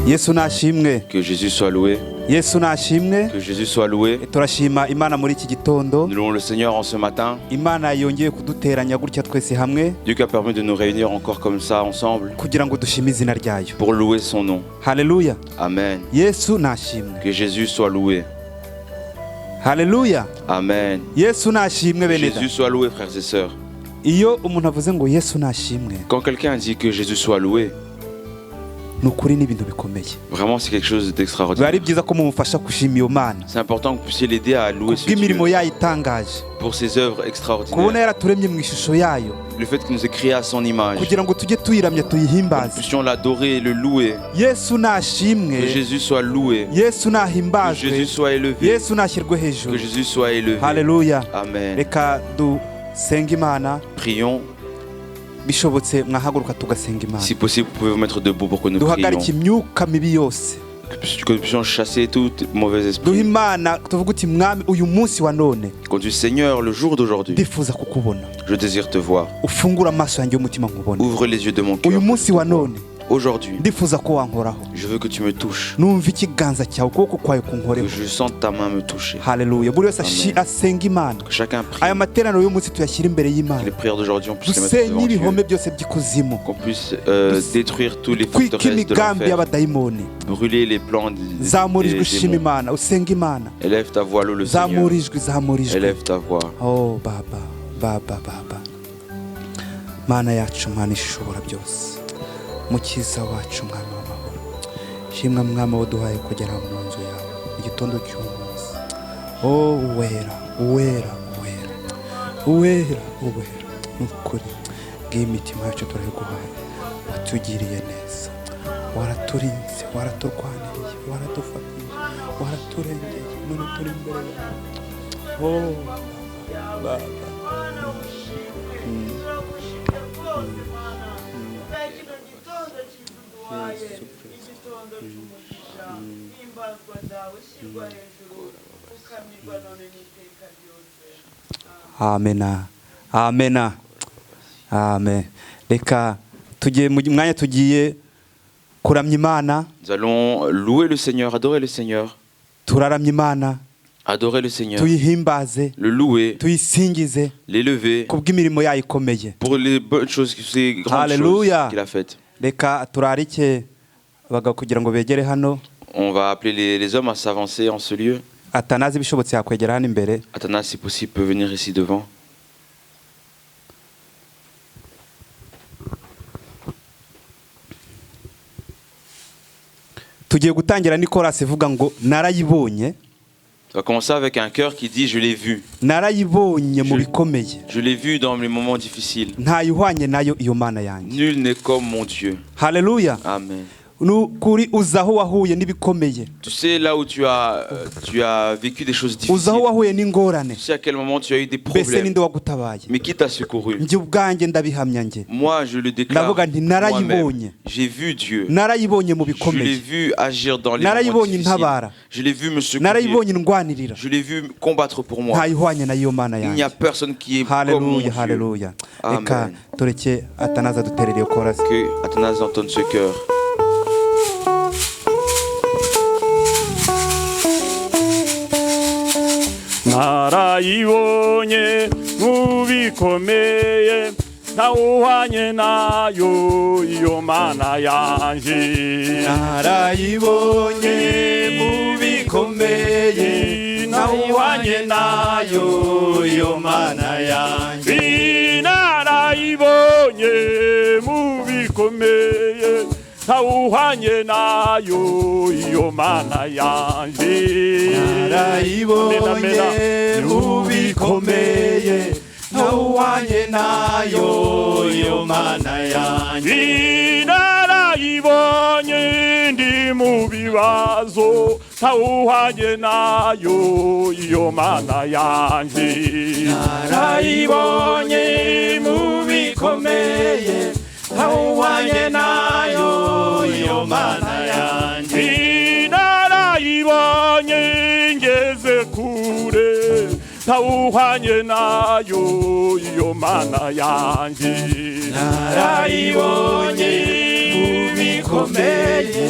Yesu nashimwe. Que Jésus soit loué. Yesu nashimwe. Que Jésus soit loué. Turashima Imana muri iki gitondo. Nous louons le Seigneur en ce matin. Imana yongeye kuduteranya gutya twese hamwe. Dieu qui a permis de nous réunir encore comme ça ensemble. Kugira ngo dushime izina ryayo. Pour louer son nom. Haleluya. Amen. Yesu nashimwe. Que Jésus soit loué. Haleluya. Amen. Yesu nashimwe Que beneda. Jésus soit loué, frères et sœurs. Iyo umuntu avuze ngo Yesu nashimwe, Quand quelqu'un dit que Jésus soit loué, nukuri n'ibintu bikomeye. vraiment c'est quelque chose d'extraordinaire. Bari byiza ko mumufasha kushima iyo Mana. C'est important que vous puissiez l'aider à louer ce Dieu Bw'imirimo yayo itangaje. pour ses œuvres Kubona extraordinaires. yaraturemye mu ishusho yayo. Le fait qu'il nous ait créé à son image. Kugira ngo tujye tuyiramya Que nous tuyihimbaze. puissions l'adorer et le louer. Yesu Que nashimwe. Jésus soit loué. Yesu Que nahimbazwe. Jésus soit élevé. Yesu nashyirwe Que hejuru. Jésus soit élevé. Haleluya. Amen. Reka dusenga Imana. Prions. Bishobotse mwahaguruka tugasenga Imana. Si possible, vous pouvez vous mettre debout pour que nous Duhagarike prions. imyuka mibi yose. Que nous puissions chasser toute mauvaise Duha esprit. Imana tuvuga uti mwami uyu munsi wa none Qu'on dise Seigneur, le jour d'aujourd'hui, ndifuza kukubona. je désire te voir. Ufungura amaso yanjye y'umutima nkubone. Ouvre les yeux de mon cœur. Uyu munsi wa none Aujourd'hui, ndifuza ko wankoraho. je veux que tu me touches. Numva ikiganza cyawe ukuboko kwawe kunkoreho. Que je sente ta main me toucher. Haleluya. Buri wese Amen. asenga Imana. Que chacun prie. Aya materaniro y'umunsi tuyashyire imbere Que y'Imana. les prières d'aujourd'hui, on puisse les mettre Dusenye devant Dieu. ibihome byose by'ikuzimu. Qu'on puisse détruire tous les Twike forteresses de imigambi l'enfer. y'abadayimoni. Brûler les plans des Zamura ijwi ushima démons. Imana. Usenga Imana. Élève ta voix, loue le Seigneur. Zamura ijwi, zamura ijwi. Élève ta voix. Oh baba, baba, baba. Mana yacu, Mana ishobora byose. Mukiza wacu, Mwami w'amahoro. Shimwa Mwami waduhaye kugera mu nzu yawe mu gitondo cy'umunsi. Oh uwera, uwera, uwera, uwera, uwera. Nukuri bw'imitima yacu turayiguhaye. Watugiriye neza, waraturinze, waraturwaniriye, waradufatiye, waraturengeye, none turi imbere yawe. Oh baba. Amena, amena, amen. Reka tugiye mu mwanya tugiye kuramya Imana. Nous allons louer le Seigneur, adorer le Seigneur. Turaramya Imana, Adorer le Seigneur. tuyihimbaze, Le louer, tuyisingize l'élever. kubw'imirimo yayo ikomeye. Pour les bonnes choses, ces grandes Alléluia. choses qu'il a faites. Reka turarike abagabo kugira ngo begere hano. On va appeler les hommes à s'avancer en ce lieu. Atanazi bishobotse yakwegera hano imbere. Athanas, si possible, peut venir ici devant. Tugiye gutangira n'ikorasi ivuga ngo narayibonye. On va commencer avec un cœur qui dit « Je l'ai vu ». Narayibonye mu bikomeye. Je l'ai vu dans les moments difficiles. Ntayihwanye nayo iyo Mana yanjye. Nul n'est comme mon Dieu. Haleluya. Amen. Nukuri uzaho wahuye n'ibikomeye. Tu sais là où tu as vécu des choses difficiles. Uzaho wahuye n'ingorane. Tu sais à quel moment tu as eu des Mbese problèmes. ninde wagutabaye? Mais qui t'a secouru? Njye ubwanjye ndabihamya njye. Moi, je le déclare Ndavuga nti narayibonye. moi-même. J'ai vu Dieu. Narayibonye mu Je l'ai bikomeye. vu agir dans les moments Narayibonye difficiles. ntabara. Je l'ai vu me secourir. Narayibonye ndwanirira. Je l'ai vu combattre pour moi. Ntayihwanye nayo Mana Il n'y a yanjye. personne qui est comme mon Haleluya, Dieu. haleluya. Reka Amen. tureke Atanaza duterere iyo korasi. Que Athanas entende ce cœur. narayibonye mu bikomeye ntawuhwanye nayo iyo Mana yanjye. Narayibonye mu bikomeye ntawuhwanye nayo iyo Mana yanjye. narayibonye mu bikomeye ntawuhwanye nayo iyo Mana yanjye. Narayibonye mu bikomeye ntawuhwanye nayo iyo Mana yanjye. narayibonye ndi mu bibazo ntawuhwanye nayo iyo Mana yanjye. Narayibonye mu bikomeye ntawuhwanye nayo iyo Mana yanjye. narayibonye ngeze kure ntawuhwanye nayo iyo Mana yanjye. Narayibonye mu bikomeye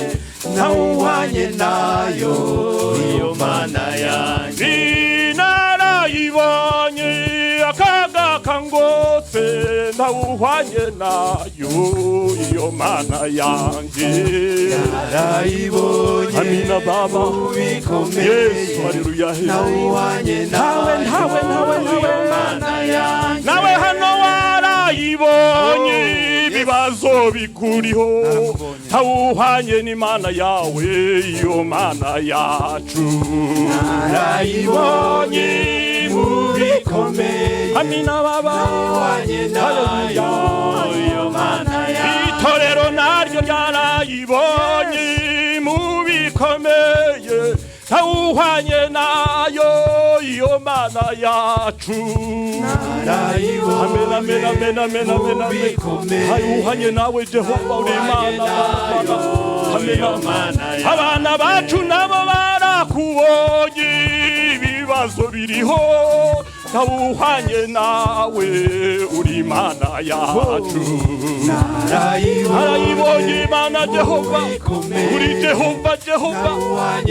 ntawuhwanye nayo iyo mana yanjye narayibonye akaga kangose ntawuhwanye nayo iyo mana yanjye narayibonye amina baba bikomeye Yesu haleluya ntawuhwanye nayo iyo mana yanjye nawe hano warayibonye ibibazo bikuriho ntawuhwanye n'imana yawe iyo mana yacu narayibonye bikomeye amina baba ntawuhwanye nayo iyo mana yanjye itorero naryo ryarayibonye mu bikomeye ntawuhwanye nayo iyo mana yacu narayibonye bikomeye ntawuhanye nawe Jehova uri imana abana bacu nabo barakubonye ibibazo biriho ntawuhanye nawe uri imana yacu narayibonye imana Jehova uri Jehova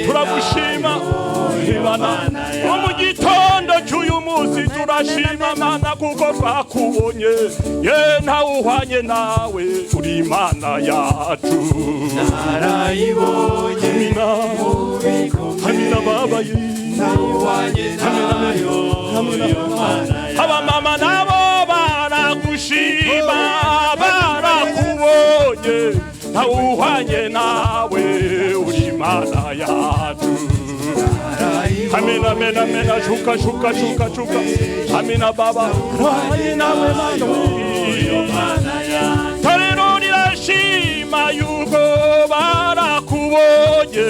turagushima imana no mu gitondo cy'uyu munsi turashima mana kuko twakubonye ye ntawuhanye nawe uri imana yacu narayibonye amina baba ntawuhwanye nayo iyo mana yanjye abamama nabo baragushima barakubonye ntawuhwanye nawe uri imana yacu amina shuka amina baba ntawuhanye nawe mana torero rirashima yuko barakubonye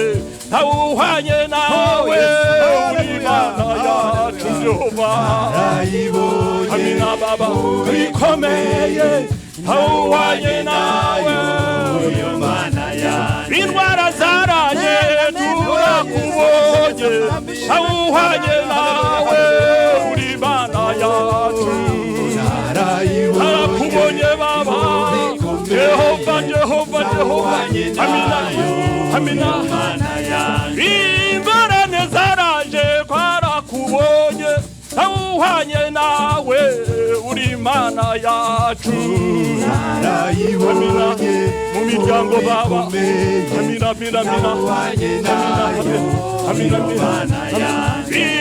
ntawuhanye nawe uri imana yacu Jehova amina baba bikomeye ntawuhanye nawe iyo mana yanjye indwara zaraje turakubonye ntawuhanye nawe uri imana yacu narakubonye baba Jehova amina ingorane zaraje twarakubonye ntawuhanye nawe uri imana yacu amina mu miryango baba amina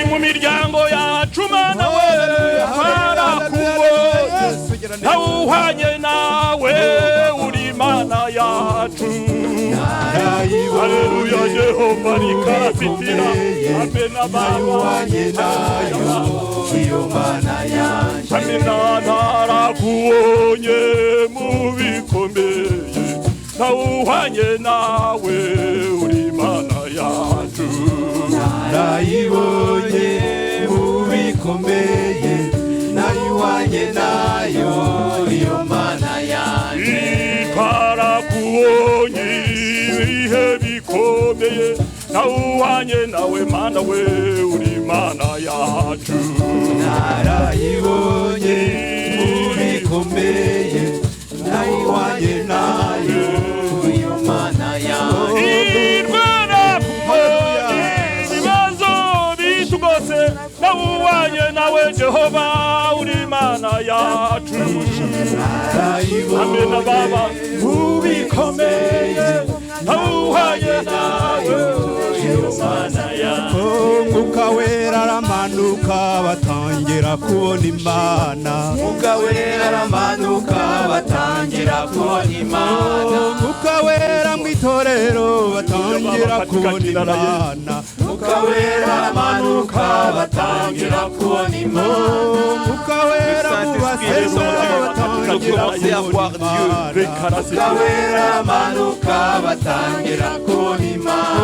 mu miryango yacu mana we twarakubonye ntawuhanye nawe uri imana yacu haleluya Jehova rikarasitira amena baba iyo mana yanjye amina narakubonye mu bikomeye ntawuhanye nawe uri imana yacu narayibonye mu bikomeye ntawuhwanye nayo iyo mana yanjye twarakubonye ibihe bikomeye ntawuhanye nawe mana we uri imana yacu narayibonye mu bikomeye ntawuhwanye nayo iyo mana yanjye ibibazo bitugose ntawuhanye nawe Jehova uri imana yacu amena baba ubikomeye ntawuhanye nawe iyo mana yacu Mwuka wera aramanuka batangira kubona imana Mwuka wera aramanuka batangira kubona imana Mwuka wera mu itorero batangira kubona imana Mwuka wera aramanuka batangira kubona imana Mwuka wera mu basezero batangira kubona imana Mwuka wera aramanuka batangira kubona imana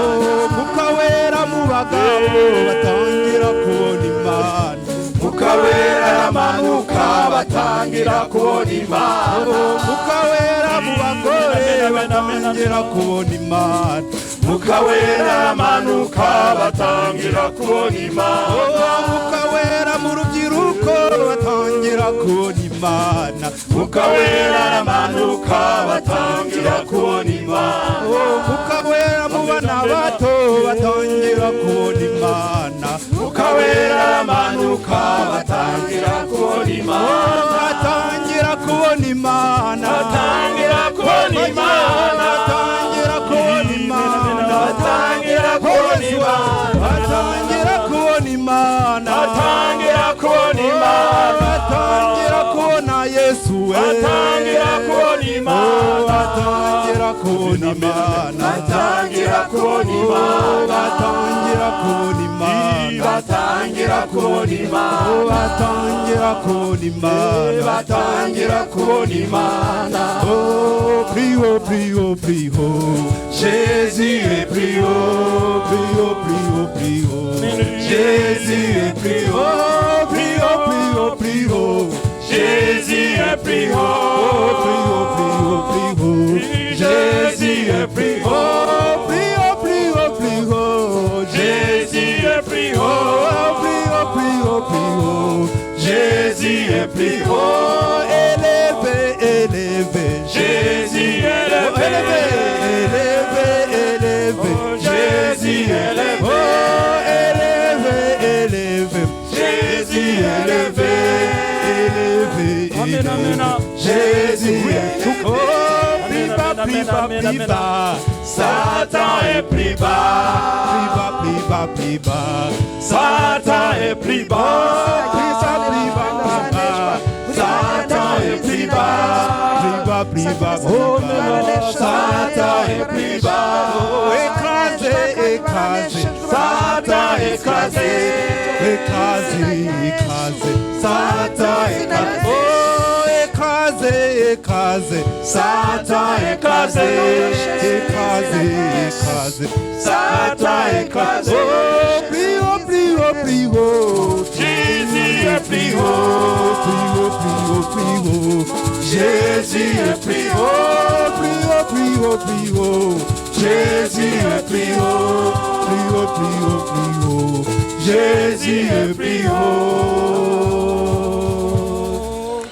Mwuka wera mu bagabo batangira kubona imana Mwuka wera aramanuka batangira kubona imana Mwuka wera mu bagore batangira kubona imana Mwuka wera aramanuka batangira kubona imana Mwuka wera mu rubyiruko batangira kubona imana Mwuka wera aramanuka batangira kubona imana Mwuka wera mu abato batangira kubona imana ukawera amanuka batangira kubona imana batangira kubona imana batangira kubona imana batangira kubona imana batangira kubona imana batangira kubona imana batangira kubona imana batangira kubona Yesu batangira kubona imana batangira kubona imana batangira kubona imana batangira kubona imana batangira kubona imana batangira kubona imana batangira kubona imana oh prie oh prie oh prie oh Jésus est plus haut, prie oh prie oh prie oh Jésus est plus haut, prie oh prie oh prie oh Jésus est plus haut, prie oh prie oh prie oh Jésus est plus haut, prie oh prie oh prie oh Jésus est plus haut, prie oh prie oh prie oh Jésus est plus haut, élevé élevé Jésus élevé, élevé élevé Jésus élevé, oh élevé élevé Jésus élevé, élevé Jésus est oh plus bas plus bas plus bas Satan est plus bas, plus bas plus bas Satan est plus bas, Satan est plus bas, plus bas oh Satan est plus bas, écrasé écrasé Satan écrasé, écrasé écrasé Satan écrasé, oh écrasé écrasé Satan écrasé, écrasé écrasé Satan écrasé, oh plus haut plus haut plus haut Jésus est plus haut, plus haut plus haut plus haut Jésus est plus haut, plus haut plus haut plus haut Jésus est plus haut, plus haut plus haut plus haut Jésus est plus haut.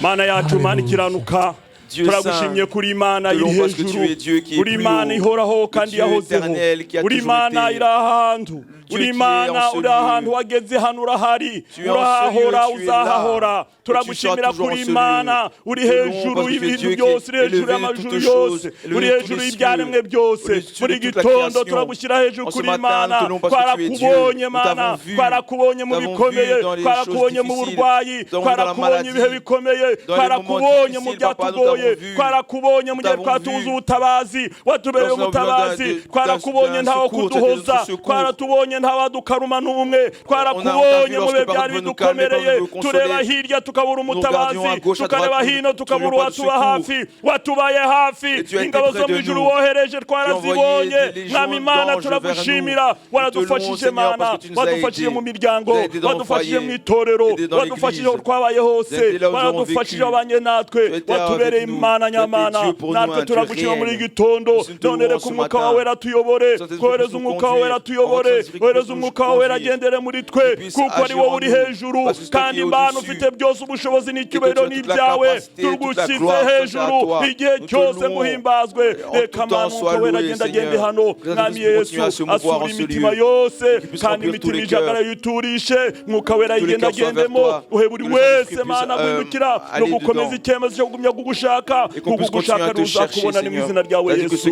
mana yacu mana ikiranuka Dieu turagushimye saint, kuri imana te iri louons parce que tu hejuru es Dieu qui est uri plus imana haut, ihoraho kandi Dieu yahozeho éternel qui a uri toujours imana été, iri ahantu Dieu uri qui est imana en ce uri ahantu lieu. wageze hano urahari Tu es en ce urahahora lieu, tu es uzahahora là. turagushimira Et tu seras kuri toujours en ce imana lieu. uri Te louons hejuru parce que tu es y'ibintu Dieu qui byose uri est hejuru élevé de y'amajuru toutes yose choses, élevé uri de tous hejuru les y'ibyaremwe cieux, byose au-dessus buri de toute la gitondo création. turagushyira hejuru En ce kuri matin, imana nous te louons parce que tu es Dieu. twarakubonye Nous mana t'avons vu. twarakubonye mu Nous t'avons bikomeye vu dans les twarakubonye choses mu difficiles, burwayi dans la twarakubonye maladie, ibihe bikomeye dans les moments twarakubonye mu difficiles, Papa, nous byatugoye t'avons vu. twarakubonye mu gihe Nous t'avons twatubuze vu. ubutabazi watubereye Dans un umutabazi besoin d'un twarakubonye ntawo secours, kuduhoza d'un secours. twaratubonye ntawadukaruma n'umwe twarakubonye mu bihe byari bidukomereye tureba hirya tukabura umutabazi tukareba hino tukabura uwatuba hafi watubaye hafi ingabo zo mu ijuru wohereje twarazibonye mwami imana turagushimira waradufashije mana wadufashije mu miryango wadufashije mu itorero wadufashije aho twabaye hose waradufashije abanye natwe watubereye imana nyamana natwe turagushima muri iki gitondo none reka umwuka wawe ratuyobore kohereza umwuka wawe ratuyobore kohereza umwuka wawe ragendere muri twe kuko ari wowe uri hejuru kandi imana ufite byose ubushobozi n'icyubahiro n'ibyawe tugushyize hejuru igihe cyose muhimbazwe reka mana umwuka wawe ragenda agende hano mwami yesu asura imitima yose kandi imitima ijagara yiturishe mwuka we ragenda agendemo uhe buri wese mana guhindukira no gukomeza icyemezo cyo kugumya kugushaka kugushaka ruzakubona ni mu izina ryawe yesu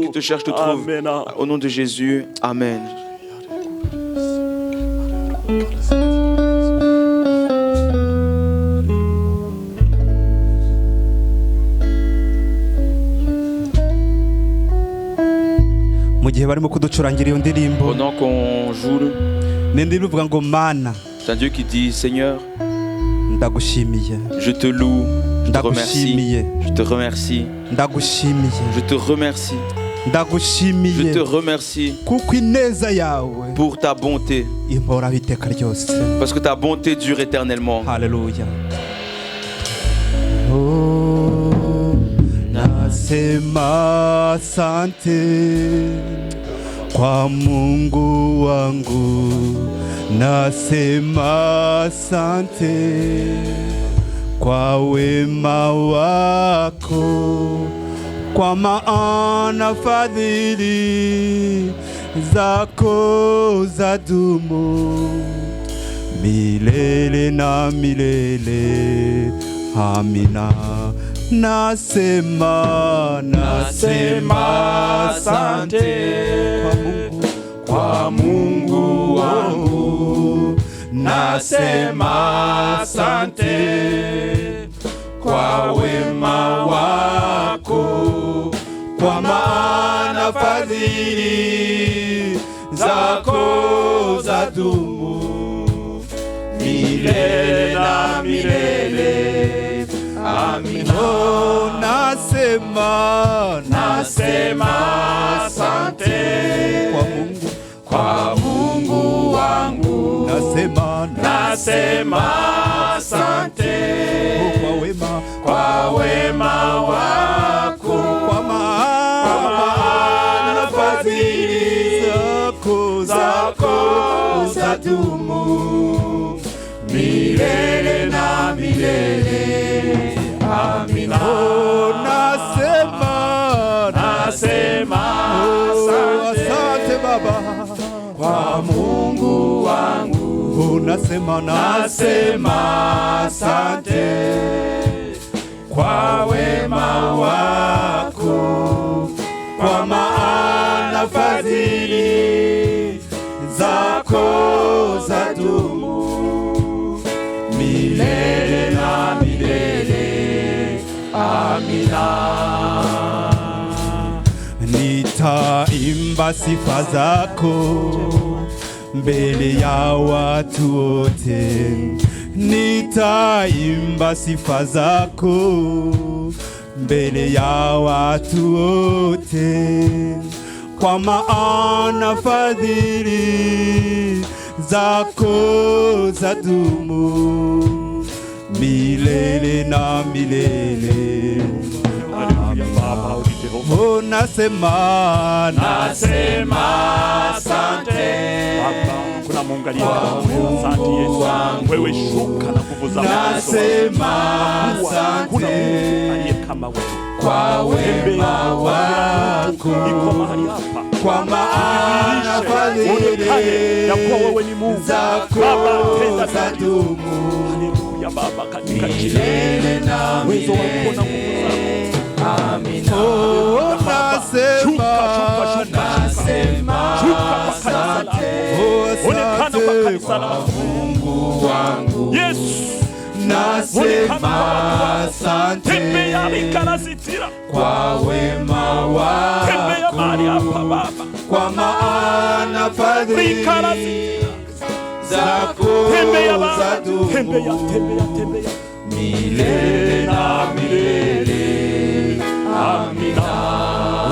amen. Au nom de Jésus, Amen. mu gihe barimo kuducurangira iyo ndirimbo Pendant qu'on joue, ni ndirimbo ivuga ngo mana c'est un Dieu qui dit Seigneur, ndagushimiye je te loue, je te remercie, ndagushimiye je te remercie, ndagushimiye je te remercie, je ndagushimiye te remercie kuko ineza yawe pour ta bonté, imporaho iteka ryose. parce que ta bonté dure éternellement. Haleluya. Oh, nasema asante kwa Mungu wangu, nasema asante kwa wema wako, kwa maana fadhili zako zadumu milele na milele. Amina. Nasema asante kwa Mungu wangu. Nasema asante kwa wema wako, kwa maana fadhili zako zadumu milele na milele. Amina. Oh, nasema asante kwa Mungu wangu. Nasema asante kwa wema wako, kwa maana fadhili zako zadumu milele na milele. Amina. Oh, nasema asante Baba kwa Mungu wangu. Oh, nasema asante kwa wema wako, kwa maana fadhili zako zadumu milele na milele. Amina. Nitaimba sifa zako mbele ya watu wote. Nitaimba sifa zako mbele ya watu wote, kwa maana fadhili zako zadumu milele na milele. Oh, nasema asante kuna Mungu asante Yesu, wewe shuka na nguvu za nasema asante kama wewe kwa wema wako, iko mahali hapa, kwa maana fadhili zako zadumu. Haleluya Baba, katika milele na milele. Amina. Oh, nasema asante kwa Mungu wangu. Yesu, nasema asante kwa wema wako, kwa maana fadhili zako zadumu milele na milele. Amina.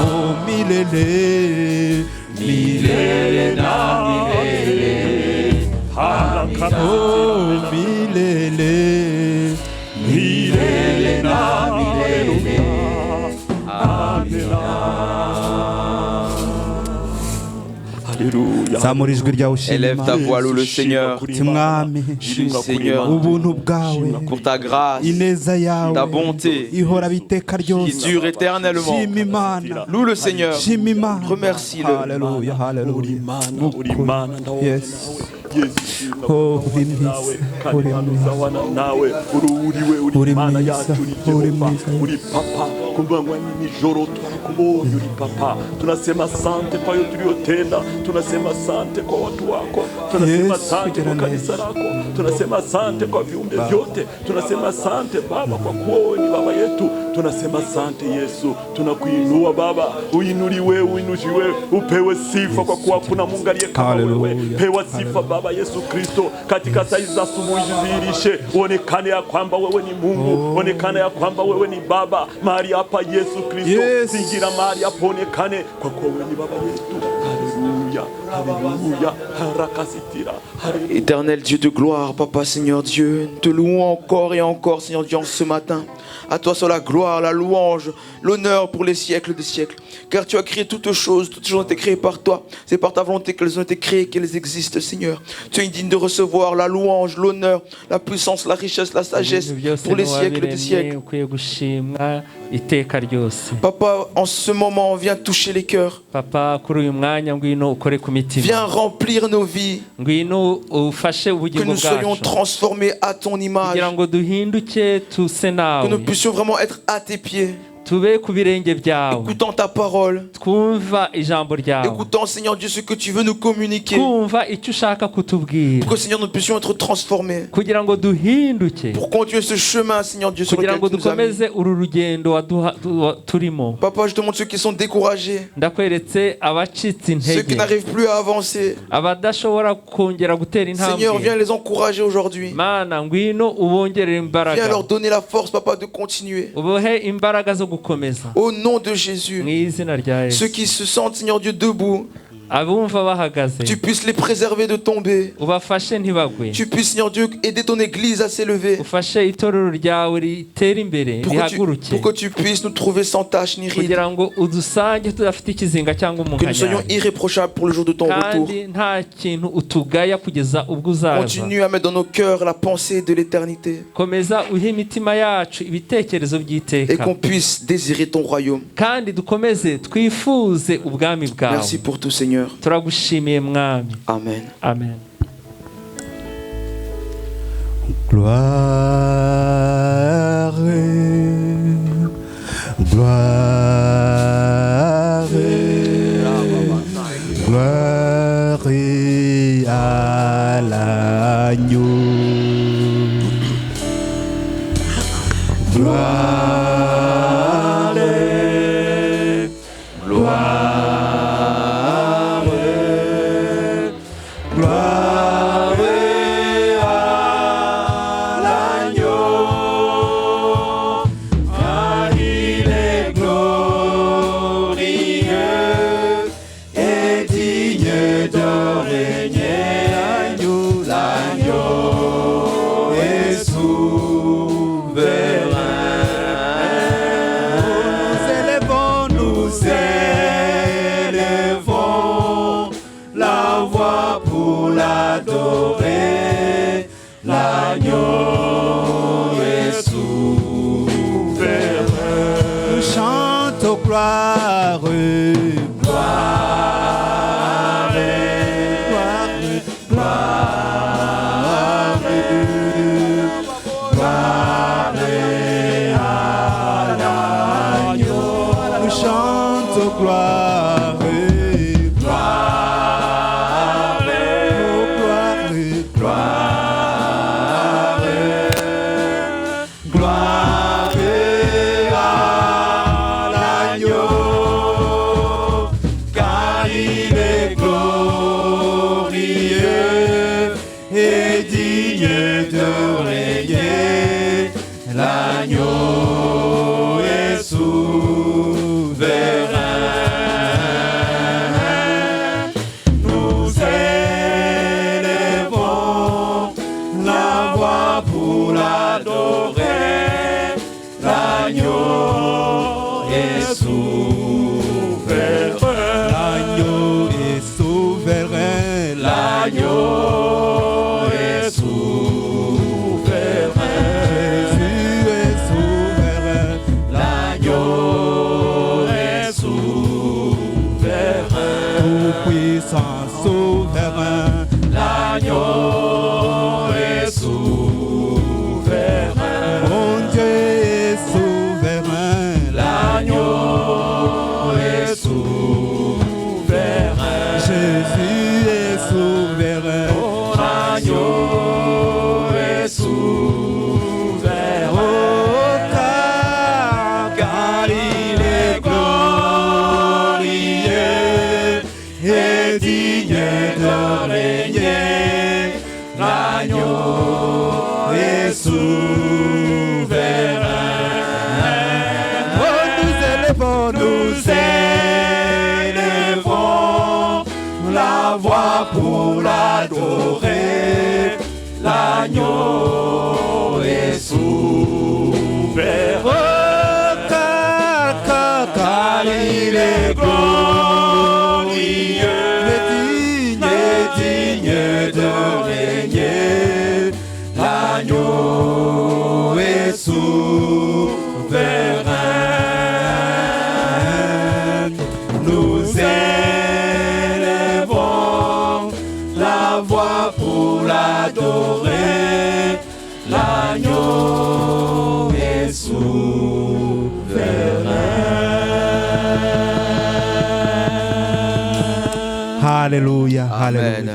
Oh, milele, milele na milele. Oh, milele, milele na milele. Amina. Alléluia. Élève ta voix, loue le Seigneur. Loue le Seigneur pour ta grâce, ta bonté qui dure éternellement. Loue le Seigneur. Remercie-le. Alléluia. Yes. Oh, uri papa kumbangwa nijoro tunakumbonye uri papa. Tunasema asante kwa yote tuliyotenda, tunasema asante kwa watu wako, tunasema asante kwa kanisa lako, tunasema asante kwa viumbe vyote, tunasema asante Baba kwa kuwa wewe ni baba yetu, tunasema asante Yesu, tunakuinua Baba, uinuliwe, uinuliwe, upewe sifa kwa kuwa kuna Mungu aliye kama wewe. Pewa sifa Baba Yesu Kristo, katika saa za asubuhi jidhihirishe, uonekane ya kwamba wewe ni Mungu, uonekane ya kwamba wewe ni Baba. Mahali hapa Yesu Kristo, zingira mahali hapa onekane kwa kuwa wewe ni baba yetu. Alléluia, alléluia, harakasitira. Éternel Dieu de gloire, Papa Seigneur Dieu, te louons encore et encore Seigneur Dieu en ce matin. À toi soit la gloire, la louange, l'honneur pour les siècles des siècles. Car tu as créé toutes choses ont été créées par toi. C'est par ta volonté qu'elles ont été créées, qu'elles existent, Seigneur. Tu es digne de recevoir la louange, l'honneur, la puissance, la richesse, la sagesse pour les siècles des siècles. Papa, en ce moment, viens toucher les cœurs. Papa, kuri uyu mwanya ngwino ukore ku mitima. Viens remplir nos vies. Ngwino ufashe Que ubugingo nous soyons bwacu. transformés à ton image. Kugira ngo duhinduke tuse Que nawe. nous puissions vraiment être à tes pieds. Tube ku birenge byawe. Écoutant ta parole. Twumva ijambo ryawe. Écoutant, Seigneur Dieu, ce que tu veux nous communiquer. Twumva icyo ushaka kutubwira. Pour que, Seigneur, nous puissions être transformés. Kugira ngo duhinduke. Pour continuer ce chemin, Seigneur Dieu, sur Kugira lequel ngo tu nous as mis. dukomeze uru rugendo turimo. Papa, je te montre ceux qui sont découragés. Ndakweretse abacitse Ceux qui intege. n'arrivent plus à avancer. Abadashobora kongera gutera Seigneur, viens intambwe. les encourager aujourd'hui. Mana ngwino ubongerere Viens imbaraga. leur donner la force, Papa, de continuer. Ubohe imbaraga zo gukomeza. Au nom de Jésus. Mu izina rya Ceux Yesu. qui se sentent, Seigneur Dieu, debout, Abumva bahagaze. tu puisses les préserver de tomber. Ubafashe ntibagwe. Tu puisses, Seigneur Dieu, aider ton église à s'élever. Ufashe itorero ryawe ritera imbere rihaguruke. Pour que tu puisses nous trouver sans tache ni ride. Kugira ngo udusange tudafite ikizinga cyangwa Que nous soyons umunkanyari. irréprochables pour le jour de ton retour. Kandi nta kintu utugaya kugeza ubwo uzaza. Continue à mettre dans nos cœurs la pensée de l'éternité. Komeza uhe imitima yacu ibitekerezo Et by'iteka. qu'on puisse désirer ton royaume. Kandi dukomeze twifuze ubwami bwawe. Merci pour tout, Seigneur. Turagushimiye mwami. Amen. Amen. Gloire, gloire, gloire à l'agneau. Gloire, gloire, gloire à l'agneau, car il est glorieux et digne de régner. L'agneau est souverain. Nous élevons la voix pour l'adorer. L'agneau est souverain. Nous chantons gloire, gloire, gloire, gloire à l'agneau. Nous chantons gloire, gloire, gloire, gloire à l'agneau, car il est glorieux et digne de régner. L'agneau est souverain. Nous élevons la voix pour l'adorer. L'agneau est souverain. L'agneau est souverain. L'agneau est souverain. Jésus est souverain. L'agneau est souverain. Tout-puissant souverain. L'agneau est souverain. Mon Dieu est souverain. L'agneau est souverain. Jésus est souverain. L'agneau est souverain. Oh, car il est glorieux et digne de régner. L'agneau est souverain. Oh, nous élevons la voix pour l'adorer. L'agneau est souverain. Oh, car il est glorieux et digne de régner. L'agneau est souverain. Nous adoré l'agneau est souverain. Haleluya, Amen.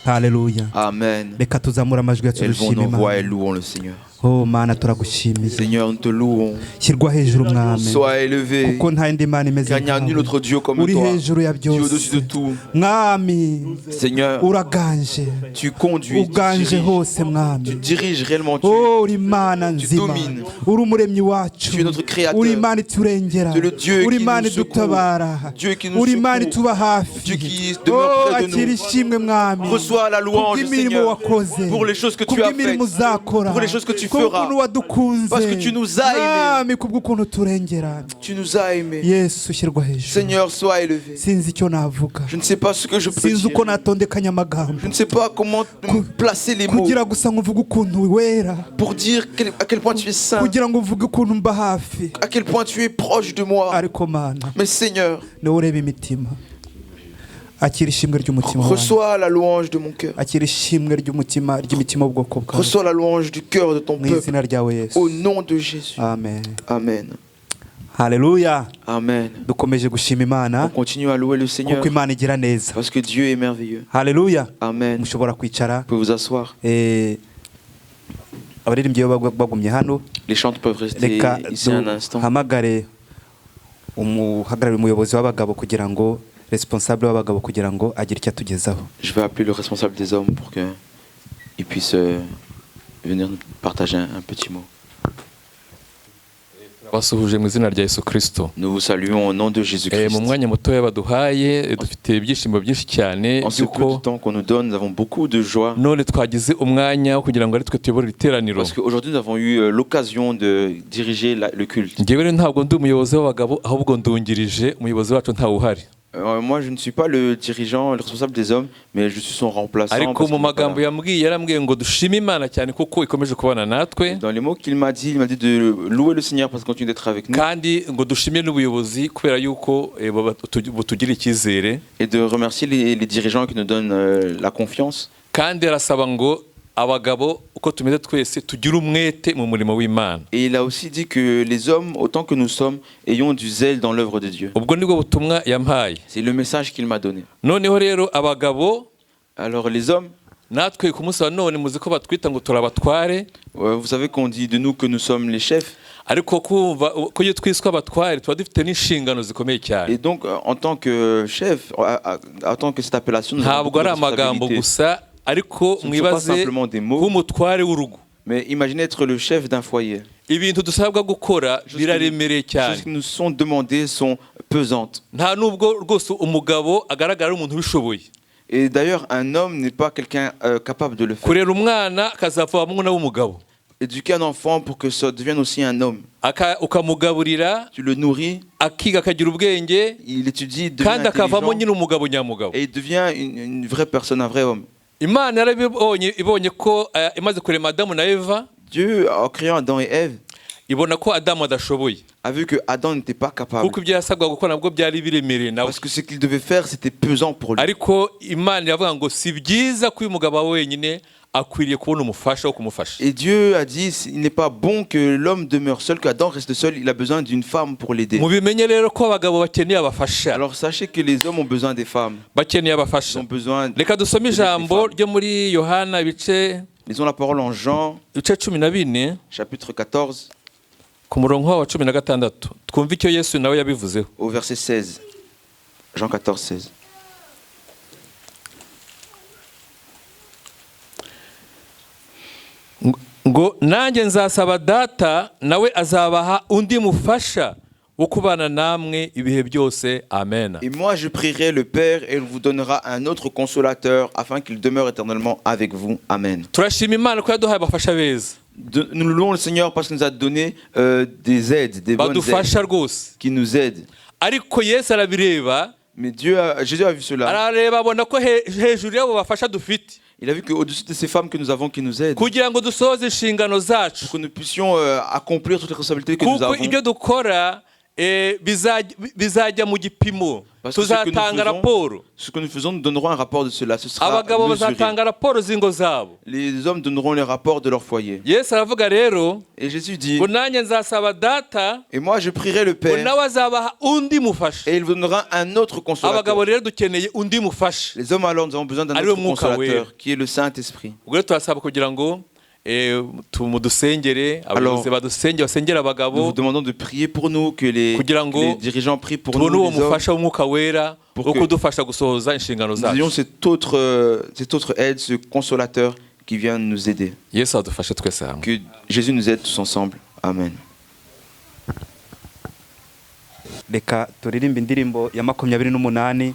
haleluya. Amen. Reka tuzamure amajwi yacu Élevons dushime nos voix et Imana. louons le Seigneur. Oh Mana turagushimiye. Seigneur, nous te louons. Shyirwa hejuru mwami. Sois élevé. Kuko nta yindi Mana imeze Car il n'y a nul autre Dieu comme Uri toi. hejuru ya Tu es au-dessus de byose. tout. Mwami Seigneur, uraganje. tu conduis, tu Uganje diriges. hose mwami. Tu diriges réellement. Oh uri Mana nzima. domines. Uri umuremyi wacu. Tu es notre créateur. Uri Imana iturengera. Tu es le Dieu Uri qui Imana nous secourt. idutabara. Dieu qui nous Uri Imana secourt. ituba hafi. Dieu qui demeure près de akira nous. ishimwe mwami. Reçois la louange, Kubw'imirimo Seigneur, wakoze. pour les choses que tu as Kubw'imirimo faites, uzakora. pour les choses que tu feras. Kubw'ukuntu wadukunze. Parce que tu nous as aimés. Mwami kubw'ukuntu turengera. Tu nous as aimés. Yesu shyirwa hejuru. Seigneur, sois élevé. Sinzi icyo navuga. Je ne sais pas ce que je peux Sinzi dire. uko natondekanya amagambo. Je ne sais pas comment placer les mots Kugira gusa ngo uvuge ukuntu wera. pour dire à quel point tu es saint, Kugira ngo uvuge ukuntu mba hafi. à quel point tu es proche de moi. Ariko Mana Mais Seigneur, niwe ureba imitima. Akira ishimwe ry'umutima wawe. reçois la louange de mon cœur. Akira ishimwe ry'umutima ry'imitima w'ubwoko bwawe. Reçois la louange du cœur de ton Mu peuple. izina ryawe Yesu. Au nom de Jésus. Amen. Amen. Haleluya. Amen. Dukomeje gushima On Imana continue à louer le Seigneur kuko Imana igira neza. parce que Dieu est merveilleux. Haleluya. Amen. Vous Mushobora kwicara. pouvez vous asseoir. Abaririmbyi bagumye hano. Les chants peuvent rester Reka ici un instant. duhamagare umuhagarariye umuyobozi w'abagabo kugira ngo responsable w'abagabo kugira ngo agire icyo atugezaho. Je vais appeler le responsable des hommes pour qu'il puisse venir nous partager un petit mot. basuhuje mu izina rya Yesu Kristo. Nous vous saluons au nom de Mu Jésus-Christ. mwanya mutoya baduhaye dufite ibyishimo byinshi cyane En ce peu de temps qu'on nous donne, nous avons beaucoup de joie. none twagize umwanya wo kugira ngo ari twe tuyobore iteraniro. Parce qu'aujourd'hui, nous avons eu l'occasion de diriger le culte. Njyewe rero ntabwo ndi umuyobozi w'abagabo ahubwo ndungirije umuyobozi wacu ntawuhari. Moi, je ne suis pas le dirigeant, le responsable des hommes, mais je suis son remplaçant. Ariko parce mu qu'il n'est pas magambo là. yarambwiye ngo dushime Imana cyane kuko ikomeje kubana natwe Dans les mots qu'il m'a dit de louer le Seigneur parce qu'il continue d'être avec nous kandi ngo dushime n'ubuyobozi kubera yuko butugira icyizere et de remercier les dirigeants qui nous donnent la confiance. kandi arasaba ngo abagabo uko tumeze twese tugire umwete mu murimo w'Imana. Et il a aussi dit que les hommes, autant que nous sommes, ayons du zèle dans l'œuvre de Dieu. Ubwo nibwo butumwa yampaye. C'est le message qu'il m'a donné. Noneho rero abagabo Alors les hommes, natwe ku munsi wa none muzi ko batwita ngo turabatware vous savez qu'on dit de nous que nous sommes les chefs. ariko kumva ko iyo twiswe abatware tuba dufite n'inshingano zikomeye cyane. Et donc en tant que chef, en tant que cette appellation, nous avons Ntabwo beaucoup de ari amagambo responsabilités. gusa ariko Ce ne sont pas mwibaze simplement des mots, nk'umutware w'urugo. mais imaginez être le chef d'un foyer. Ibintu dusabwa gukora biraremereye Les cyane. choses qui nous sont demandées sont pesantes. Nta nubwo rwose umugabo agaragara ari umuntu ubishoboye. Et d'ailleurs, un homme n'est pas quelqu'un capable de le faire. Kurera umwana akazavamo umwana w'umugabo. Éduquer un enfant pour que ça devienne aussi un homme. Ukamugaburira Tu le nourris, akiga akagira ubwenge il étudie, il devient kandi akavamo intelligent nyine umugabo nyamugabo. et il devient une vraie personne, un vrai homme. Imana ibonye ko imaze kurema Adamu na Eva Dieu, en créant Adam et Ève, ibona ko Adamu adashoboye a vu que Adam n'était pas capable. kuko ibyo yasabwa gukora nabwo byari biremereye nawe. Parce que ce qu'il devait faire, c'était pesant pour lui. Ariko Imana iravuga ngo si byiza ko uyu mugabo wenyine akwiriye kubona umufasha wo kumufasha. Et Dieu a dit, il n'est pas bon que l'homme demeure seul, qu'Adam reste seul, il a besoin d'une femme pour l'aider. Mubimenye rero ko abagabo bakeneye abafasha. Alors sachez que les hommes ont besoin des femmes. Bakeneye Ils abafasha. ont besoin. Reka dusome ijambo ryo muri Yohana ibice Lisons la parole en Jean, 14 chapitre 14, ku murongo wa 16 twumve icyo Yesu nawe yabivuzeho. au verset 16. Jean 14, 16. Ngo nanjye nzasaba data nawe azabaha undi mufasha wo kubana namwe ibihe byose. Amen. Et moi je prierai le Père et il vous donnera un autre consolateur afin qu'il demeure éternellement avec vous. Amen. Turashima Imana ko yaduhaye abafasha beza. Nous louons le Seigneur parce qu'il nous a donné des aides, des bonnes aides Badufasha rwose. qui nous aident. Ariko Yesu arabireba, Mais Jésus a vu cela. arareba abona ko hejuru y'abo bafasha dufite Il a vu qu'au-dessus de ces femmes que nous avons qui nous aident, kugira ngo dusohoze inshingano zacu. pour que nous puissions accomplir toutes les responsabilités que nous Kuko avons. ibyo dukora bizajya mu gipimo tuzatanga raporo. Ce que nous faisons, nous donnerons un rapport de cela. Ce sera abagabo bazatanga raporo zingo zabo. Les hommes donneront les rapports de leur foyer. Yesu aravuga rero, et Jésus dit, nanjye nzasaba data, et moi je prierai le Père, nawe azabaha undi mufasha. et il vous donnera un autre consolateur. Abagabo rero dukeneye undi mufasha. Les hommes alors, nous avons besoin d'un autre consolateur qui est le Saint-Esprit. Ubwo turasaba kugira ngo tumudusengere, abayobozi badusengere, basengere abagabo. Nous vous demandons de prier pour nous, que les dirigeants prient pour nous, les hommes, pour que nous ayons cette autre aide, ce consolateur qui vient nous aider. Que Jésus nous aide tous ensemble. Amen.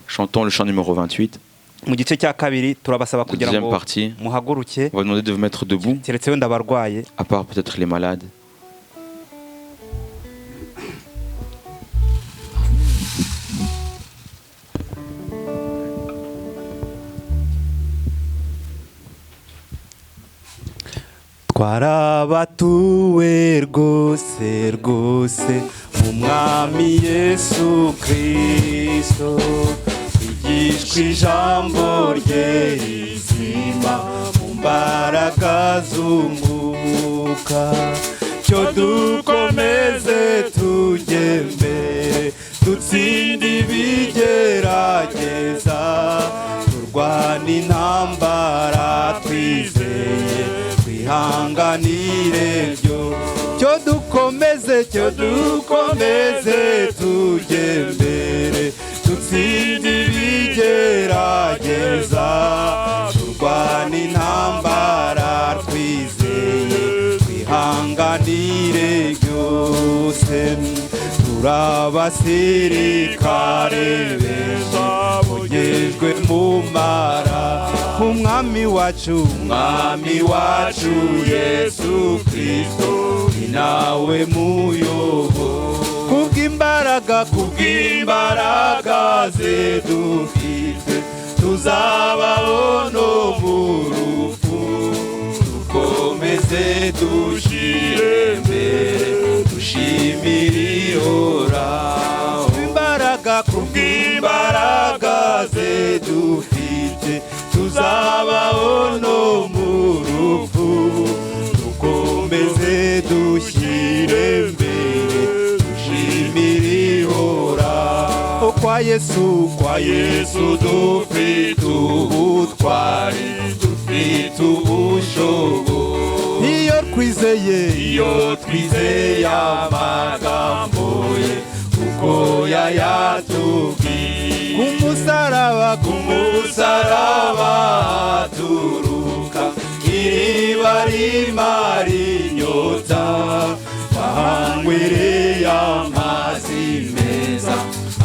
Chantons le chant numéro 28. Mu gice cya kabiri turabasaba kugira ngo muhaguruke. On va demander de vous mettre debout. Keretse wenda abarwaye. À part peut-être les malades. Twarabatuwe rwose rwose mu mwami Yesu Kristo. Yishwe ijambo rye rizima mu mbaraga z'umwuka. Cyo dukomeze tujye mbere dutsinde ibigerageza, turwana intambara twizeye twihanganire byo. Cyo dukomeze tujye mbere dutsinde ibigerageza, turwana intambara twizeye twihanganire byose. Turabasirikare beza bogejwe mu mara, umwami wacu Yesu Kristo ni nawe muyobo. Kubw'imbaraga ze dufite tuzabaho no mu rupfu. Dukomeze dushyire mbere dushimire ihoraho. Kubw'imbaraga ze dufite tuzabaho no mu rupfu. Dukomeze dushyire mbere dushimire ihoraho. Kwa Yesu dufite ubutwari, dufite ubushobozi. Iyo twizeye amagambo ye uko yayatubwiye. Ku musaraba haturuka iriba rimara inyota. Bahanywereye amazi meza,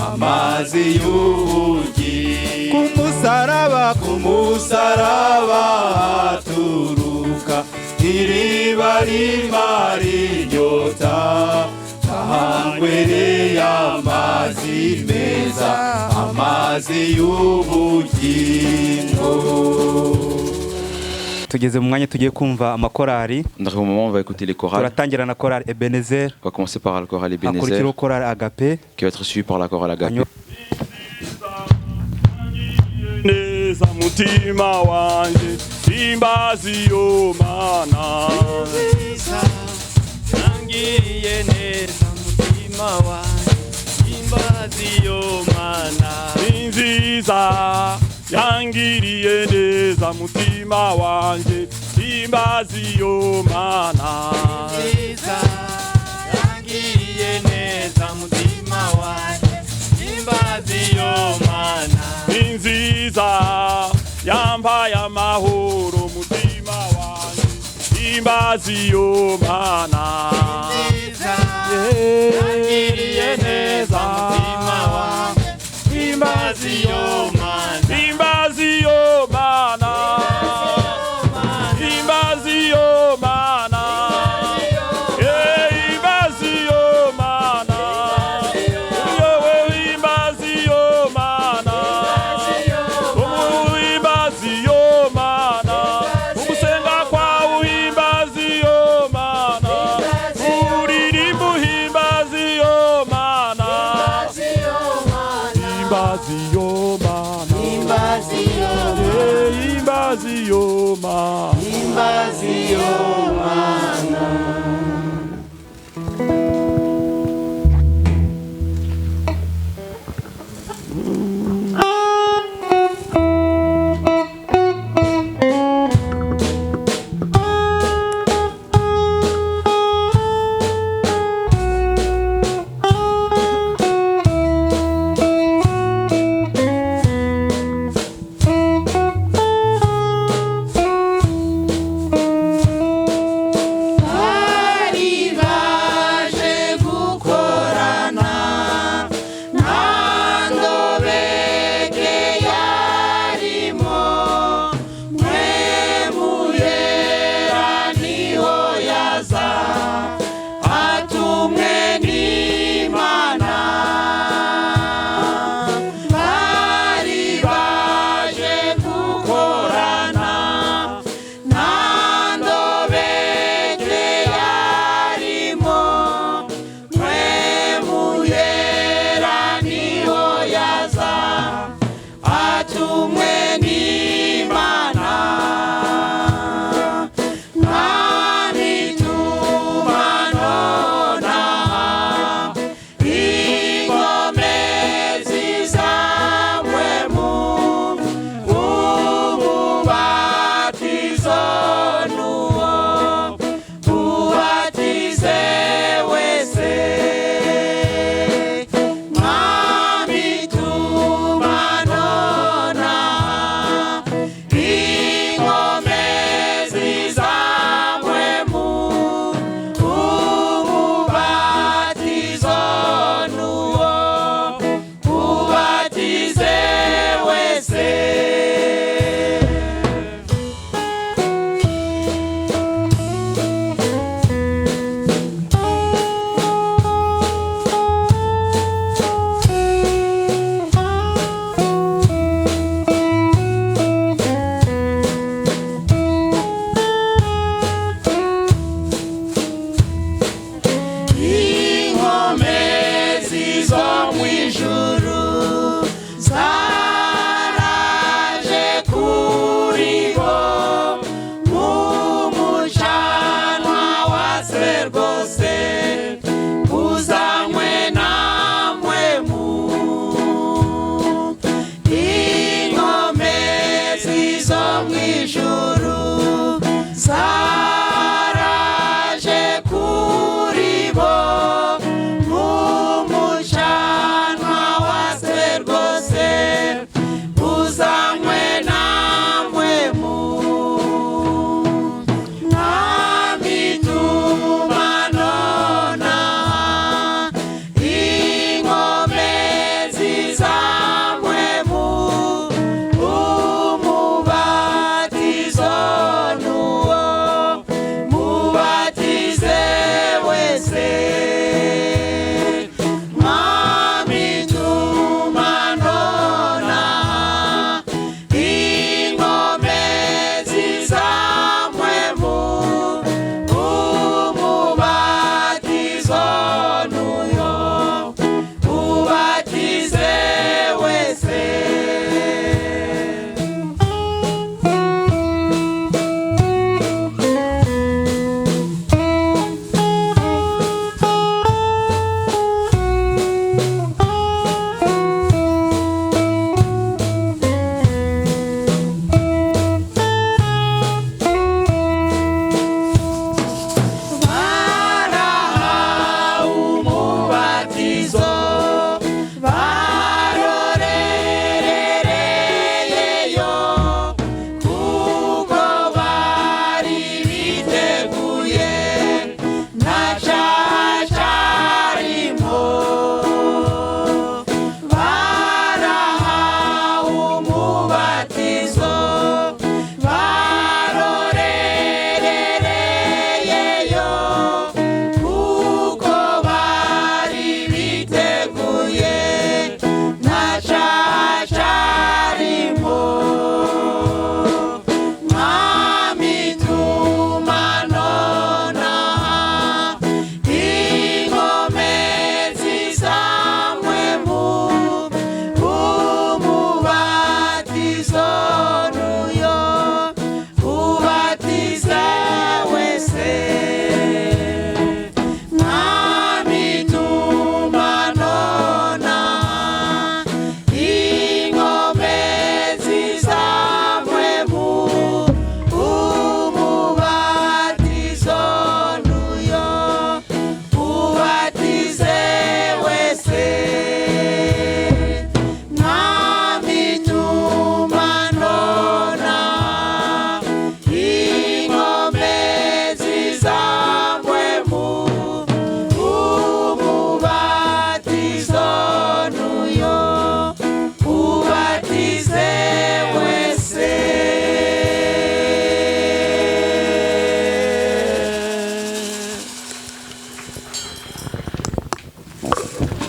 amazi y'ubugingo. Ku musaraba haturuka iriba rimara inyota. Bahanywereye amazi meza, amazi y'ubugingo. Tugeze mu mwanya tugiye kumva amakorari. Au moment, on va écouter les chorales. Turatangira na chorale Ebenezer. On va commencer par la chorale Ebenezer, hakurikiraho chorale Agape, qui va être suivi par la chorale Agape. Neza mutima wanje imbazi yo mana, yangiriye neza mutima wanje imbazi yo mana. nziza yangiriye neza mutima wanje imbazi yo mana. Nziza yangiriye neza mutima wanje imbazi yo mana. Nziza yampaye amahoro mutima wanje imbazi yo mana. Nziza yangiriye neza mutima wanje imbazi yo mana. Imbazi yo mana, imbazi yo mana, imbazi yo mana, imbazi yo mana, imbazi yo mana, umusenga kwawe imbazi yo mana, uri Himbaziyo Mana.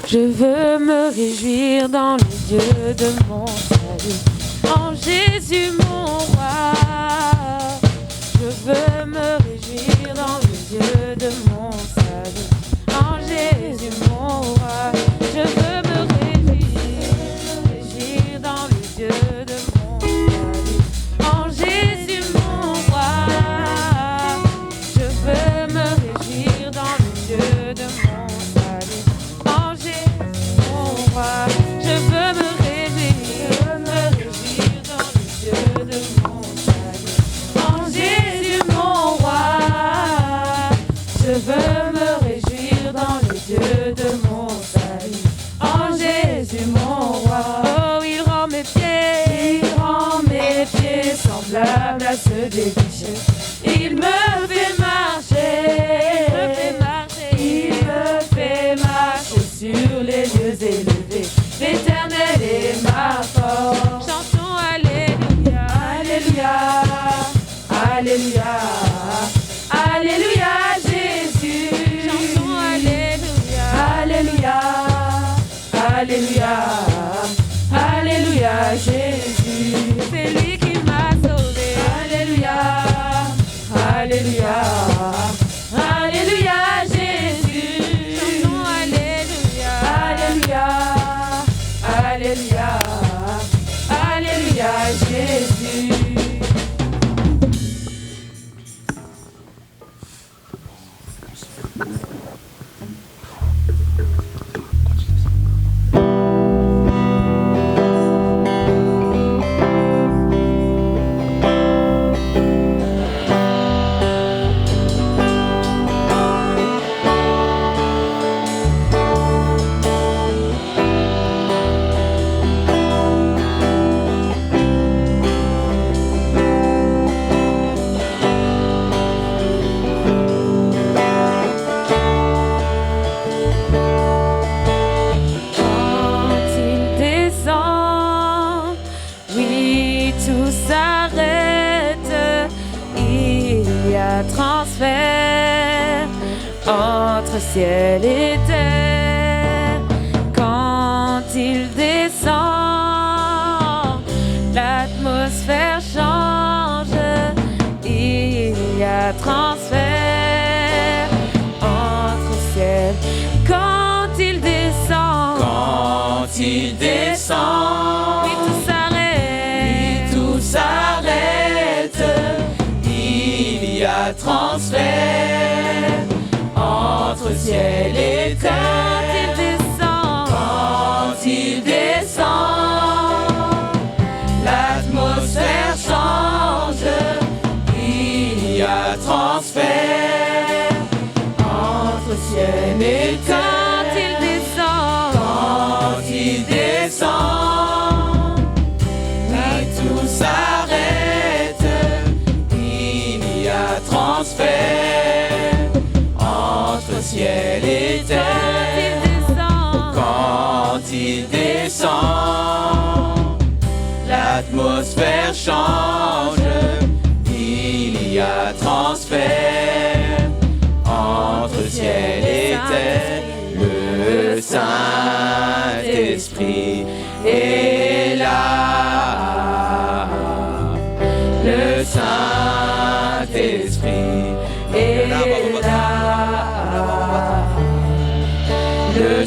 Je veux me réjouir dans le Dieu de mon salut, en Jésus mon roi. Je veux me réjouir dans le Dieu de mon salut, en Jésus mon roi. Je veux me réjouir dans le Dieu de mon salut, en Jésus mon roi. Je veux me réjouir dans le Dieu de mon salut, en Jésus mon roi. Je veux me réjouir dans le Dieu de mon salut, en Jésus mon roi. Je veux me réjouir dans le Dieu de mon salut, en Jésus mon roi. Oh, il rend mes pieds semblables à ceux des biches. Il me fait marcher, il me fait marcher sur les lieux élevés. L'Éternel est ma force. Chantons Alléluia, Alléluia, Alléluia, Alléluia Jésus. Chantons Alléluia, Alléluia, Alléluia, Alléluia Jésus. C'est lui qui m'a sauvé. Alléluia, Alléluia, Alléluia Jésus. Chantons Alléluia, Alléluia, Alléluia, Alléluia Jésus. Quand il descend, oui, tout s'arrête. Il y a transfert entre ciel et terre. Quand il descend, l'atmosphère change. Il y a transfert entre ciel. Quand il descend, oui, tout s'arrête. Tout s'arrête, il y a transfert entre ciel et Quand il terre. descend, Quand il descend, l'atmosphère change, il y a transfert entre ciel et terre. quand il descend, Quand il descend, oui, tout s'arrête, il y a transfert entre ciel et terre. Quand il descend, l'atmosphère change, il y a transfert entre ciel et terre. Le Saint-Esprit est là. Le Saint-Esprit est là. Le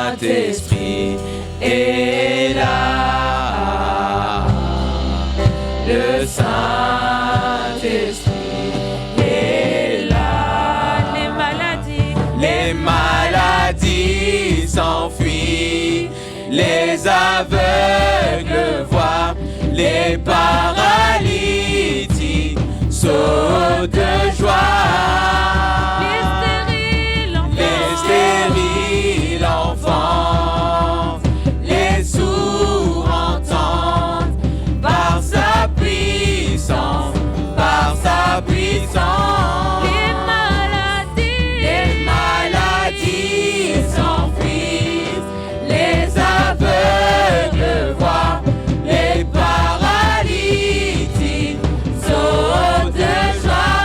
Saint-Esprit est là. Le Saint-Esprit est là. Les maladies s'enfuient, les aveugles voient, les paralytiques sautent de joie. Les stériles enfants, les sourds entendent par sa puissance, par sa puissance. Les maladies s'enfuient, les aveugles voient, les paralytiques sautent de joie.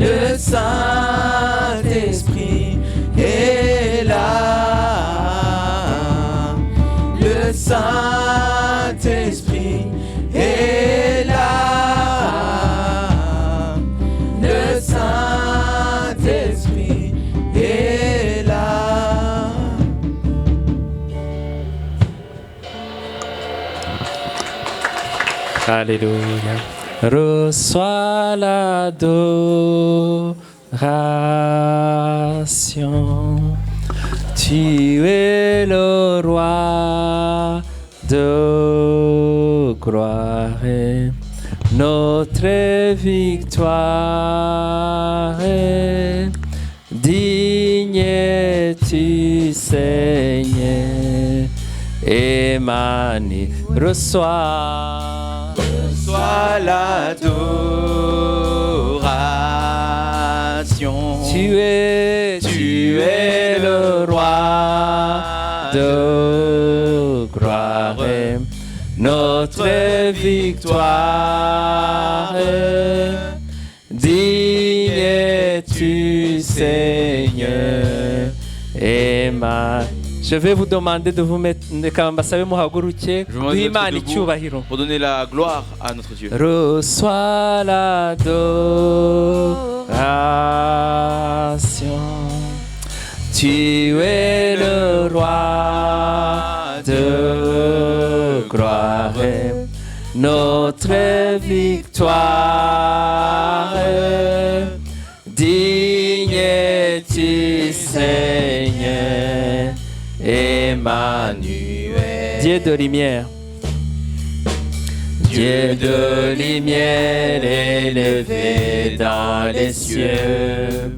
Le Saint-Esprit est là. Le Saint-Esprit est là. Le Saint-Esprit est là. Alléluia. Reçois l'adoration. Tu es le roi de gloire. Notre victoire. Digne es-tu, Seigneur. Emmanuel, reçois. Reçois l'adoration. Tu es le roi de gloire, notre victoire. Digne es-tu, Seigneur, Emmanuel. Je vais vous demander de vous mettre pour donner la gloire à notre Dieu. Reçois l'adoration. Tu es le roi de gloire, notre victoire. Digne es-tu, Seigneur, Emmanuel. Dieu de lumière. Dieu de lumière élevé dans les cieux,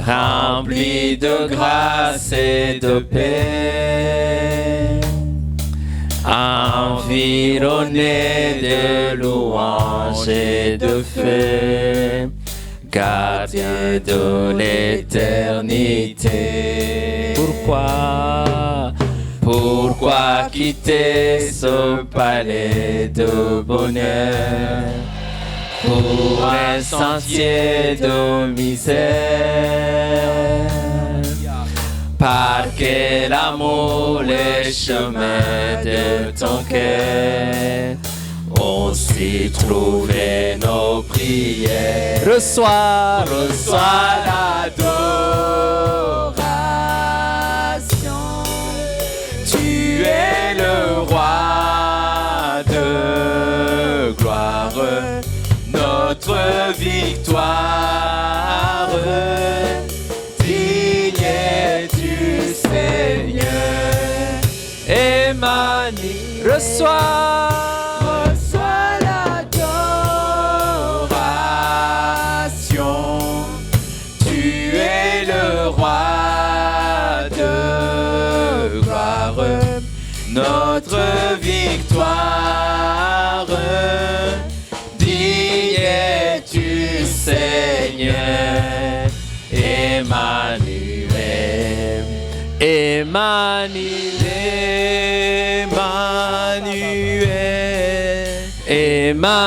rempli de grâce et de paix, environné de louanges et de feu, gardien de l'éternité. Pourquoi quitter ce palais de bonheur pour un sentier de misère? Par quel amour les chemins de ton cœur ont s'y trouvé nos prières. Reçois l'adoration. Tu es le roi de gloire, notre victoire. Digne es-tu, Seigneur, Emmanuel. Reçois l'adoration. Tu es le roi de gloire, notre victoire. Digne es-tu, Seigneur, Emmanuel. Emmanuel. Emmanuel.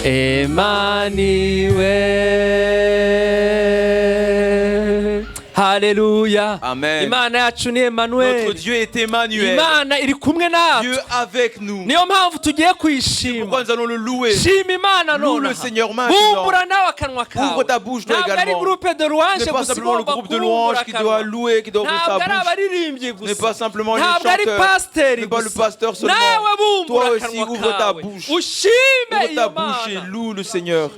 Emmanuel. Alléluia. Amen. Imana yacu ni Emmanuel. Notre Dieu est Emmanuel. Imana iri kumwe natwe. Dieu avec nous. Niyo mpamvu tugiye kwishima. Pourquoi nous allons le louer? Shima Imana Loue none. le Seigneur maintenant. Bumbura nawe akanwa kawe. Ouvre ta bouche toi également. Ce n'est pas simplement le groupe de louanges qui doit louer, qui doit ouvrir sa bouche. Ce n'est pas simplement les chanteurs. Ce n'est pas le pasteur seulement. Toi aussi, ouvre ta bouche. Ouvre ta bouche et loue le Seigneur.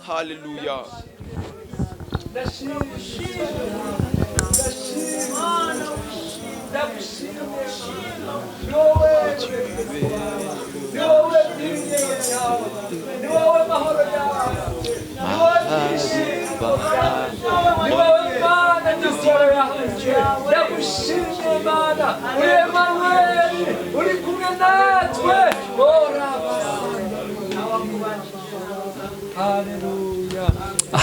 Alléluia.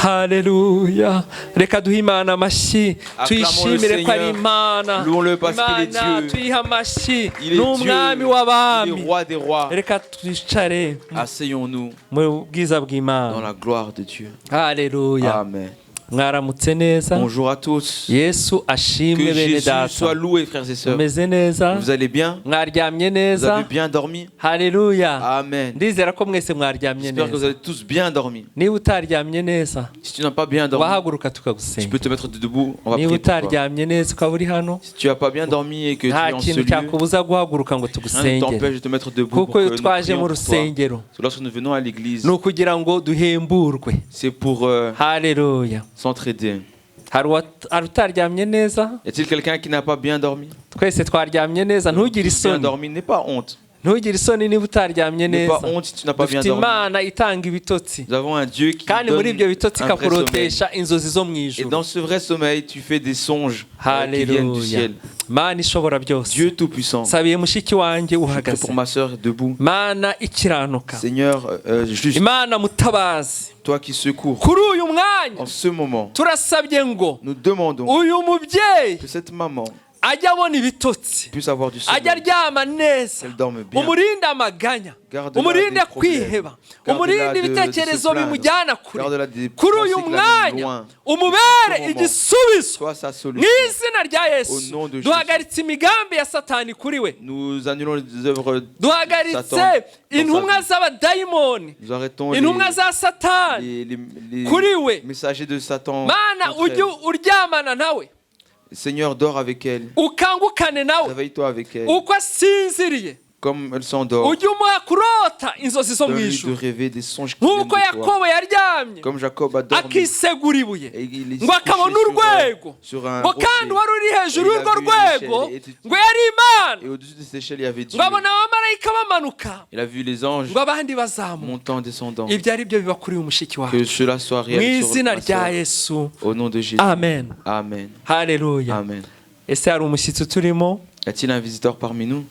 Haleluya. Reka duhe Imana amashyi tuyishimire ko ari Imana. Louons-le parce qu'il est Imana Dieu. tuyihe amashyi. Il est Ni umwami Dieu. Il w'abami. est roi des rois. Reka twicare Asseyons-nous mu bwiza dans bw'Imana. la gloire de Dieu. Haleluya. Amen. Mwaramutse neza. Bonjour à tous. Yesu ashimwe Que bene Jésus data. soit loué, frères et sœurs. Mumeze neza. Vous allez bien? Mwaryamye Vous neza. avez bien dormi? Haleluya. Amen. Ndizera ko mwese mwaryamye J'espère que vous neza. avez tous bien dormi. Niba utaryamye neza Si tu n'as pas bien dormi, wahaguruka tu tukagusenga. peux te mettre debout. On va Niba prier pour toi. utaryamye neza ukaba uri hano Si tu n'as pas bien dormi et que tu nta es en ce kintu lieu, cyakubuza guhaguruka ngo rien ne tugusengere. t'empêche de te mettre debout pour Kuko que iyo nous twaje prions mu pour toi. rusengero Parce que lorsque nous venons à l'église, ni ukugira ngo duhemburwe. c'est pour Haleluya. s'entraider. Hari utaryamye neza? Y a-t-il quelqu'un qui n'a pas bien dormi? Twese twaryamye neza, ntugire Bien isoni. dormi, n'aie pas honte. Ntugire isoni niba utaryamye N'aie neza. pas honte si tu n'as pas bien Dufite dormi. Imana itanga ibitotsi. Nous avons un Dieu qui Kandi donne muri ibyo bitotsi un vrai sommeil. ikakurotesha inzozi zo mu Et ijuru. dans ce vrai sommeil, tu fais des songes qui viennent du Haleluya. ciel. Mana ishobora byose. Dieu Tout-Puissant. Sabiye mushiki wanjye Je prie uhagaze. pour ma sœur debout. Mana ikiranuka. Seigneur, juste Imana mutabazi. toi qui secours. Kuri uyu mwanya En ce moment, turasabye ngo nous demandons uyu mubyeyi que cette maman ajya abona ibitotsi, puisse avoir du ajya sommeil, aryama neza, qu'elle dorme bien. umurinde amaganya, Garde-la umurinde des problèmes. kwiheba, Garde-la umurinde de ibitekerezo se plaindre. bimujyana kure. Garde-la des Kuri pensées uyu qui l'amènent mwanya loin. umubere moment, igisubizo Sois sa mu solution. izina rya Yesu. Au nom de Jésus. Duhagaritse imigambi ya Satani kuri we. Nous annulons les œuvres. Duhagaritse Satan dans intumwa sa vie. z'abadayimoni, Nous arrêtons intumwa za Satani les kuri we. messagers de Satan. Mana contre ujye elle. uryamana nawe, Seigneur, dors avec elle. ukangukane nawe Réveille-toi avec elle. uko asinziriye, Comme elle s'endort. ujye umuha kurota inzozi zo mu Donne-lui de ijuru rêver des songes qui viennent nk'uko de toi. Yakobo yaryamye Comme Jacob a dormi. akisegura ibuye Et il est ngo akabona couché urwego sur un ngo kandi rocher. wari uri hejuru Et il a y'urwo vu une rwego échelle, et ngo yari Imana, Et au-dessus de cette échelle, il y avait Dieu. ngo abona abamarayika bamanuka Il a vu les anges ngo abandi bazamuka. montant, descendant. Ibyo ari byo biba kuri uyu mushiki wawe Que cela soit mu réel sur izina ma rya sœur. Yesu. Au nom de Jésus. Amen. Amen. Haleluya. Amen. Ese hari umushyitsi turimo? Y a-t-il un visiteur parmi nous?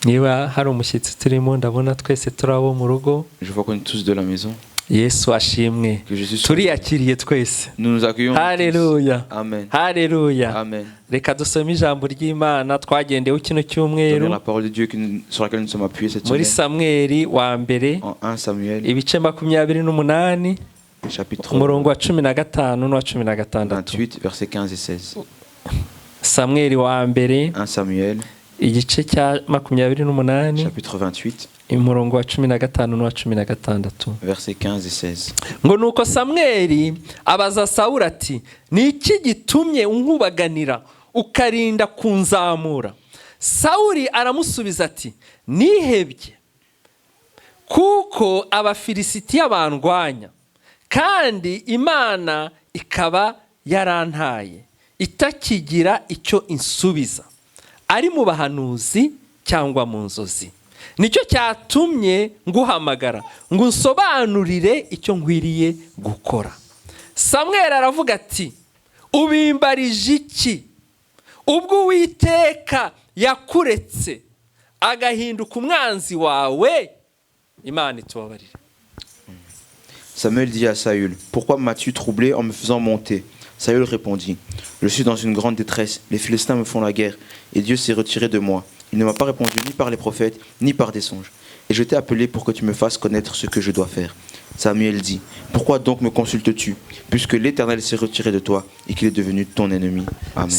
Niba hari umushyitsi turimo, ndabona twese turi abo mu rugo. Je vois qu'on est tous de la maison. Yesu ashimwe. Que Jésus soit. Turiyakiriye twese. Nous nous accueillons. Haleluya. tous. Amen. Haleluya. Amen. Reka dusome ijambo ry'Imana twagendeho kino Donner cyumweru la parole de Dieu sur laquelle nous sommes appuyés cette muri semaine. Samweli wa mbere En 1 Samuel, ibice 28 chapitre umurongo wa 15 n'uwa 16. 28, versets 15 et 16. Samweli wa mbere 1 Samuel, igice cya 28 chapitre 28, umurongo wa 15 n'uwa 16. versets 15 et 16. ngo nuko Samweli abaza Sawuli ati ni iki gitumye unkubaganira ukarinda kunzamura? Sawuli aramusubiza ati nihebye kuko abafilisitiya bandwanya kandi Imana ikaba yarantaye itakigira icyo insubiza ari mu bahanuzi cyangwa mu nzozi. Nicyo cyatumye nguhamagara ngo unsobanurire icyo nkwiriye gukora. Samweli aravuga ati ubimbarije iki ubwo Uwiteka yakuretse agahinduka umwanzi wawe? Imana itubabarire. Samuel dit à Saül, pourquoi m'as-tu troublé en me faisant monter? Saül répondit, je suis dans une grande détresse, les Philistins me font la guerre, et Dieu s'est retiré de moi. Il ne m'a pas répondu ni par les prophètes, ni par des songes. Et je t'ai appelé pour que tu me fasses connaître ce que je dois faire. Samuel dit, pourquoi donc me consultes-tu, puisque l'Éternel s'est retiré de toi et qu'il est devenu ton ennemi? Amen.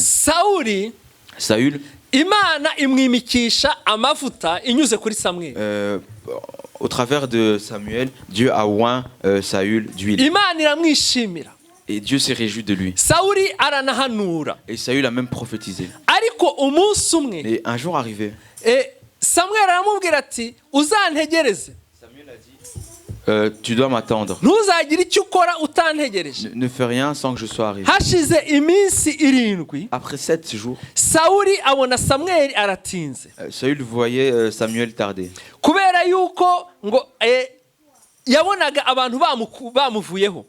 Saül, Imana imwimikisha amavuta inyuze kuri Samweli. Au travers de Samuel, Dieu a oint Saül d'huile. Imana iramwishimira. Et Dieu s'est réjoui de lui. Sawuli aranahanura. Et Saül a même prophétisé. Ariko umunsi umwe Et un jour arrivé, Samweli aramubwira ati uzantegereze. Samuel a dit, tu dois m'attendre. Ntuzagire icyo ukora utantegereje. Ne fais rien sans que je sois arrivé. Hashize iminsi 7 Après 7 jours, Sawuli abona Samweli aratinze. Saül voyait Samuel tarder. Kubera yuko ngo yabonaga abantu bamuvuyeho.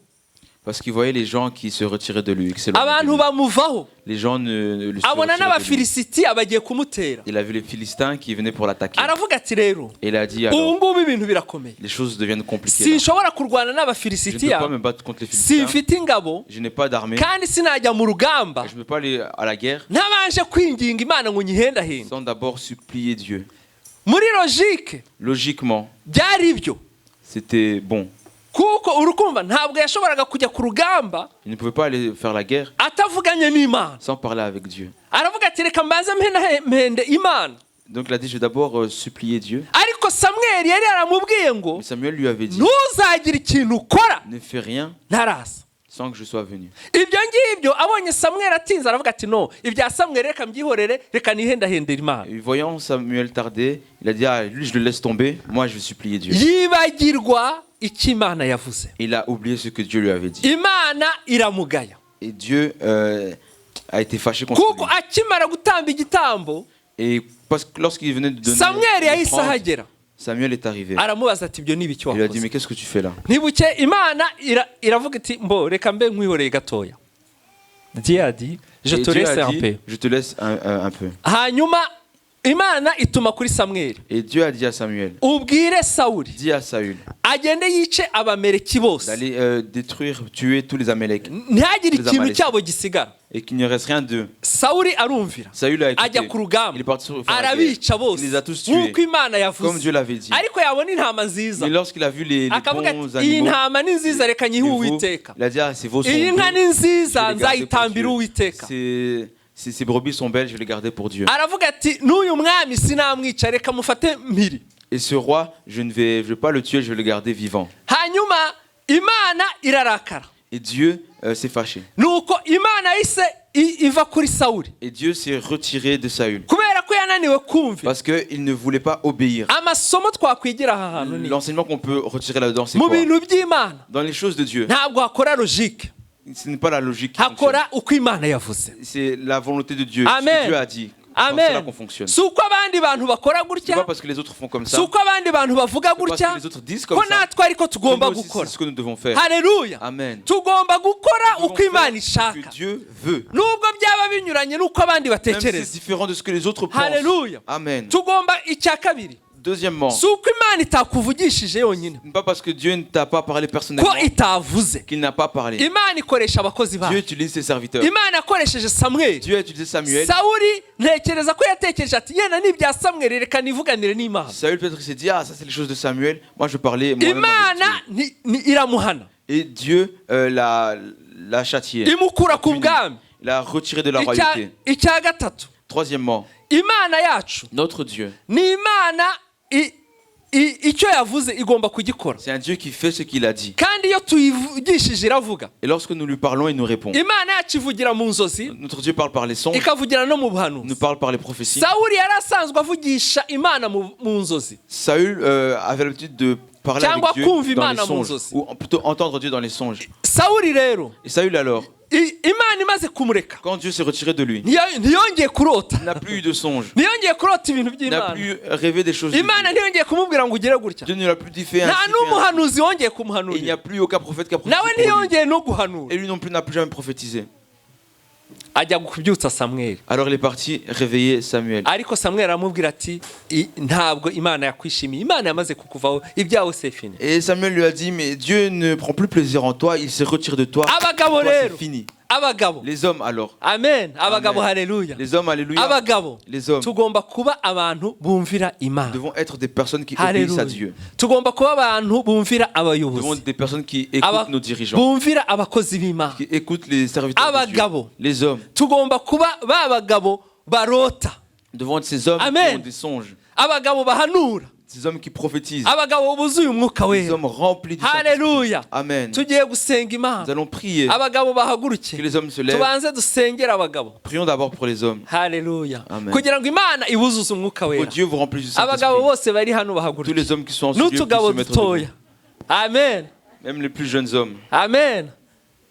Parce qu'il voyait les gens qui se retiraient de lui. abantu bamuvaho Les gens ne le abona retiraient de lui. n'abafilisitiya bagiye kumutera Il a vu les Philistins qui venaient pour l'attaquer. aravuga ati rero Et il a dit ubu alors, ngubu ibintu birakomeye les choses deviennent compliquées. là. sinshobora kurwana Je ne peux n'abafilisitiya pas me battre contre les Philistins. simfite ingabo Je n'ai pas d'armée. kandi sinajya mu rugamba Je ne peux pas aller à la guerre ntabanje kwinginga imana ngo nyihendahende sans d'abord supplier Dieu. muri logike Logiquement, byari ibyo c'était bon. kuko urukumva ntabwo yashoboraga kujya ku rugamba Il ne pouvait pas aller faire la guerre atavuganye n'imana sans parler avec Dieu. aravuga ati reka mbanze mpende imana Donc il a dit, je vais d'abord supplier Dieu. ariko samweli yari yaramubwiye ngo Mais Samuel lui avait dit, ntuzagire ikintu ukora ne fais rien ntaraza sans que je sois venu. ibyo ngibyo abonye samweli atinze aravuga ati no ibya samweli reka mbyihorere reka nihendahendera imana Et voyant Samuel tarder, il a dit, ah, lui je le laisse tomber, moi je vais supplier Dieu. yibagirwa icyo imana yavuze Il a oublié ce que Dieu lui avait dit. imana iramugaya Et Dieu a été fâché contre kuko lui. akimara gutamba igitambo Et parce que lorsqu'il venait de donner samweli yahise l'offrande, ahagera Samuel est arrivé. aramubaza ati ibyo ni ibiki Il lui a dit, wakoze mais qu'est-ce que tu fais là? ntibuke imana iravuga iti mbo reka mbe nkwihoreye gatoya Dieu a dit je Et te Dieu laisse a un dit, peu je te laisse un peu. hanyuma imana ituma kuri samweli Et Dieu a dit à Samuel, ubwire sawuli dis à Saül agende yice abameleki bose d'aller détruire, tuer tous les Amaleks ntihagire Les ikintu Amaleki. cyabo gisigara et qu'il ne reste rien d'eux. sawuli arumvira Saül a ajya écouté. ku rugamba Il est parti sur faire la guerre. arabica bose Il les a tous tués, nk'uko imana comme yavuze Dieu l'avait dit. ariko yabona intama nziza Mais lorsqu'il a vu les akavuga bons ati iyi animaux, ntama ni nziza reka nyihe les veaux, uwiteka il a dit, ah, ces veaux sont iyi nka beaux, ni je vais nziza les garder pour nzayitambira Dieu. uwiteka Ces brebis sont belles, je vais les garder pour Dieu. aravuga ati n'uyu mwami sinamwica reka mufate mpiri Et ce roi, je ne vais pas le tuer, je vais le garder vivant. hanyuma imana irarakara Et Dieu s'est fâché. nuko imana yahise iva kuri sawuli Et Dieu s'est retiré de Saül. kubera ko yananiwe kumvira Parce qu'il ne voulait pas obéir. amasomo twakwigira aha hantu ni L'enseignement qu'on peut retirer là-dedans, c'est mu quoi? bintu by'imana Dans les choses de Dieu, ntabwo hakora logike ce n'est pas la logique qui fonctionne. hakora uko imana yavuze C'est la volonté de Dieu. Ce Amen. que Dieu a dit. C'est comme cela amen qu'on fonctionne. si uko abandi bantu bakora C'est gutya pas parce que les autres font comme si ça. uko abandi bantu bavuga Parce gutya que les autres disent ko comme ça. natwe ariko Comme tugomba nous aussi, gukora c'est ce que nous devons faire. haleluya Amen. tugomba gukora Nous uko devons imana faire ce ishaka que Dieu veut. nubwo byaba binyuranye n'uko abandi Même si c'est batekereza différent de ce que les autres pensent. haleluya Amen. tugomba icya kabiri Deuxièmement, si uko imana itakuvugishije yonyine pas parce que Dieu ne t'a pas parlé ko personnellement itavuze qu'il n'a pas parlé. imana ikoresha abakozi Dieu bayo utilise ses serviteurs. imana yakoresheje samweli Dieu a utilisé Samuel. sawuli ntekereza ko yatekereje ati yenda n'ibya samweli reka nivuganire n'imana Saül peut-être s'est dit, ah ça c'est les choses de Samuel. Moi je parlais moi-même imana avec Dieu. iramuhana Et Dieu l'a châtié. imukura ku bwami Il l'a retiré de la royauté. icya gatatu Troisièmement, imana yacu notre Dieu, ni imana icyo yavuze igomba kugikora c'est un Dieu qui fait ce qu'il a dit. kandi iyo tuyivugishije iravuga Et lorsque nous lui parlons, il nous répond. imana yacu ivugira mu nzozi Notre Dieu parle par les songes, ikavugira no mu il nous buhanuzi parle par les prophéties. sawuli yari asanzwe avugisha imana mu nzozi Saül avait l'habitude de parler Cyangwa avec Dieu kumva dans les Imana mu songes, nzozi. ou plutôt entendre Dieu dans les songes. sawuli rero Et Saül alors, imana imaze kumureka quand Dieu s'est retiré de lui, ntiyongeye kurota il n'a plus eu de songes, ntiyongeye kurota ibintu il n'a by'imana plus rêvé des choses de imana Dieu. ntiyongeye kumubwira ngo ugire gutya Dieu ne l'a plus dit fait ainsi, nta fait ainsi. n'umuhanuzi wongeye Et il n'y kumuhanurira a plus aucun prophète qui a nawe prophétisé pour lui. ntiyongeye no guhanura Et lui non plus n'a plus jamais prophétisé. ajya kubyutsa samweli Alors il est parti réveiller Samuel. ariko samweli aramubwira ati ntabwo imana yakwishimiye imana yamaze kukuvaho ibyawe sefini Et Samuel lui a dit, mais Dieu ne prend plus plaisir en toi, il se retire de toi. abagabo Toi, rero c'est fini. abagabo Les hommes alors. amen abagabo Amen. haleluya Les hommes, alléluia. abagabo Les hommes. tugomba kuba abantu bumvira Nous imana devons être des personnes qui obéissent à haleluya Dieu. tugomba kuba abantu bumvira Nous devons abayobozi être des personnes qui écoutent nos dirigeants, bumvira abakozi b'imana qui écoutent les serviteurs de Dieu. abagabo Les hommes. tugomba kuba ba bagabo barota Nous devons être ces hommes Amen. qui ont des songes, abagabo bahanura ces hommes qui prophétisent, abagabo buzuye umwuka ces wera hommes remplis du Saint-Esprit. haleluya Amen. tugiye gusenga Nous imana allons prier abagabo que bahaguruke les hommes se lèvent. tubanze dusengere abagabo Prions d'abord pour les hommes. haleluya Amen. kugira ngo imana ibuzuze umwuka Que wera Dieu vous remplisse du abagabo Saint-Esprit. bose bari hano Tous bahaguruke les hommes qui sont en ce lieu puissent n'utugabo se mettre dutoya debout. amen Même les plus jeunes hommes. amen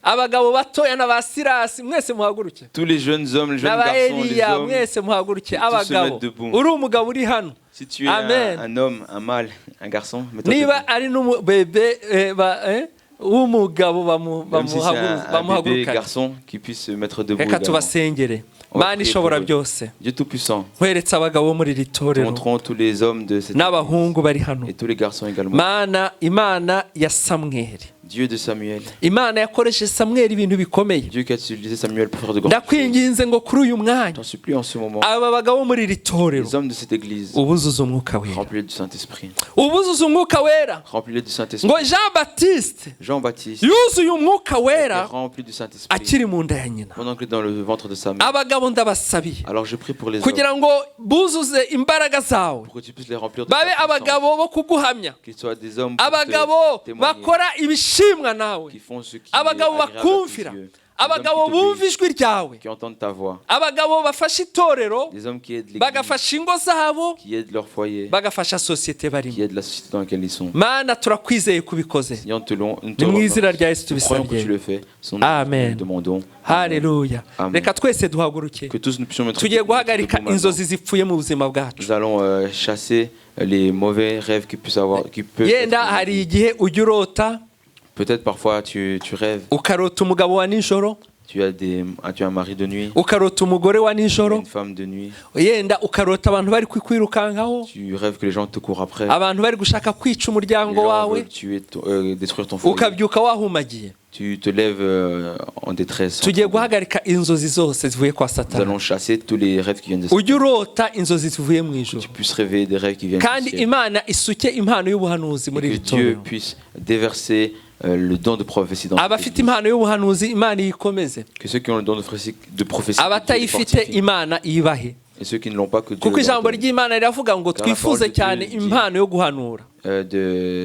abagabo batoya n'abasirasi mwese muhaguruke Tous les jeunes hommes, les jeunes n'aba garçons, les eliya hommes. mwese muhaguruke se abagabo mettre debout. uri umugabo uri hano Si tu es Amen. un homme, un mâle, un garçon, mets-toi niba debout. ari n'umubebe w'umugabo Même si c'est un bébé bamuhagurukanye. garçon qui puisse se mettre debout. Reka également. tubasengere. On va Mana prier ishobora pour eux. byose, Dieu Tout-Puissant, nkweretse abagabo bo muri iri nous torero montrons tous les hommes de cette n'abahungu bari hano. et tous les garçons également. Mana, Imana ya Samweli, Dieu de Samuel, Imana yakoresheje Samweli ibintu bikomeye. Dieu qui a utilisé Samuel pour faire de grandes choses. Ndakwinginze ngo kuri uyu mwanya J'en supplie en ce moment, aba bagabo bo muri iri torero les hommes de cette église, ubuzuza umwuka wera, remplis du Saint-Esprit. ubuzuza umwuka wera, Remplis du Saint-Esprit. ngo Jean Baptiste Jean-Baptiste yuzuye umwuka était wera rempli du Saint-Esprit akiri mu nda ya nyina. pendant que dans le ventre de sa mère. Abagabo ndabasabiye Alors je prie pour les hommes, kugira ngo buzuze imbaraga zawe, pour que tu puisses les remplir de babe ta puissance. abagabo bo kuguhamya, Qu'ils soient des hommes pour abagabo te témoigner, bakora ibishimwa nawe, qui font ce qui est abagabo agréable à tes bakumvira, yeux. abagabo Des hommes qui bumva t'obéissent, ijwi ryawe, qui entendent ta voix. abagabo bafasha itorero, Des hommes qui aident l'église, bagafasha ingo zabo, qui aident leur foyer, bagafasha sosiyete qui barimo. aident la société dans laquelle ils sont. Mana turakwizeye kubikoze, Seigneur, nous te ni mu izina rya Yesu nous croyons que tu tubisabye. le fais. Son nom, Amen. nous demandons. Haleluya. Amen. Reka twese duhaguruke, Que tous nous puissions mettre tugiye debout guhagarika maintenant. inzozi zipfuye mu buzima bwacu. Nous allons chasser les mauvais rêves qui puissent avoir, qui peuvent Yenda être- hari igihe ujya urota, Peut-être parfois tu rêves, ukarota umugabo wa nijoro, tu as un mari de nuit, ukarota umugore wa tu as nijoro, une femme de nuit, yenda ukarota abantu bari kukwirukankaho, tu rêves que les gens te courent après, abantu bari gushaka kwica les umuryango gens wawe, veulent tuer détruire ton foyer. ukabyuka wahumagiye. Tu te lèves en détresse. Tugiye guhagarika inzozi zose zivuye kwa Nous Satani. allons chasser tous les rêves qui viennent de Satan. Ujye urota inzozi zivuye mu Que ijuru, tu puisses rêver des rêves qui viennent kandi du ciel. Imana isuke impano y'ubuhanuzi Et muri que iri Dieu torero. puisse déverser le don de prophétie dans Abafite l'église. impano y'ubuhanuzi Imana iyikomeze, Que ceux qui ont le don de prophétie que Dieu les abatayifite fortifie. Imana iyibahe. Et ceux qui ne l'ont pas, que Dieu Kuko leur ijambo donne. ry'Imana riravuga ngo Car la twifuze parole de cyane Dieu dit- impano yo guhanura.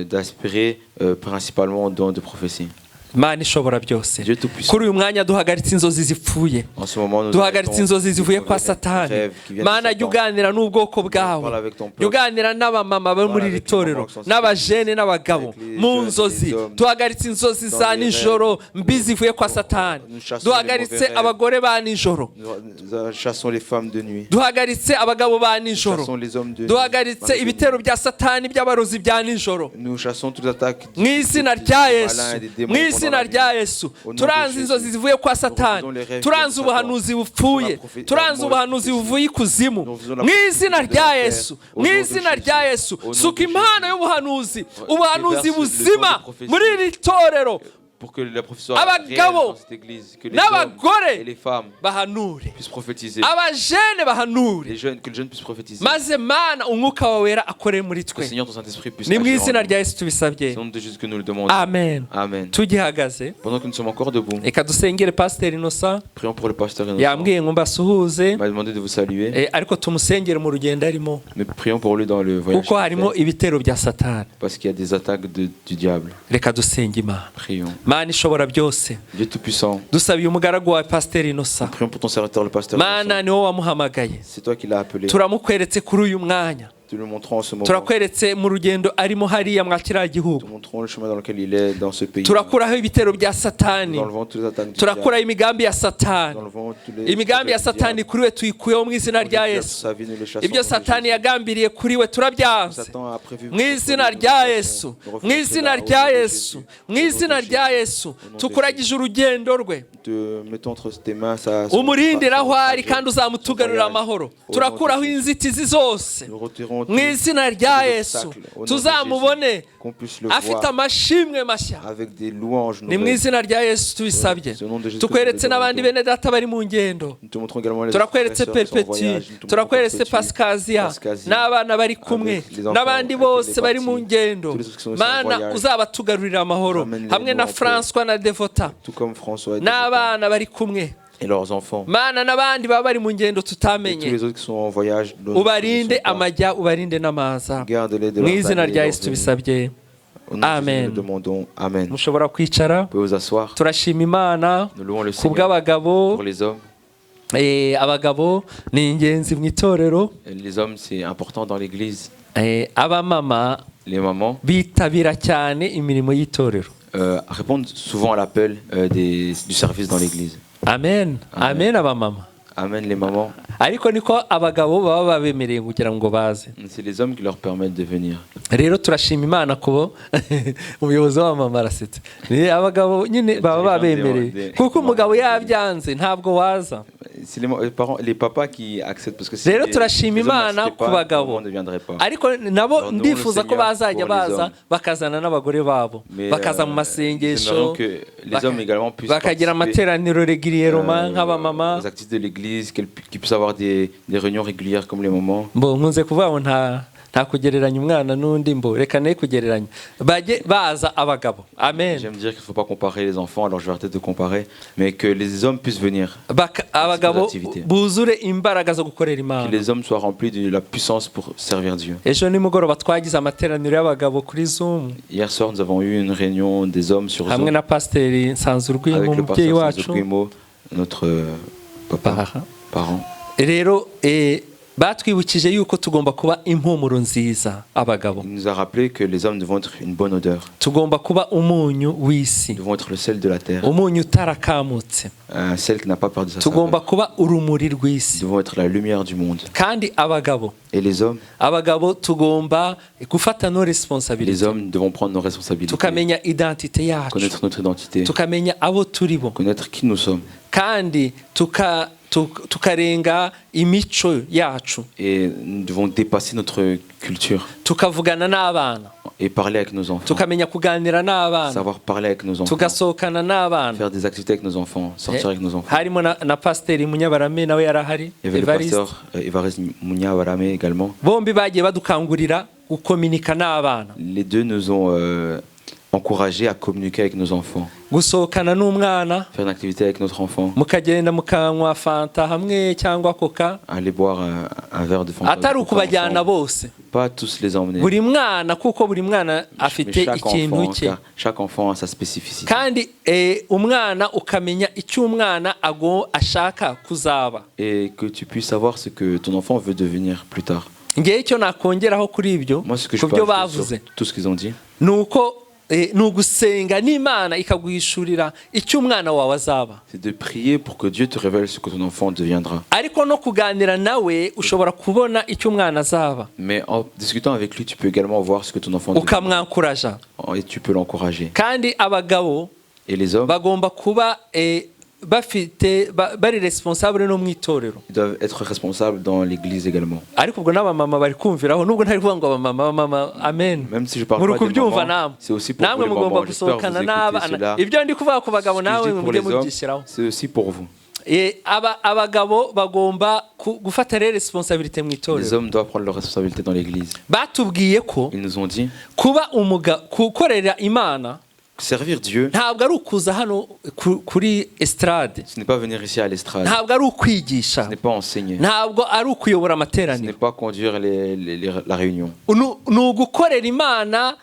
D'aspirer principalement au don de prophétie. Imana ishobora byose. Dieu Tout-Puissant. Kuri uyu mwanya duhagaritse inzozi zipfuye, En ce moment, nous duhagaritse arrêtons inzozi les zivuye kwa rêves Satani. qui viennent de Mana Satan. jya uganira n'ubwoko bwawe, Parle avec ton peuple. jya uganira n'abamama bo muri iri torero, n'abajene n'abagabo mu nzozi. Duhagaritse inzozi za nijoro mbi zivuye kwa Satani, duhagaritse abagore ba nijoro, Nous chassons les femmes de nuit. duhagaritse abagabo ba Nous nijoro, chassons les hommes de nuit. duhagaritse ibitero bya Satani by'abarozi bya nijoro. Nous chassons toutes les attaques Mu izina des rya malins Yesu, et des démons mu pendant izina la rya nuit. Yesu, Au nom de turanze Jésus. inzozi zivuye kwa Satani, Nous refusons les rêves turanze de ubuhanuzi Satan. bupfuye, Nous turanze la ubuhanuzi prophétie. buvuye ikuzimu. Nous faisons la Mu prophétie izina de rya la terre. Yesu, Au mu nom de izina Jésus. rya Yesu, Au nom suka de impano Jésus. y'ubuhanuzi, ubuhanuzi Déverse le buzima don de prophétie. muri iri torero, pour que la prophétie soit Abagabo réelle dans cette église, que les hommes n'abagore et les femmes bahanure, puissent prophétiser, abajene bahanure, les jeunes, que les jeunes puissent prophétiser, maze Mana umwuka wawe wera akore muri que twe. le Seigneur ton Saint-Esprit puisse Ni mu agir en izina nous. rya Yesu tubisabye, C'est au nom de Jésus que nous le demandons. amen. Amen. Tugihagaze, Pendant que nous sommes encore debout, reka dusengere Pasiteri Innocent. prions pour le pasteur Innocent. Yambwiye ngo mbasuhuze, Il m'a demandé de vous saluer, ariko tumusengere mu rugendo arimo, mais prions pour lui dans le voyage kuko qu'il harimo fait, ibitero bya Satani. parce qu'il y a des attaques du diable. Reka dusenge Imana. Prions. Mana ishobora byose, Dieu Tout-Puissant, dusabiye umugaragu wa Pasiteri Innocent. prions pour ton serviteur le pasteur Mana Innocent. ni wowe wamuhamagaye, C'est toi qui l'as appelé. turamukweretse kuri uyu mwanya, Nous le montrons en ce moment. turakweretse mu rugendo arimo hariya mwa kiriya gihugu, Nous montrons le chemin dans lequel il est dans ce pays. turakuraho ibitero bya Nous Satani, enlevons toutes les attaques du turakuraho diable. imigambi ya Nous Satani. enlevons tous les Imigambi ya projets du Satani diable. kuri we tuyikuyeho mu izina rya Projets de Yesu. sa vie, nous les chassons Ibyo au nom de Satani Jésus. yagambiriye kuri we turabyanze, Satan a prévu mu izina rya Yesu, mu izina rya Yesu, mu izina rya Yesu, tukuragije urugendo rwe, Te mettons entre tes mains umurindire aho ari kandi uzamutugarurira amahoro. Turakuraho inzitizi zose Nous retirons mu izina rya Yesu, tuzamubone qu'on puisse le afite voir amashimwe mashya. avec des louanges Ni mu nouvelles. izina rya Yesu tubisabye. C'est au nom de Jésus Tukweretse que nous n'abandi demandons. bene data bari mu ngendo, Nous te montrons également les turakweretse frères et sœurs qui sont en Perpeti, voyage. Nous te montrons turakweretse Perpétue, Pasikaziya Pasikaziya, n'abana bari kumwe avec les enfants, n'abandi avec bose les bari mu partis, ngendo. tous les autres qui sont aussi en Mana voyage. uzabatugarurira amahoro, Ramène-les hamwe na nous en paix. François na Devota tout comme François et n'abana bari kumwe. et leurs enfants. Mana n'abandi baba bari mu ngendo Et tous tutamenye, les autres qui sont en voyage. dont nous ne ubarinde connaissons pas. amajya ubarinde n'amaza. Garde-les de Mu leurs izina allées et rya leurs Yesu venues. tubisabye, Au nom de Jésus, Amen. nous demandons Amen. mushobora kwicara. Vous pouvez vous asseoir. Turashima Imana Nous louons le ku Seigneur bw'abagabo. pour les hommes. Abagabo ni ingenzi mu itorero. Et les hommes, c'est important dans l'église. Abamama Les mamans bitabira cyane imirimo y'itorero. répondent souvent à l'appel du service dans l'église. Amen, amen abamama. amènent les mamans. ariko niko abagabo baba babemereye kugira ngo baze. C'est les hommes qui leur permettent de venir. Rero turashima Imana kubo umuyobozi w'abamama arasetse. Ni abagabo nyine baba babemereye kuko umugabo yabyanze ntabwo waza. C'est les papas qui acceptent parce que si rero les turashima hommes Imana n'acceptaient ku pas, bagabo on ne viendrait pas. ariko nabo ndifuza ko bazajya pour les baza hommes. bakazana n'abagore babo Mais, bakaza mu nous masengesho aimerions que les hommes également puissent bakagira participer, amateraniro régulièrement nk'abamama. aux activités de l'église, qu'ils puissent avoir des réunions régulières comme les mamans. Mbo nkunze kuvuga ngo nta kugereranya umwana n'undi, mbo reka ne kugereranya bajye baza abagabo. Amen. J'aime dire qu'il ne faut pas comparer les enfants, alors je vais arrêter de comparer, mais que les hommes puissent venir. Abagabo buzure imbaraga zo gukorera Que Imana. les hommes soient remplis de la puissance pour servir Dieu. Ejo nimugoroba twagize amateraniro y'abagabo kuri Zoom Hier soir, nous avons eu une réunion des hommes sur hamwe Zoom na Pasiteri Nsanzurwimo avec le umubyeyi pasteur wacu. Sanzoukwimo, notre papa, parent. Rero batwibukije yuko tugomba kuba impumuro nziza abagabo. Il nous a rappelé que les hommes devront être une bonne odeur. Tugomba kuba umunyu w'isi, Nous devons être le sel de la terre, umunyu utarakamutse. un sel qui n'a pas perdu sa Tugomba saveur. kuba urumuri Nous rw'isi. devons être la lumière du monde. Kandi abagabo Et les hommes tugomba gufata no les responsibility, hommes devons prendre nos responsabilités, tukamenya identite yacu, connaître notre identité, tukamenya abo turibo, connaître qui nous sommes. kandi tukarenga imico yacu, Et nous devons dépasser notre culture tukavugana n'abana, et parler avec nos enfants, tukamenya kuganira n'abana, savoir parler avec nos enfants, tugasohokana n'abana. faire des activités avec nos enfants, sortir avec nos enfants. Harimo na Pasiteri Munyabarame nawe yarahari, Il y avait le Evariste. pasteur Evariste Mounia Warame également. Bombi bagiye badukangurira gukominika n'abana, Les deux nous ont encouragés à communiquer avec nos enfants, gusohokana n'umwana, faire une activité avec notre enfant, mukagenda mukanywa fanta hamwe cyangwa koka, aller boire un verre de Fanta. atari ukubajyana bose, Pas tous les emmener. buri mwana kuko buri mwana Mais afite ikintu cye, chaque enfant a sa spécificité. kandi umwana ukamenya icyo umwana ashaka kuzaba. Et que tu puisses savoir ce que ton enfant veut devenir plus tard. Ngewe icyo nakongeraho kuri ibyo Moi, ce que je ku peux byo ajouter bavuze sur tout ce qu'ils ont dit, ni uko ni ugusenga n'Imana ikaguhishurira icyo umwana wawe azaba, c'est de prier pour que Dieu te révèle ce que ton enfant deviendra. ariko no kuganira nawe ushobora kubona icyo umwana azaba, Mais en discutant avec lui, tu peux également voir ce que ton enfant deviendra. ukamwankuraja. Et tu peux l'encourager. Kandi abagabo Et les hommes, bagomba kuba bari responsable no mu itorero, ils doivent être responsables dans l'église également. ariko ubwo n'abamama bari kumviraho, nubwo ntari kuvuga ngo abamama. Amen. Même si je parle muri pas des kubyumva mamans, namwe c'est aussi pour vous namwe les mugomba mamans. J'espère que vous gusohokana écoutez n'abana. cela. Ibyo ndi kuvuga ku bagabo Ce que nawe je dis pour mujye les hommes, mubyishyiraho. c'est aussi pour vous. Abagabo bagomba gufata rero responsabilité mu Les itorero. hommes doivent prendre leurs responsabilités dans l'église. Batubwiye ko Ils nous ont dit, kuba gukorera Imana servir Dieu, ntabwo ari ukuza hano kuri estrade, ce n'est pas venir ici à l'estrade, ntabwo ari ukwigisha, ce n'est pas enseigner, ntabwo ari ukuyobora ce n'est amateraniro, pas conduire la réunion. ni ugukorera Imana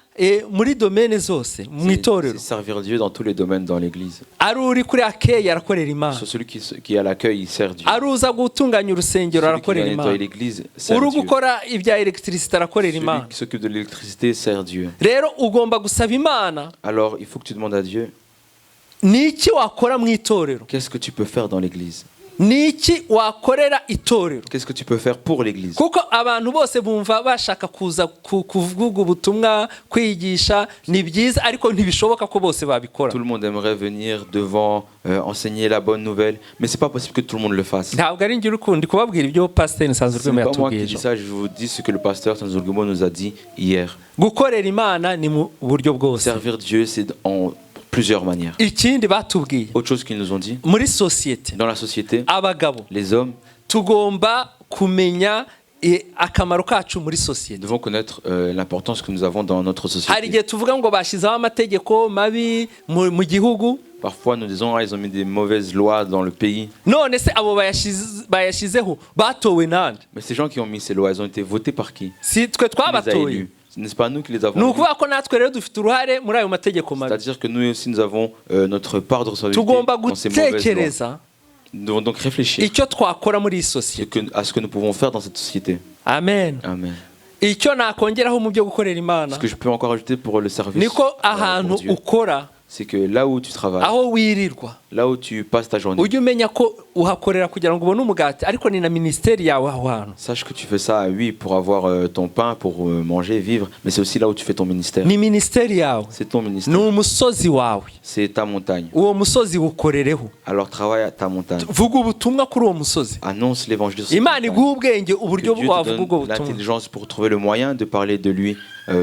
muri domene zose mu itorero. C'est servir Dieu dans tous les domaines dans l'église. Ari uri kuri akeya arakorera Imana, Sur celui qui est à l'accueil, il sert Dieu. ari uza gutunganya urusengero Celui qui arakorera vient nettoyer Imana, l'église sert uri Dieu. gukora ibya electricité arakorera Celui Imana. qui s'occupe de l'électricité sert Dieu. Rero ugomba gusaba Imana Alors, il faut que tu demandes à Dieu, niki wakora mu itorero, qu'est-ce que tu peux faire dans l'église? niki wakorera itorero, Qu'est-ce que tu peux faire pour l'église? kuko abantu bose bumva bashaka kuza kuvuga ubutumwa, kwigisha ni byiza, ariko ntibishoboka ko bose babikora. Tout le monde aimerait venir devant, enseigner la bonne nouvelle, mais c'est pas possible que tout le monde le fasse. Ntabwo ari njye uri kubabwira ibyo Pasiteri Ce Nsanzurwimo n'est pas moi yatubwiye qui dis ejo. ça, je vous dis ce que le pasteur Sanzurgumo nous a dit hier. Gukorera Imana ni mu buryo bwose. Servir Dieu, c'est en plusieurs manières. Ikindi batubwiye Autre chose qu'ils nous ont dit, muri sosiyete, dans la société, abagabo les hommes tugomba kumenya akamaro kacu muri sosiyete. devons connaître l'importance que nous avons dans notre Hari société. igihe tuvuga ngo bashyizeho amategeko mabi mu gihugu, Parfois, nous disons, ah, ils ont mis des mauvaises lois dans le pays. none se abo bayashyizeho batowe nande? Mais ces gens qui ont mis ces lois, elles ont été votées par qui? Si twe Qui les a twabatoye. élus? N'est-ce pas nous qui les avons Ni élus? ukuvuga ko natwe rero dufite uruhare muri ayo mategeko mabi. C'est-à-dire que nous aussi, nous avons notre part de responsabilité Tugomba dans ces mauvaises lois. gutekereza Nous devons donc réfléchir icyo twakora muri iyi sosiyete. à ce que nous pouvons faire dans cette société. Amen. Amen. Icyo nakongeraho mu byo gukorera Imana Ce que je peux encore ajouter pour le service niko pour ahantu Dieu. ukora c'est que là où tu travailles, aho wirirwa là où tu passes ta journée, ujye umenya ko uhakorera kugira ngo ubone umugati ariko ni na ministeri yawe aho hantu. sache que tu fais ça, oui, pour avoir ton pain, pour manger, vivre, mais c'est aussi là où tu fais ton ministère. Ni ministeri yawe, C'est ton ni ministère, umusozi wawe, c'est ta montagne. uwo musozi wukorereho, Alors travaille à ta montagne. vuga ubutumwa kuri uwo musozi. Annonce l'évangile sur cette Imana montagne. iguha ubwenge uburyo Que Dieu te bwavuga ubwo donne butumwa. l'intelligence pour trouver le moyen de parler de lui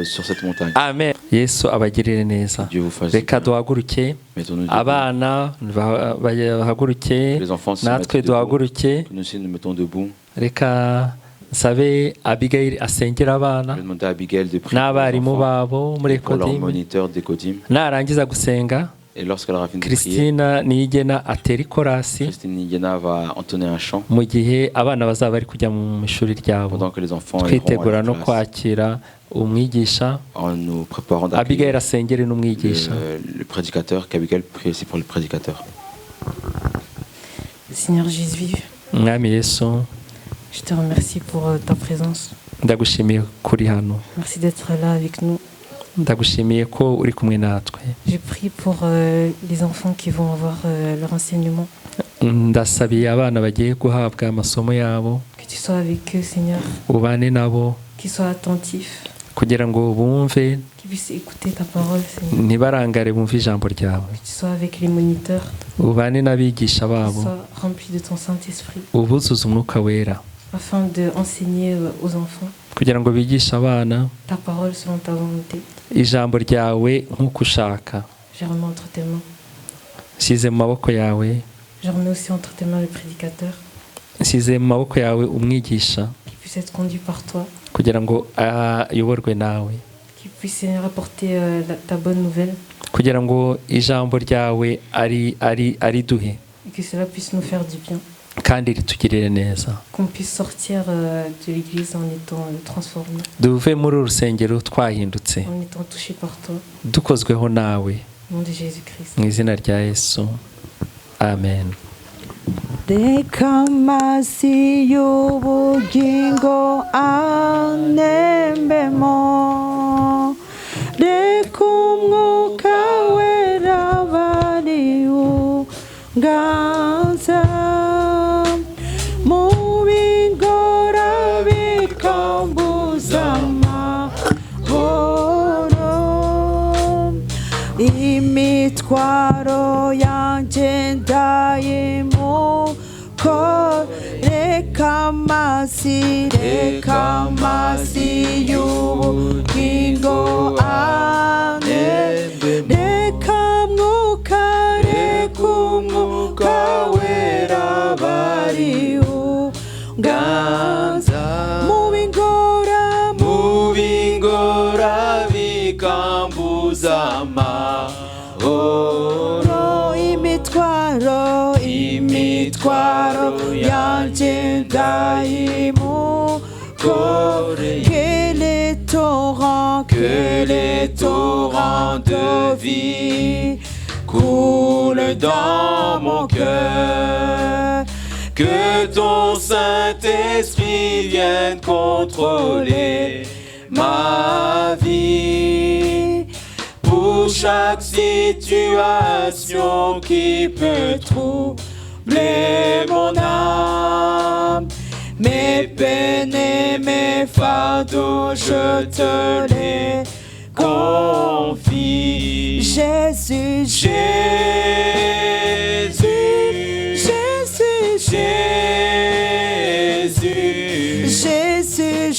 sur cette montagne. Amen. Yesu abagirire neza. Dieu vous fasse Reka du bien. duhaguruke, Mettons-nous debout. abana bahaguruke, Les enfants se natwe mettent debout. duhaguruke. Que nous aussi nous mettons debout. Reka nsabe Abigail asengera Je abana vais demander à Abigail de prier pour n'abarimu les enfants, babo muri pour leur Ekodimi. moniteur d'Ecodim. Narangiza gusenga, Et lorsqu'elle aura fini de prier, Christina Niyigena atera ikorasi Christine Nigena va entonner un chant mu gihe abana bazaba bari kujya mu ishuri ryabo, pendant que les enfants iront twitegura à no la classe, kwakira umwigisha. en nous préparant Abigail d'accueillir asengere n'umwigisha. le prédicateur, qu'Abigail prie aussi pour le prédicateur. Seigneur Jésus, Mwami Yesu, je te remercie pour ta présence. ndagushimiye kuri hano, Merci d'être là avec nous. ndagushimiye ko uri kumwe natwe. Je prie pour les enfants qui vont avoir leur enseignement. Ndasabiye abana bagiye guhabwa amasomo yabo, Que tu sois avec eux, Seigneur. ubane nabo Qu'ils soient attentifs. kugira ngo bumve Qu'ils puissent écouter ta parole, Seigneur. ntibarangare bumve ijambo ryawe, Que tu sois avec les moniteurs. ubane n'abigisha Qu'ils babo, soient remplis de ton Saint-Esprit. ubuzuze umwuka wera Afin d'enseigner aux enfants kugira ngo bigishe abana ta parole selon ta volonté. ijambo ryawe nk'uko ushaka. Je remets entre tes mains. Nshyize mu maboko yawe, Je remets aussi entre tes mains le prédicateur. nshyize mu maboko yawe umwigisha Qu'il puisse être conduit par toi. kugira ngo ayoborwe nawe, Qu'il puisse, Seigneur, apporter ta bonne nouvelle. kugira ngo ijambo ryawe ariduhe Et que cela puisse nous faire du bien. kandi ritugirire neza. Qu'on puisse sortir de l'église en étant transformé. Duve muri uru rusengero twahindutse, En étant touché par toi. dukozweho nawe, Au nom de Jésus-Christ. mu izina rya Yesu, amen. Reka amazi y'ubugingo anembemo, reka umwuka wera bariwunganza, mu bingora bikambuza amahoro, imitwaro yanjye ndayimuko, reka amazi y'ubugingo ane, reka umwuka wera bariwunganza, mu bingora bikambuza amahoro, imitwaro yanjye ndayimukoreye, que les torrents de vie coulent dans mon cœur, que ton Saint-Esprit vienne contrôler ma vie, pour chaque situation qui peut troubler mon âme. Mes peines et mes fardeaux, je te les confie. Jésus, Jésus, Jésus, Jésus, Jésus,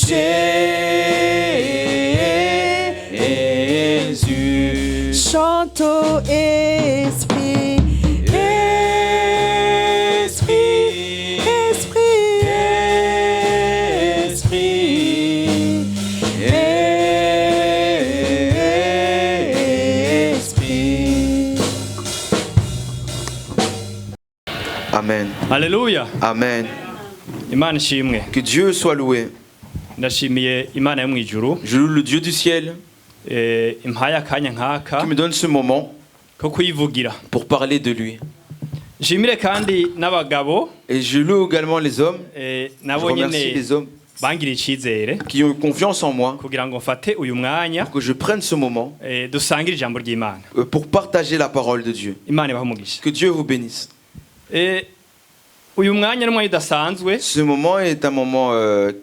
Jésus. chante au esprit, Esprit, esprit, Esprit. Amen. Haleluya. Amen. Imana ishimwe. Que Dieu soit loué. Ndashimiye Imana yo mu ijuru Je loue le Dieu du ciel impaye akanya nk'aka qui me donne ce moment ko kuyivugira. pour parler de lui. Nshimire kandi n'abagabo Et je loue également les hommes. Je nabo remercie nyene les hommes. bangiriye icyizere qui ont eu confiance en moi, kugira ngo mfate uyu mwanya pour que je prenne ce moment dusangire ijambo ry'Imana. pour partager la parole de Dieu. Imana ibahe umugisha. Que Dieu vous bénisse. Uyu mwanya n'umwanya udasanzwe Ce moment est un moment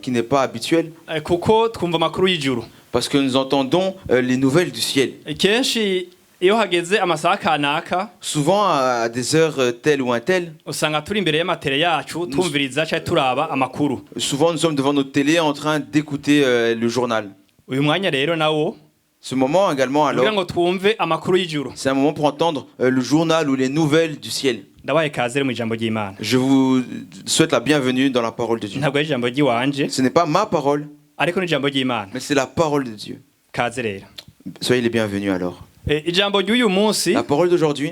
qui n'est pas habituel kuko twumva amakuru y'ijuru. parce que nous entendons les nouvelles du ciel. Kenshi iyo hageze amasaha kanaka Souvent à des heures telles ou un telles, usanga turi imbere y'amatere yacu tumviriza cyangwa turaba amakuru. souvent nous sommes devant notre télé en train d'écouter le journal. Uyu mwanya rero nawo Ce moment également kugira alors, ngo twumve amakuru y'ijuru. c'est un moment pour entendre le journal ou les nouvelles du ciel. Ndabaye kaze mu ijambo ry'Imana. Je vous souhaite la bienvenue dans la parole de Dieu. Ntabwo ari ijambo ry'iwanje Ce n'est pas ma parole, ariko ni ijambo ry'Imana. mais c'est la parole de Dieu. Kaze rero. Soyez les bienvenus alors. Ijambo ry'uyu munsi La parole d'aujourd'hui,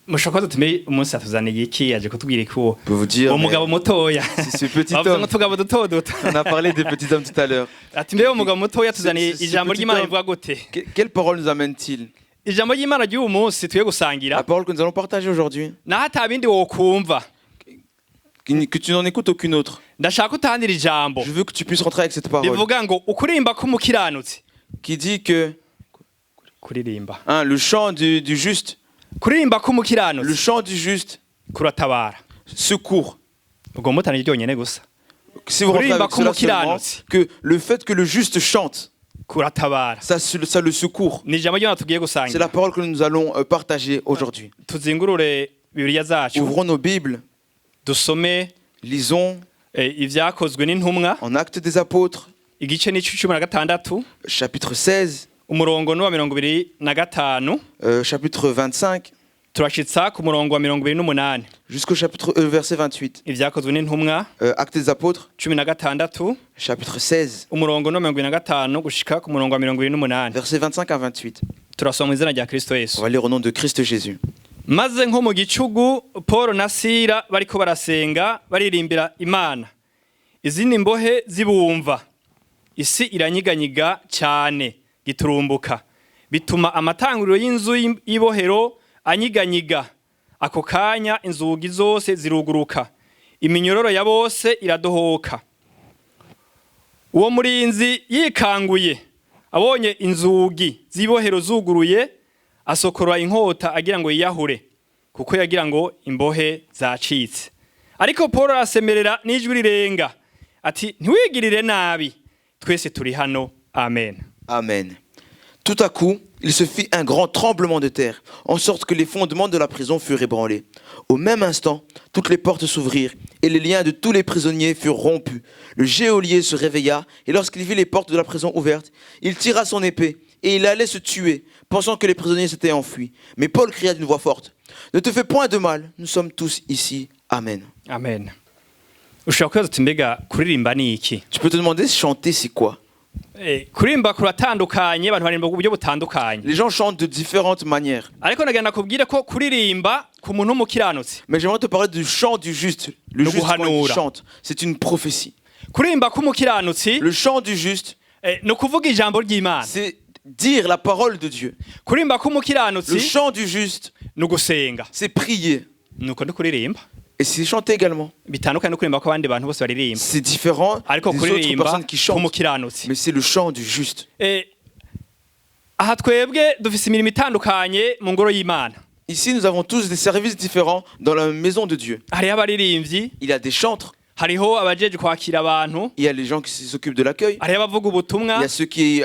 mushaka dutume umunsi atuzaniye iki yaje kutubwira ko je peux vous dire, umugabo mutoya c'est ce petit bavuze ngo homme. tugabo duto duto On a parlé des petits hommes tout à l'heure. ati mbe umugabo mutoya tuzaniye Ce ijambo petit ry'Imana homme. rivuga gute. Quelle parole nous amène-t-il? Ijambo ry'Imana ry'uyu munsi tuye La gusangira parole que nous allons partager aujourd'hui, naho atabindi wokumva que tu n'en écoutes aucune autre. ndashaka utandira ijambo Je veux que tu puisses rentrer avec cette parole rivuga ngo ukurimba k'umukiranutsi qui dit que kuririmba le chant du juste, kuririmba le k'umukiranutsi chant du juste kuratabara secourt. ubwo mutane ryonyene gusa Si vous rentrez Kurimba avec cela seulement, k'umukiranutsi. que le fait que le juste chante, kuratabara ça le secourt. ni ijambo ry'Imana tugiye C'est gusangira la parole que nous allons partager aujourd'hui. tuzingurure bibiliya zacu Ouvrons nos Bibles, dusome lisons ibyakozwe n'intumwa en Actes des Apôtres, igice ni 16 chapitre 16, umurongo n'uwa 25 chapitre 25, turashitsa ku murongo wa 28 jusqu'au chapitre verset 28. ibyakozwe n'intumwa Actes des Apôtres, 16 chapitre 16, umurongo n'uwa 25 gushika ku murongo wa 28 verset 25 à 28. turasoma mu izina rya Kristo Yesu. On va lire au nom de Christ Jésus. Maze nko mu gicugu Paul na Sila bariko barasenga baririmbira Imana, izindi mbohe zibumva, isi iranyiganyiga cyane giturumbuka, bituma amatanguriro y'inzu y'ibohero anyiganyiga. Ako kanya inzugi zose ziruguruka, iminyororo ya bose iradohoka. Uwo murinzi yikanguye abonye inzugi z'ibohero zuguruye, asokora inkota agira ngo yiyahure, kuko yagira ngo imbohe zacitse. Ariko Paul arasemerera n'ijwi rirenga ati ntiwigirire nabi, twese turi hano. Amen. Amen. Tout à coup, il se fit un grand tremblement de terre, en sorte que les fondements de la prison furent ébranlés. Au même instant, toutes les portes s'ouvrirent, et les liens de tous les prisonniers furent rompus. Le geôlier se réveilla, et lorsqu'il vit les portes de la prison ouvertes, il tira son épée, et il allait se tuer, pensant que les prisonniers s'étaient enfuis. Mais Paul cria d'une voix forte, « Ne te fais point de mal, nous sommes tous ici. Amen. » Amen. Ushobora kubaza uti mbega kuririmba ni iki? Tu peux te demander, chanter c'est quoi? Kuririmba kuratandukanye, abantu baririmba mu buryo butandukanye. Les gens chantent de différentes manières. Ariko nagenda kubwira ko kuririmba ku muntu w'umukiranutsi. Mais j'aimerais te parler du chant du juste. Le juste quand il guhanura. chante, c'est une prophétie. Kuririmba k'umukiranutsi Le chant du juste, ni ukuvuga ijambo ry'Imana. c'est dire la parole de Dieu. Kuririmba Le k'umukiranutsi chant du juste, ni ugusenga. c'est prier. Nuko ndi kuririmba Et c'est chanter également. bitandukanye no kuririmba ko abandi bantu bose baririmba. C'est différent Ariko des autres kuririmba personnes qui chantent. k'umukiranutsi. Mais c'est le chant du juste. Aha twebwe dufise imirimo itandukanye mu ngoro y'Imana. Ici, nous avons tous des services différents dans la maison de Dieu. Hariho abaririmbyi, Il y a des chantres, hariho abajeje kwakira abantu, il y a les gens qui s'occupent de l'accueil, hariho abavuga il ubutumwa, y a ceux qui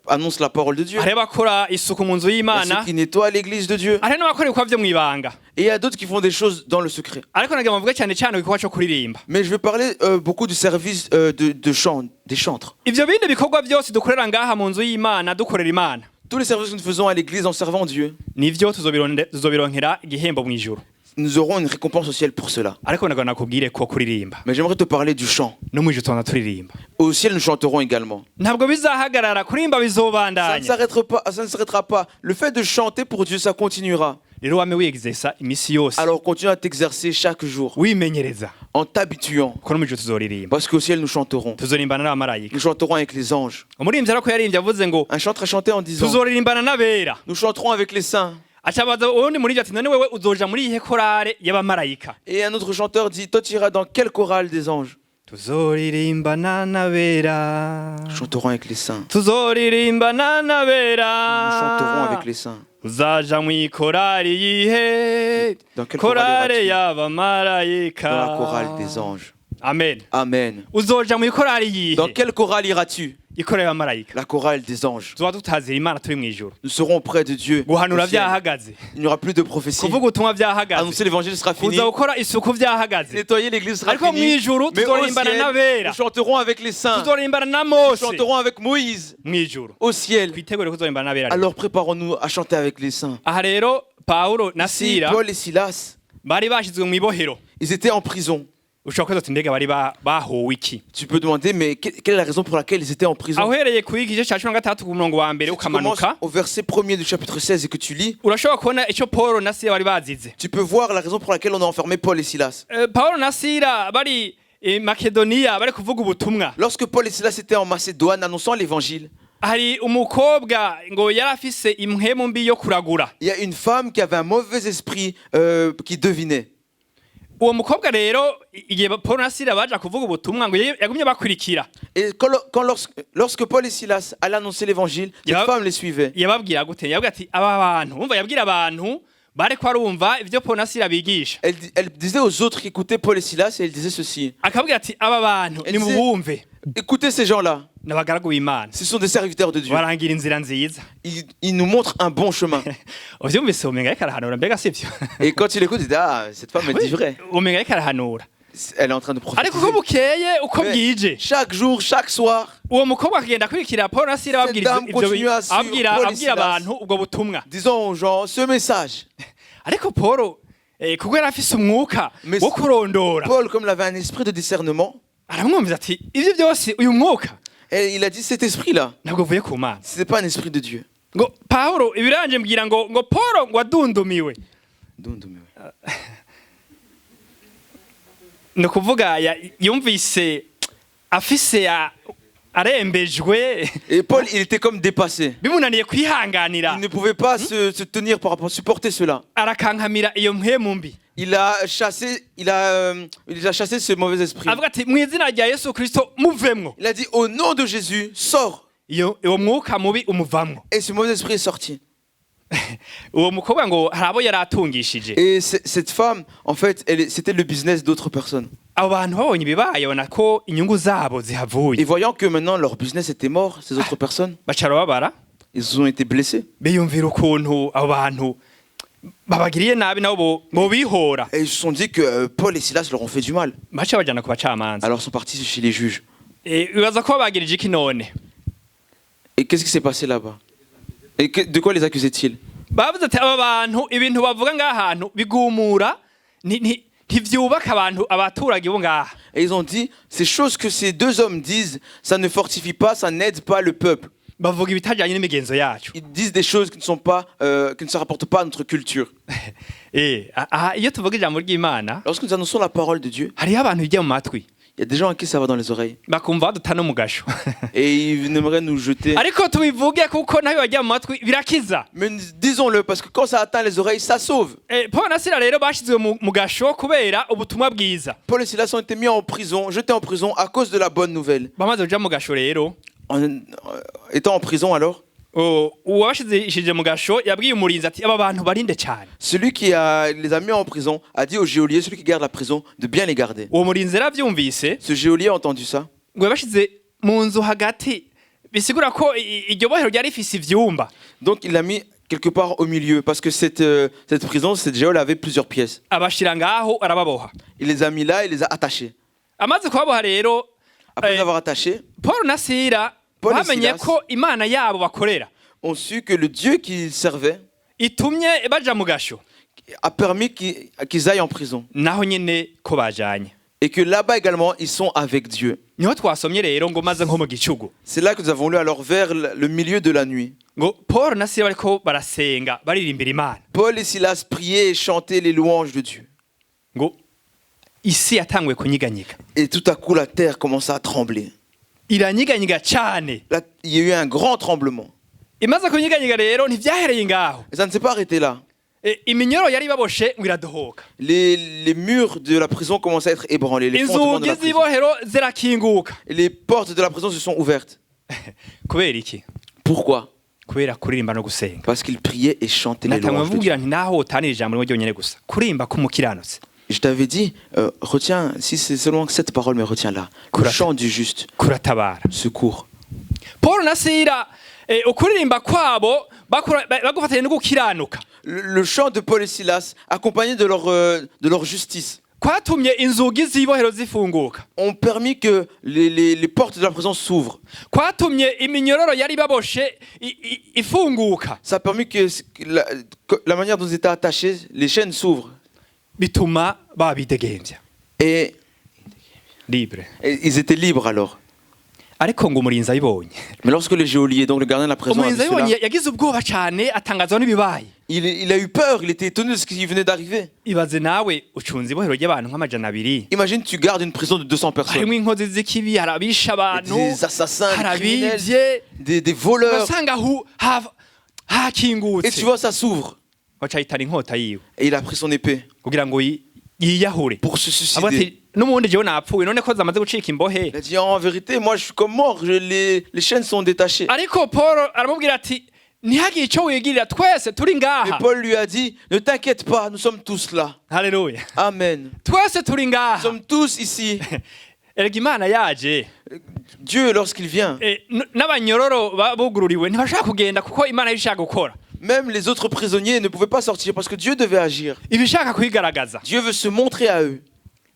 annoncent la parole de Dieu, hariho abakora isuku mu nzu il y a y'Imana, ceux qui nettoient l'église de Dieu, hariho n'abakora ibikorwa vyo mw'ibanga. et il y a d'autres qui font des choses dans le secret. Ariko nagira mvuge cyane cyane ku gikorwa cyo kuririmba. Mais je vais parler beaucoup du service de chant, des chantres. Ivyo bindi bikorwa byose dukorera ngaha mu nzu y'Imana dukorera Imana, Tous les services que nous faisons à l'église en servant Dieu, nivyo tuzobironkera igihembo mu ijuru. nous aurons une récompense au ciel pour cela. Ariko nagira nakubwire ko kuririmba Mais j'aimerais te parler du chant. no mu ijuru tuzona turirimba. Au ciel, nous chanterons également. Ntabwo bizahagarara, kuririmba Ça ne bizobandanya. s'arrêtera pas. Le fait de chanter pour Dieu, ça continuera. Rero wame wigezesa imisi yose Alors continue à t'exercer chaque jour wimenyereza en t'habituant. ko no mu ijuru tuzoririmba. Parce qu'au ciel, nous chanterons. Tuzorimbana n'abamarayika. Nous chanterons avec les anges. Umurimbyi ariko yaririmbye avuze ngo Un chanteur a chanté en disant, tuzoririmbana n'abera. nous chanterons avec les saints. Acabaza uwundi muririmbyi ati none wewe uzoja muri ihe korale y'abamarayika? Et un autre chanteur dit, toi tu iras dans quelle chorale des anges? tuzoririmbana n'abera Chanterons avec les saints. tuzoririmbana Nous chanterons n'abera avec les saints. uzaja mw'ikorari yihe Dans quelle korale chorale iras-tu? y'abamarayika Dans la chorale des anges. amen Amen. uzoja mw'ikorari yihe Dans quelle chorale iras-tu? ikorari y'abamarayika La chorale des anges. tuzoba tutazira imana turi mw'ijuru Nous serons auprès de Dieu. guhanura au ciel. vyahagaze Il n'y aura plus de prophétie. kuvuga ubutumwa vyahagaze Annoncer l'évangile sera fini. kuza gukora isuku vyahagaze Nettoyer l'église sera ariko fini. mw'ijuru Mais au tuzorimbana ciel, n'abera nous chanterons avec les saints. tuzorimbana na Nous mose chanterons avec Moïse. mw'ijuru Au ciel. twitegure kuzorimbana n'abera Alors préparons-nous à chanter avec les saints. aha rero pawulo na Ici, sila Paul et Silas, bari bashizwe mw'ibohero ils étaient en prison. ushobora kubaza uti mbega bari bahowe iki Tu peux demander, mais quelle est la raison pour laquelle ils étaient en prison? aho uhereye ku igice cya cumi na gatandatu ku murongo wa mbere Si tu commences ukamanuka au verset 1er du chapitre 16 et que tu lis, urashobora kubona icyo paul na sila bari bazize tu peux voir la raison pour laquelle on a enfermé Paul et Silas. paul na sila bari makedoniya bari kuvuga ubutumwa Lorsque Paul et Silas étaient en Macédoine annonçant l'évangile, hari umukobwa ngo yari afise impwemu mbi yo kuragura il y a une femme qui avait un mauvais esprit qui devinait. uwo mukobwa rero igihe paul na sila baja kuvuga ubutumwa ngo yagumye bakurikira Et lorsque Paul et Silas allaient annoncer l'évangile, cette femme les suivait. yababwira gute yabwira ati aba bantu umva yabwira abantu bariko arumva ivyo paul na sila bigisha Elle disait aux autres qui écoutaient Paul et Silas, et elle disait ceci. akabwira ati aba bantu Elle disait, nimubumve écoutez ces gens-là, n'abagaragu b'imana ce sont des serviteurs de Dieu. barangira inzira nziza Ils nous montrent un bon chemin. uvyumvise umenga ariko arahanura mbega sivyo Et quand il écoute, il dit, ah, cette femme, elle dit vrai. umenga ariko arahanura Elle est en train de ariko uko prophétiser. bukeye uko Mais bwije chaque jour, chaque soir, uwo mukobwa akagenda akurikira paul na sila Cette dame continue à suivre abwira Paul et abwira Silas. abantu ubwo butumwa disons aux gens ce message. ariko paul kuko yari afise umwuka Mais wo kurondora Paul, comme il avait un esprit de discernement, aramwumviza ati ivyo byose uyu mwuka et il a dit cet esprit-là, ntabwo uvuye ku mana ce n'est pas un esprit de Dieu. ngo pawulo ibiranje mbwira ngo paul ngo adundumiwe ni ukuvuga yumvise afise arembejwe Et Paul, il était comme dépassé. bimunaniye kwihanganira Il ne pouvait pas se tenir par rapport à supporter cela. arakankamira iyo mpwemu mbi Il a chassé ce mauvais esprit. avuga ati mu izina rya yesu kirisito muvemwo Il a dit au nom de Jésus, sors. uwo mwuka mubi umuvamwo Et ce mauvais esprit est sorti. uwo mukobwa ngo hari abo yari atungishije Et cette femme, en fait, c'était le business d'autres personnes. abo bantu babonye ibibaye babona ko inyungu zabo Et zihavuye voyant que maintenant leur business était mort, ces autres personnes, bacara babara ils ont été blessés. biyumvira ukuntu abo bantu babagiriye nabi nabo bobihora Et ils se sont dit que Paul et Silas leur ont fait du mal. baca bajana ku bacamanza Alors ils sont partis chez les juges. bibaza ko babagirije iki none Et qu'est-ce qui s'est passé là-bas? Et de quoi les accusait-il? bavuze ati aba bantu ibintu bavuga ngaha hantu bigumura ntivyubaka abantu abaturage bo ngaha. Et ils ont dit, ces choses que ces deux hommes disent, ça ne fortifie pas, ça n'aide pas le peuple. bavuga ibitajanye n'imigenzo yacu. Ils disent des choses qui ne se rapportent pas à notre culture. Iyo tuvuga ijambo ry'Imana, lorsque nous annonçons la parole de Dieu, hariho abantu bijya mu matwi. Il y a des gens à qui ça va dans les oreilles. Bakumva dutana umugasho. Et ils aimeraient nous jeter. Ariko tubivuge kuko nayo bajya mu matwi birakiza. Mais disons-le parce que quand ça atteint les oreilles, ça sauve. Paul na Sila rero bashizwe mu gasho kubera ubutumwa bwiza. Paul et Silas ont été mis en prison, jetés en prison à cause de la bonne nouvelle. Bamaze kuja mu gasho rero. Étant en prison alors, uwabashije mu gasho yabwiye umurinzi ati aba bantu barinde cyane. Celui qui les a mis en prison a dit au geôlier, celui qui garde la prison, de bien les garder. Uwo murinzi yaravyumvise. Ce geôlier a entendu ça. Ngo yabashize mu nzu hagati bisigura ko iryo bohero ryari rifise ivyumba. Donc il l'a mis quelque part au milieu parce que cette prison, cette geôle avait plusieurs pièces. Abashira ngaho arababoha. Il les a mis là, il les a attachés. Amaze kubaboha rero après les avoir attachés, Paul na Sila bamenye ko Imana yabo bakorera. On su que le Dieu qu'ils servaient itumye baja mu gasho a permis qu'ils aillent en prison. Naho nyene ko bajanye. Et que là-bas également, ils sont avec Dieu. Niho twasomye rero ngo maze nko mu gicugu. C'est là que nous avons lu alors vers le milieu de la nuit. Ngo Paul na Sila bariko barasenga baririmbira Imana. Paul et Silas priaient et chantaient les louanges de Dieu. Ngo isi yatangwe kunyiganyika. Et tout à coup la terre commença à trembler. Iranyiganyiga cyane. Là, il y a eu un grand tremblement. Imaze kunyiganyiga rero ntivyahereye ngaho. Et ça ne s'est pas arrêté là. iminyoro yari baboshe ngo iradohoka. Les murs de la prison commencent à être ébranlés. Les fondements de Inzugi la prison. z'ibohero zirakinguka. Et les portes de la prison se sont ouvertes. Kubera iki? Pourquoi? Kubera kuririmba no gusenga. Parce qu'ils priaient et chantaient les Natamwe louanges de Dieu. mvugira nti naho utanira ijambo rimwe ryonyene gusa. Kurimba kumukiranutse. Je t'avais dit, retiens, si c'est seulement cette parole, mais retiens-la. Le chant du juste. Kuratabara. Secours. Paul na Sila ukuririmba kwabo bagufatanya no gukiranuka. Le chant de Paul et Silas, accompagné de leur justice, Kwatumye inzugi z'ibohero zifunguka. ont permis que les portes de la prison s'ouvrent. Kwatumye iminyororo yari baboshe ifunguka. Ça a permis que la manière dont ils étaient attachés, les chaînes s'ouvrent. Bituma babidegembya. Et Libre. ils étaient libres alors. Ariko ngo umurinzi ayibonye. Mais lorsque le geôlier, donc le gardien de la prison, a vu Umurinzi cela, ayibonye yagize ubwoba cyane atangazwa n'ibibaye. il a eu peur, il était étonné de ce qui venait d'arriver. Ibaze nawe ucunze ibohero ry'abantu nk'amajana abiri. Imagine, tu gardes une prison de 200 personnes. Harimo inkozi z'ikibi, harabisha abantu, Des assassins, des criminels, harabivye, des voleurs. ugasanga Et tu hakingutse. vois, ça s'ouvre. Wacahitana inkota yiwe Et il a pris son épée kugira ngo yiyahure. pour se Abo suicider. ati n'ubundi jewe napfuye none ko zamaze gucika imbohe. Il a dit, en vérité, moi je suis comme mort, les chaînes sont détachées. Ariko Paul aramubwira ati ntihagire icyo wigirira twese turi Mais ngaha. Paul lui a dit, ne t'inquiète pas, nous sommes tous là. Haleluya. Amen. Twese turi Nous ngaha. sommes tous ici. Erega Imana yaje. Dieu, lorsqu'il vient, N'abanyororo bugururiwe ntibashaka kugenda kuko Imana ibishaka gukora. même les autres prisonniers ne pouvaient pas sortir parce que Dieu devait agir. Ibishaka kwigaragaza. Dieu veut se montrer à eux.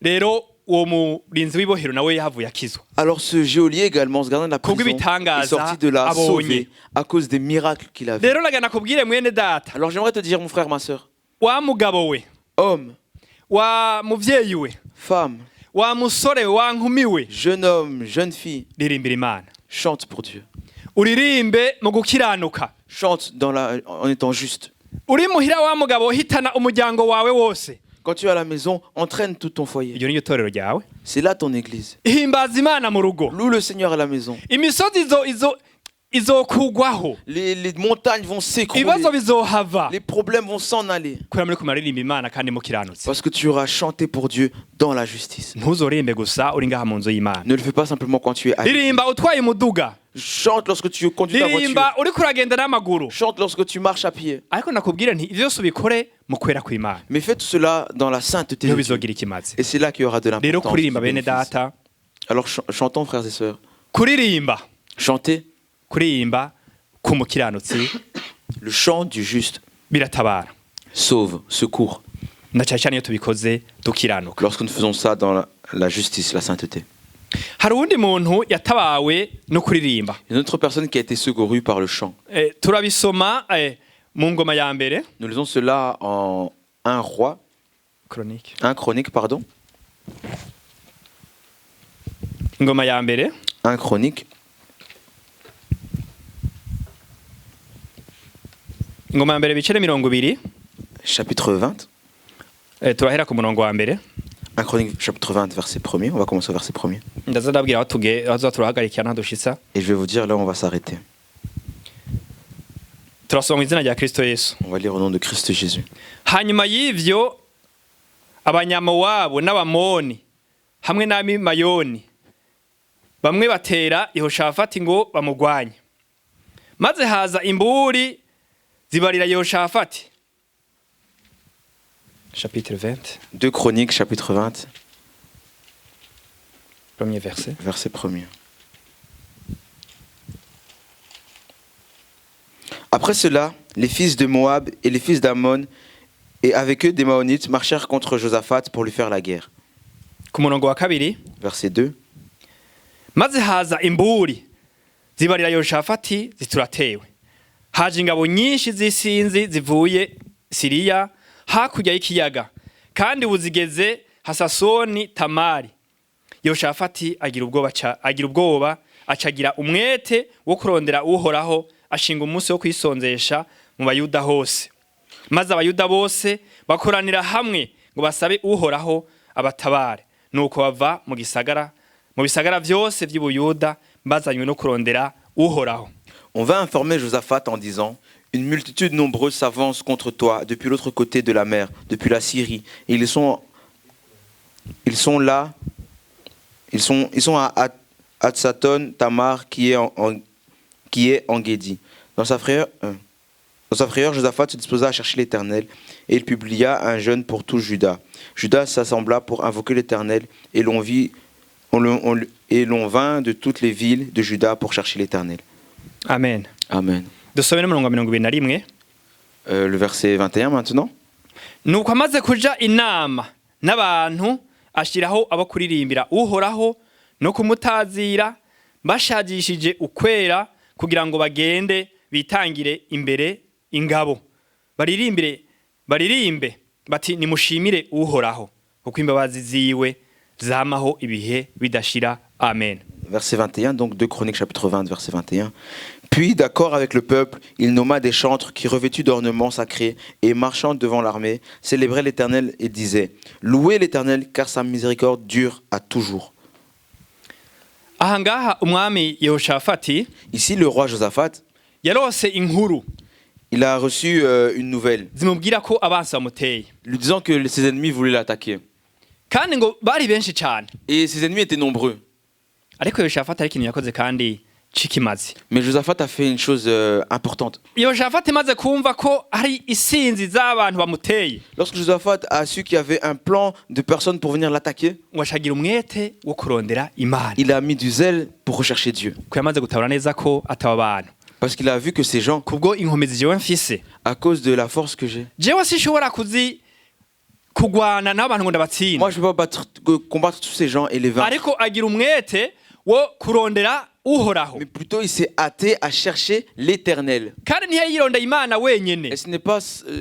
Rero uwo murinzi w'ibohero nawe yahavuye akizwa. Alors ce geôlier également, ce gardien de la prison, est sorti de là sauvé à cause des miracles qu'il avait. Rero lagana kubwire mwene data. Alors j'aimerais te dire, mon frère, ma soeur, Wa mugabo we, homme, wa muvyeyi we, femme, wa musore wa nkumi we, jeune homme, jeune fille, ririmbira Imana. chante pour Dieu. Uririmbe mu gukiranuka. Chante en étant juste. Uri muhira wa mugabo hitana umuryango wawe wose. Quand tu es à la maison, entraîne tout ton foyer. Iryo ni itorero ryawe. C'est là ton église. Himbaza Imana mu rugo. Loue le Seigneur à la maison. Imisozi izokugwaho. Les montagnes vont s'écrouler. Ibibazo bizohava. Les problèmes vont s'en aller. Kubera muri kumaririmba Imana kandi mukiranutse. Parce que tu auras chanté pour Dieu dans la justice. Ntuzoririmbe gusa uri ngaha mu nzu y'Imana. Ne le fais pas simplement quand tu es à Ririmba utwaye umuduga. Chante lorsque tu conduis ta voiture. Ririmba uri kuragenda n'amaguru. Chante lorsque tu marches à pied. Ariko nakubwira nti ivyo subikore mu kwera kw'Imana. Mais fais tout cela dans la sainteté Niho de Dieu. bizogira ikimazi. Et c'est là qu'il y aura de Rero l'importance. kuririmba du bene bénéfice. data. Alors chantons, frères et sœurs. Kuririmba. Chantez Kuririmba kumukiranutsi le chant du juste. biratabara. Sauve, secours. Na cyane cyane iyo tubikoze dukiranuka. Lorsque nous faisons ça dans la justice, la sainteté. Hari uwundi muntu yatabawe no kuririmba. Une autre personne qui a été secourue par le chant. Turabisoma mu ngoma ya mbere. Nous lisons cela en 1 roi. Chronique. 1 chronique, pardon. Ngoma ya mbere. 1 chronique. Ngoma ya mbere bicere 20. Chapitre 20. Turahera ku murongo wa mbere. 1 chronique, chapitre 20, verset 1er. On va commencer au verset 1er. Ndaza ndabwira aho turahagarikira ntadushitsa. Et je vais vous dire là où on va s'arrêter. Turasoma mu izina rya Kristo Yesu. On va lire au nom de Christ Jésus. Hanyuma y'ivyo abanyamowabu n'abamoni hamwe n'abimayoni bamwe batera Yehoshafati ngo bamugwanye. Maze haza imburi zibarira Yehoshafati. Chapitre 20. 2 Chroniques, chapitre 20. Premier verset. Verset 1er. Après cela, les fils de Moab et les fils d'Ammon et avec eux des Maonites marchèrent contre Josaphat pour lui faire la guerre. Ku murongo wa kabiri. Verset 2. Maze haza imburi zibarira Yehoshafati zituratewe. Haje ingabo nyinshi z'isinzi zivuye Siriya hakurya y'ikiyaga kandi buzigeze Hasasoni Tamari. Yehoshafati agira ubwoba acagira umwete wo kurondera uhoraho ashinga umunsi wo kwisonzesha mu bayuda hose. Maze abayuda bose bakoranira hamwe ngo basabe uhoraho abatabare. Nuko bava mu bisagara vyose vy'Ubuyuda bazanywe no kurondera uhoraho. On va informer Josaphat en disant: Une multitude nombreuse s'avance contre toi depuis l'autre côté de la mer, depuis la Syrie. Et ils sont là. Ils sont à Hatsaton Tamar qui est en Guédi. Dans sa frayeur, Josaphat se disposa à chercher l'Éternel et il publia un jeûne pour tout Juda. Juda s'assembla pour invoquer l'Éternel et l'on vint de toutes les villes de Juda pour chercher l'Éternel. Amen. Amen. Dusome n'umurongo wa 21. Le verset 21 maintenant. Nuko amaze kuja inama n'abantu ashiraho abo kuririmbira uhoraho no kumutazira bashajishije ukwera kugira ngo bagende bitangire imbere ingabo baririmbe bati nimushimire uhoraho kuko imbabazi ziwe zamaho ibihe bidashira. Amen. Verset 21, donc 2 Chroniques chapitre 20, verset 21. Puis, d'accord avec le peuple, il nomma des chantres qui, revêtus d'ornements sacrés et marchant devant l'armée, célébraient l'Éternel et disaient « Louez l'Éternel, car sa miséricorde dure à toujours. » Ahangaha umwami Yehoshafati Ici, le roi Josaphat, yarose inkuru il a reçu une nouvelle, zimubwira ko abansi bamuteye lui disant que ses ennemis voulaient l'attaquer. kandi ngo bari benshi cyane, Et ses ennemis étaient nombreux. ariko Yehoshafati ari ikintu yakoze kandi cikimazi. Mais Josaphat a fait une chose importante. Yehoshafati maze kumva ko hari isinzi z'abantu bamuteye, Lorsque Josaphat a su qu'il y avait un plan de personnes pour venir l'attaquer, ngo ashagira umwete wo kurondera Imana, il a mis du zèle pour rechercher Dieu. ko yamaze gutabura neza ko ataba abantu. Parce qu'il a vu que ces gens, Kubwo inkomezi jewe mfise, à cause de la force que j'ai, jewe sinshobora kugwana n'abantu ngo ndabatsinda, moi je ne peux pas combattre tous ces gens et les vaincre. ariko agira umwete wo kurondera uhoraho, Mais plutôt il s'est hâté à chercher l'Éternel. kandi ntiyayirondera Imana wenyene, Et il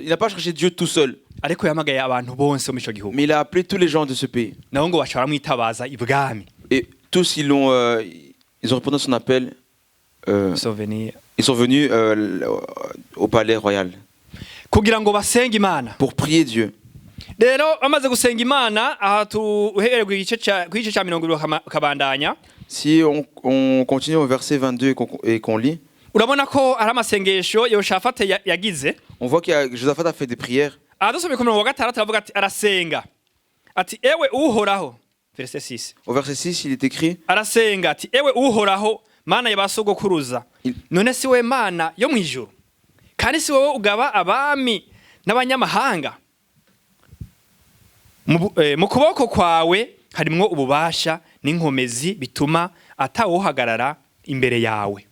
n'a pas cherché Dieu tout seul, ariko yamagaye abantu bonse mu ico gihugu, mais il a appelé tous les gens de ce pays. nabo ngo bashobora mwitabaza ibwami. Et tous ils ont répondu à son appel. Souvenir. Ils sont venus au palais royal Kugira ngo basenge Imana. pour prier Dieu. Rero bamaze gusenga Imana, aha tuhereye ku gice ca 20 kabandanya, Si on continue au verset 22 et qu'on lit, urabona ko ari amasengesho Yehoshafati yagize. on voit que Josaphat a fait des prières. Adusomye ku 6 aravuga ati arasenga ati ewe uhoraho, verset 6, Au verset 6, il est écrit, arasenga ati ewe uhoraho Mana yabasogokuruza, none si we Mana yo mwijuru, kandi si wowe ugaba abami n'abanyamahanga, mu kuboko kwawe harimwo ububasha n'inkomezi bituma atawohagarara imbere yawe.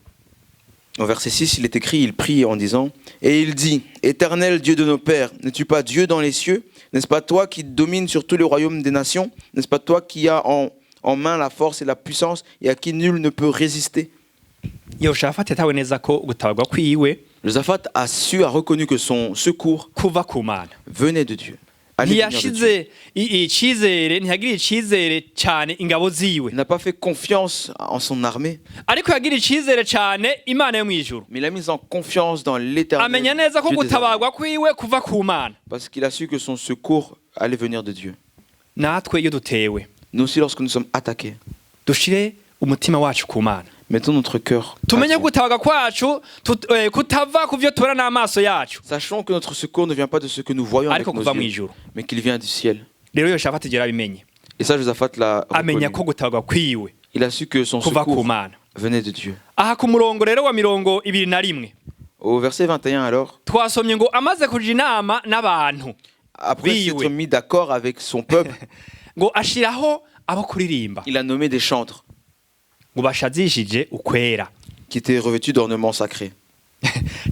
au verset 6, il est écrit, il prie en disant, et il dit, Éternel Dieu de nos pères, n'es-tu pas Dieu dans les cieux? N'est-ce pas toi qui domines sur tous les royaumes des nations? N'est-ce pas toi qui as en main la force et la puissance et à qui nul ne peut résister? Yehoshafati yatawe neza ko gutabarwa kwiwe Josaphat a reconnu que son secours kuva ku Mana. venait de Dieu. Allait venir de Dieu. Ntiyashize icizere, ntiyagiriye icizere cyane ingabo ziwe, Il n'a pas fait confiance en son armée, ariko yagiriye icizere cyane Imana yo mwijuru. mais il a mis en confiance dans l'Éternel. Amenya neza ko Dieu des armées, gutabarwa kwiwe kuva ku Mana. parce qu'il a su que son secours allait venir de Dieu. Natwe iyo dutewe, Nous aussi, lorsque nous sommes attaqués, dushire umutima wacu ku Mana, mettons notre cœur. à tumenye Dieu. gutabarwa kwacu kutava ku vyo tubona n'amaso yacu, Sachons que notre secours ne vient pas de ce que nous voyons avec ariko nos kuva yeux, mwijuru. mais qu'il vient du ciel. Rero Yehoshafati yarabimenye, Et ça, Josaphat l'a amenya ko reconnu. gutabarwa kwiwe Il a su que son kuva ku secours Mana. venait de Dieu. Aha ku murongo rero wa 21, Au verset 21 alors, twasomye ngo amaze kuja inama n'abantu, après Oui, s'être oui. mis d'accord avec son peuple, ngo ashiraho abo kuririmba, il a nommé des chantres ngo bashazishije ukwera. qui étaient revêtus d'ornements sacrés.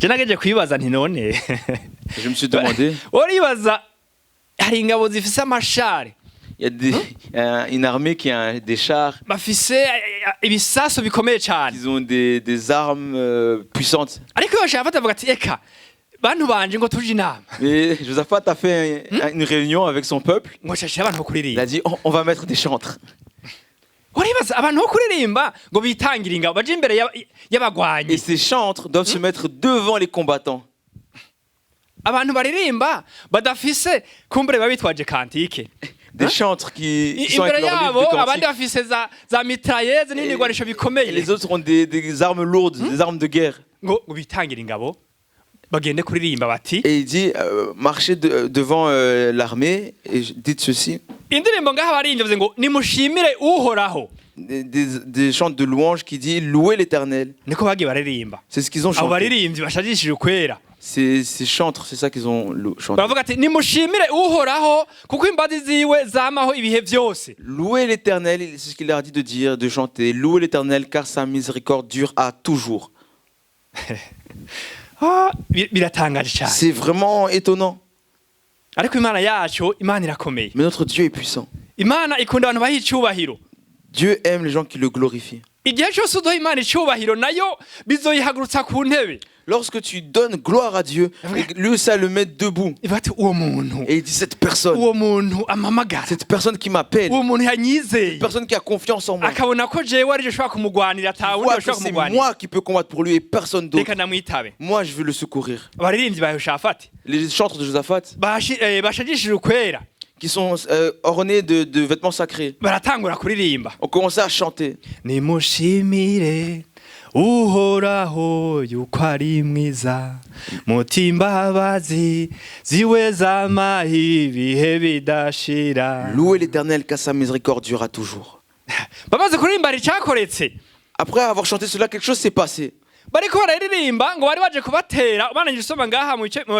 Je nageje kwibaza nti none Et je me suis demandé, uribaza hari ingabo zifise amashari, il y a une armée qui a des chars, bafise ibisasu bikomeye cyane, ils ont des armes puissantes. ariko Yehoshafati avuga ati eka bantu banje ngo tuje inama, Et Josaphat a fait une réunion avec son peuple. ngo shashira abantu bo Il kuririmba. a dit, on va mettre des chantres. Uribaza abantu bo kuririmba ngo bitangira ingabo baje imbere Et y'abagwanyi, ces chantres doivent se mettre devant les combattants. abantu baririmba badafise kumbure babitwaje kantike, Des chantres qui sont imbere avec leur livre yabo de abandi cantiques. bafise za mitrailleuses n'ibindi bigwanisho Et bikomeye, les autres ont des armes lourdes, des armes de guerre. ngo bitangira ingabo bagende kuririmba bati Et il dit, marchez devant l'armée et dites ceci. indirimbo ngaha baririmbye bavuze ngo nimushimire uhoraho. Des chants de louanges qui dit louez l'Éternel. Niko bagiye baririmba. C'est ce qu'ils ont Abo chanté. baririmbyi bashajishije ukwera. Ces chantres, c'est ça qu'ils ont chanté. baravuga ati nimushimire uhoraho kuko imbazi ziwe zamaho ibihe byose. Louez l'Éternel, c'est ce qu'il leur a dit de dire, de chanter. Louez l'Éternel car sa miséricorde dure à toujours. Biratangaje cyane. C'est vraiment étonnant. Ariko imana yacu imana irakomeye. Mais notre Dieu est puissant. Imana ikunda abantu baha icyubahiro. Dieu aime les gens qui le glorifient. Igihe cyose uduha imana icyubahiro nayo bizoyihagurutsa ku ntebe. Lorsque tu donnes gloire à Dieu, lui ça le met debout. Ivuga ati uwo muntu. Et il dit cette personne, Uwo muntu amamagara. cette personne qui m'appelle, Uwo muntu yanyizeye. cette personne qui a confiance en moi. Akabona ko jewe ari je shobora kumugwanira atawe Vois undi que ashobora c'est kumugwanira. moi qui peux combattre pour lui et personne d'autre. Reka namwitabe. Moi je veux le secourir. Abaririmbyi ba Yoshafati Les chantres de Josaphat bashajishije ukwera. qui sont ornés de vêtements sacrés Baratangura kuririmba. ont commencé à chanter. Nimushimire uhoraho yuko ari mwiza mutimbabazi ziwe zamaho ibihe bidashira. Louez l'Éternel car sa miséricorde durera toujours. Bamaze kuririmba icyakoretse. Après avoir chanté cela, quelque chose s'est passé. Bariko bararirimba ngo bari baje kubatera ubananje usoma ngaha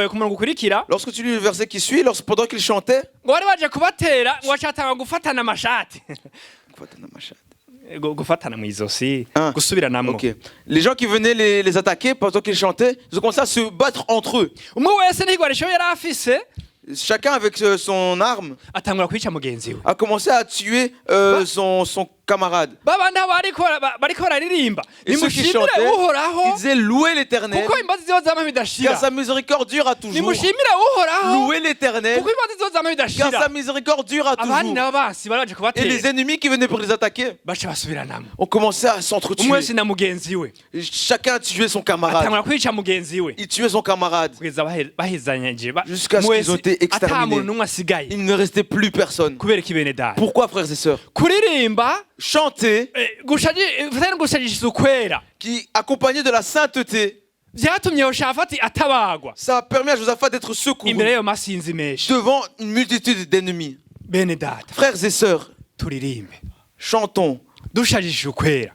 ku murongo ukurikira. Lorsque tu lis le verset qui suit, pendant qu'il chantait, Ngo bari baje kubatera ngo bacatanga gufatana amashati. Gufatana mu izosi gusubiranamwo. Ok. Les gens qui venaient les attaquer pendant qu'ils chantaient, ils ont commencé à se battre entre eux. Umwe wese n'igwarisho yari afise. Chacun avec son arme atangura kwica mugenzi we. A commencé à tuer son camarade. Babanda bariko bararirimba. Et ceux qui chantaient, ils disaient louez l'Éternel Kuko imbazi ziwe zama bidashira. car sa miséricorde dure à toujours. Nimushimire uhoraho. Louez l'Éternel Kuko imbazi ziwe zama bidashira. car sa miséricorde dure à toujours. Abandi n'abasi bari baje Et kubatera. les ennemis qui venaient pour les attaquer baca basubiranamwo. ont commencé à s'entretuer. Umwe wese na mugenzi we. Chacun a tué son camarade. Atangura kwica mugenzi we. Il tuait son camarade. Kugeza bahezanyije. Jusqu'à ce qu'ils ont été exterminés. Il ne restait plus personne. Kubera iki bene data. Pourquoi, frères et sœurs? Kuririmba, chanter, qui accompagné de la sainteté, byatumye Yoshafati atabagwa. Ça a permis à Josaphat d'être secouru imbere yo masinzi menshi. Devant une multitude d'ennemis. Bene data. Frères et sœurs, turirimbe, chantons, dushajije ukwera,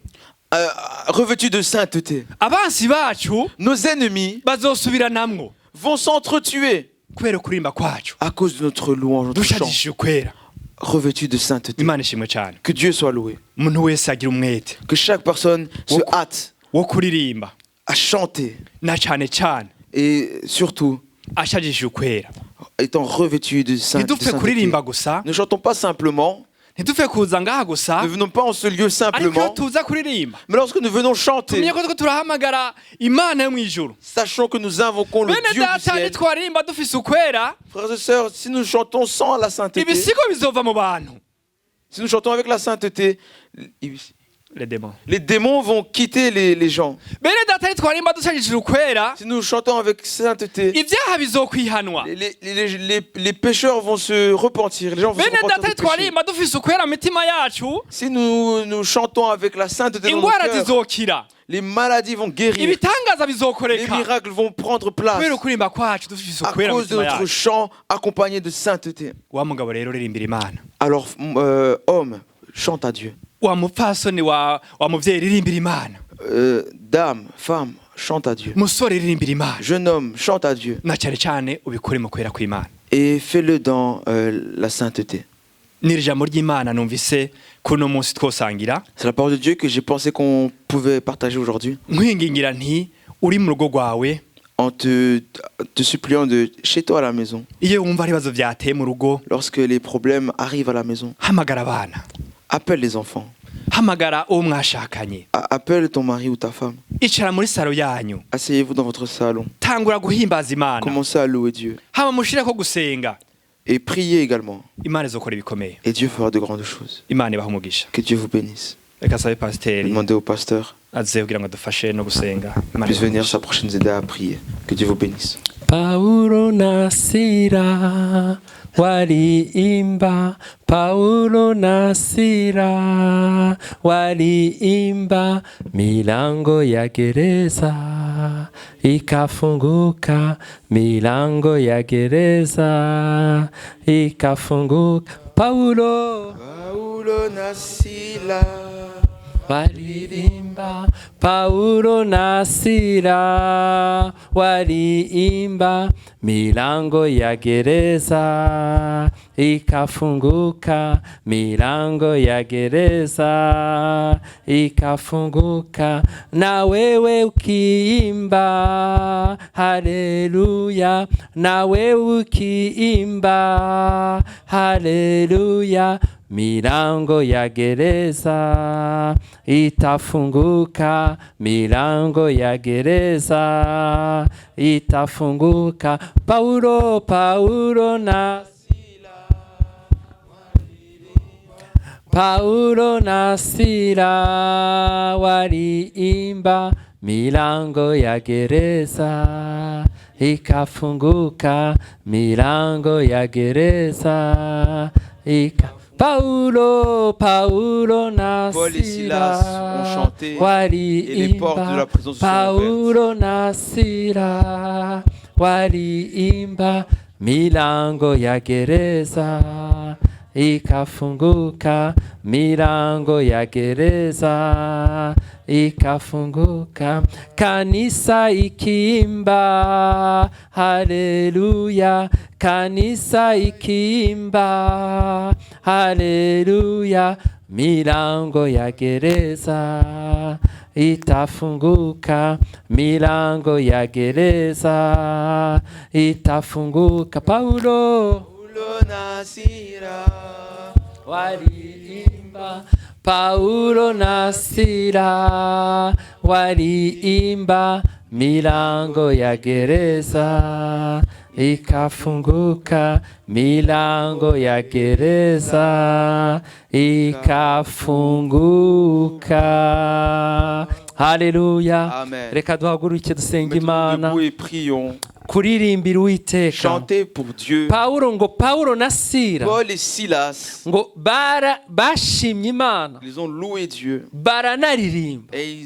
revêtus de sainteté. Abansi bacu, nos ennemis, bazosubiranamwo, vont s'entretuer kubera kurimba kwacu, à cause de notre louange, notre chant. Dushajije ukwera, revêtus de sainteté. Imana ishimwe cyane. Que Dieu soit loué. Umuntu wese agira umwete. Que chaque personne se hâte wo kuririmba, à chanter. Na cyane cyane. Et surtout, ashajije ukwera. Étant revêtus de sainteté. kuririmba gusa. Ne chantons pas simplement. Ntitufe kuza ngaha gusa. Ne venons pas en ce lieu simplement. Tuza kuririmba. Mais lorsque nous venons chanter, turahamagara Imana yo mwijuru. Sachons que nous invoquons le Dieu du ciel. Dufise ukwera. Frères et sœurs, si nous chantons sans la sainteté, ibisigo bizova mu bantu. Si nous chantons avec la sainteté, les démons vont quitter les gens. Si nous chantons avec sainteté, les pécheurs vont se repentir. Les gens vont se repentir. Si nous chantons avec la sainteté dans nos cœurs, les maladies vont guérir. Les miracles vont prendre place à cause de notre chant accompagné de sainteté. Alors, homme, chante à Dieu. Dame, femme, chante à Dieu. Jeune homme, chante à Dieu. Et fais-le dans la sainteté. C'est la parole de Dieu que j'ai pensé qu'on pouvait partager aujourd'hui. En te suppliant de chez toi à la maison. Lorsque les problèmes arrivent à la maison. Appelle les enfants. Appelle ton mari ou ta femme. Asseyez-vous dans votre salon. Commencez à louer Dieu. Et priez également. Et Dieu fera de grandes choses. Que Dieu vous bénisse. Demandez au pasteur. Puisse venir s'approcher nous aider à prier. Que Dieu vous bénisse. Paulo na Sila waliimba, Paulo na Sila waliimba, milango ya gereza ikafunguka, milango ya gereza ikafunguka. Paulo na Sila waliimba, Paulo na Sila waliimba, milango ya gereza ikafunguka, milango ya gereza ikafunguka. Na wewe ukiimba haleluya, na wewe ukiimba haleluya, milango ya gereza itafunguka, milango ya gereza itafunguka. Paulo na Sila, Paulo na Sila waliimba, milango ya gereza ikafunguka, milango ya gereza Paulo na Paul et Silas ont Sila chanté et les portes de la prison se sont ouvertes. Paulo na Sila waliimba, milango ya gereza ikafunguka, milango ya gereza ikafunguka. Kanisa ikiimba haleluya, kanisa ikiimba haleluya, milango ya gereza itafunguka, milango ya gereza itafunguka. Paulo na Sila waliimba, Paulo na Sila waliimba, milango ya gereza ikafunguka, milango ya gereza ikafunguka. Haleluya. Amen. Reka duhaguruke dusenga Imana, debout et prions. kuririmbira Uwiteka. Chantez pour Dieu. Paulo na Sila Paul et Silas, ngo bashimye Imana, ils ont loué Dieu. baranaririmba. Et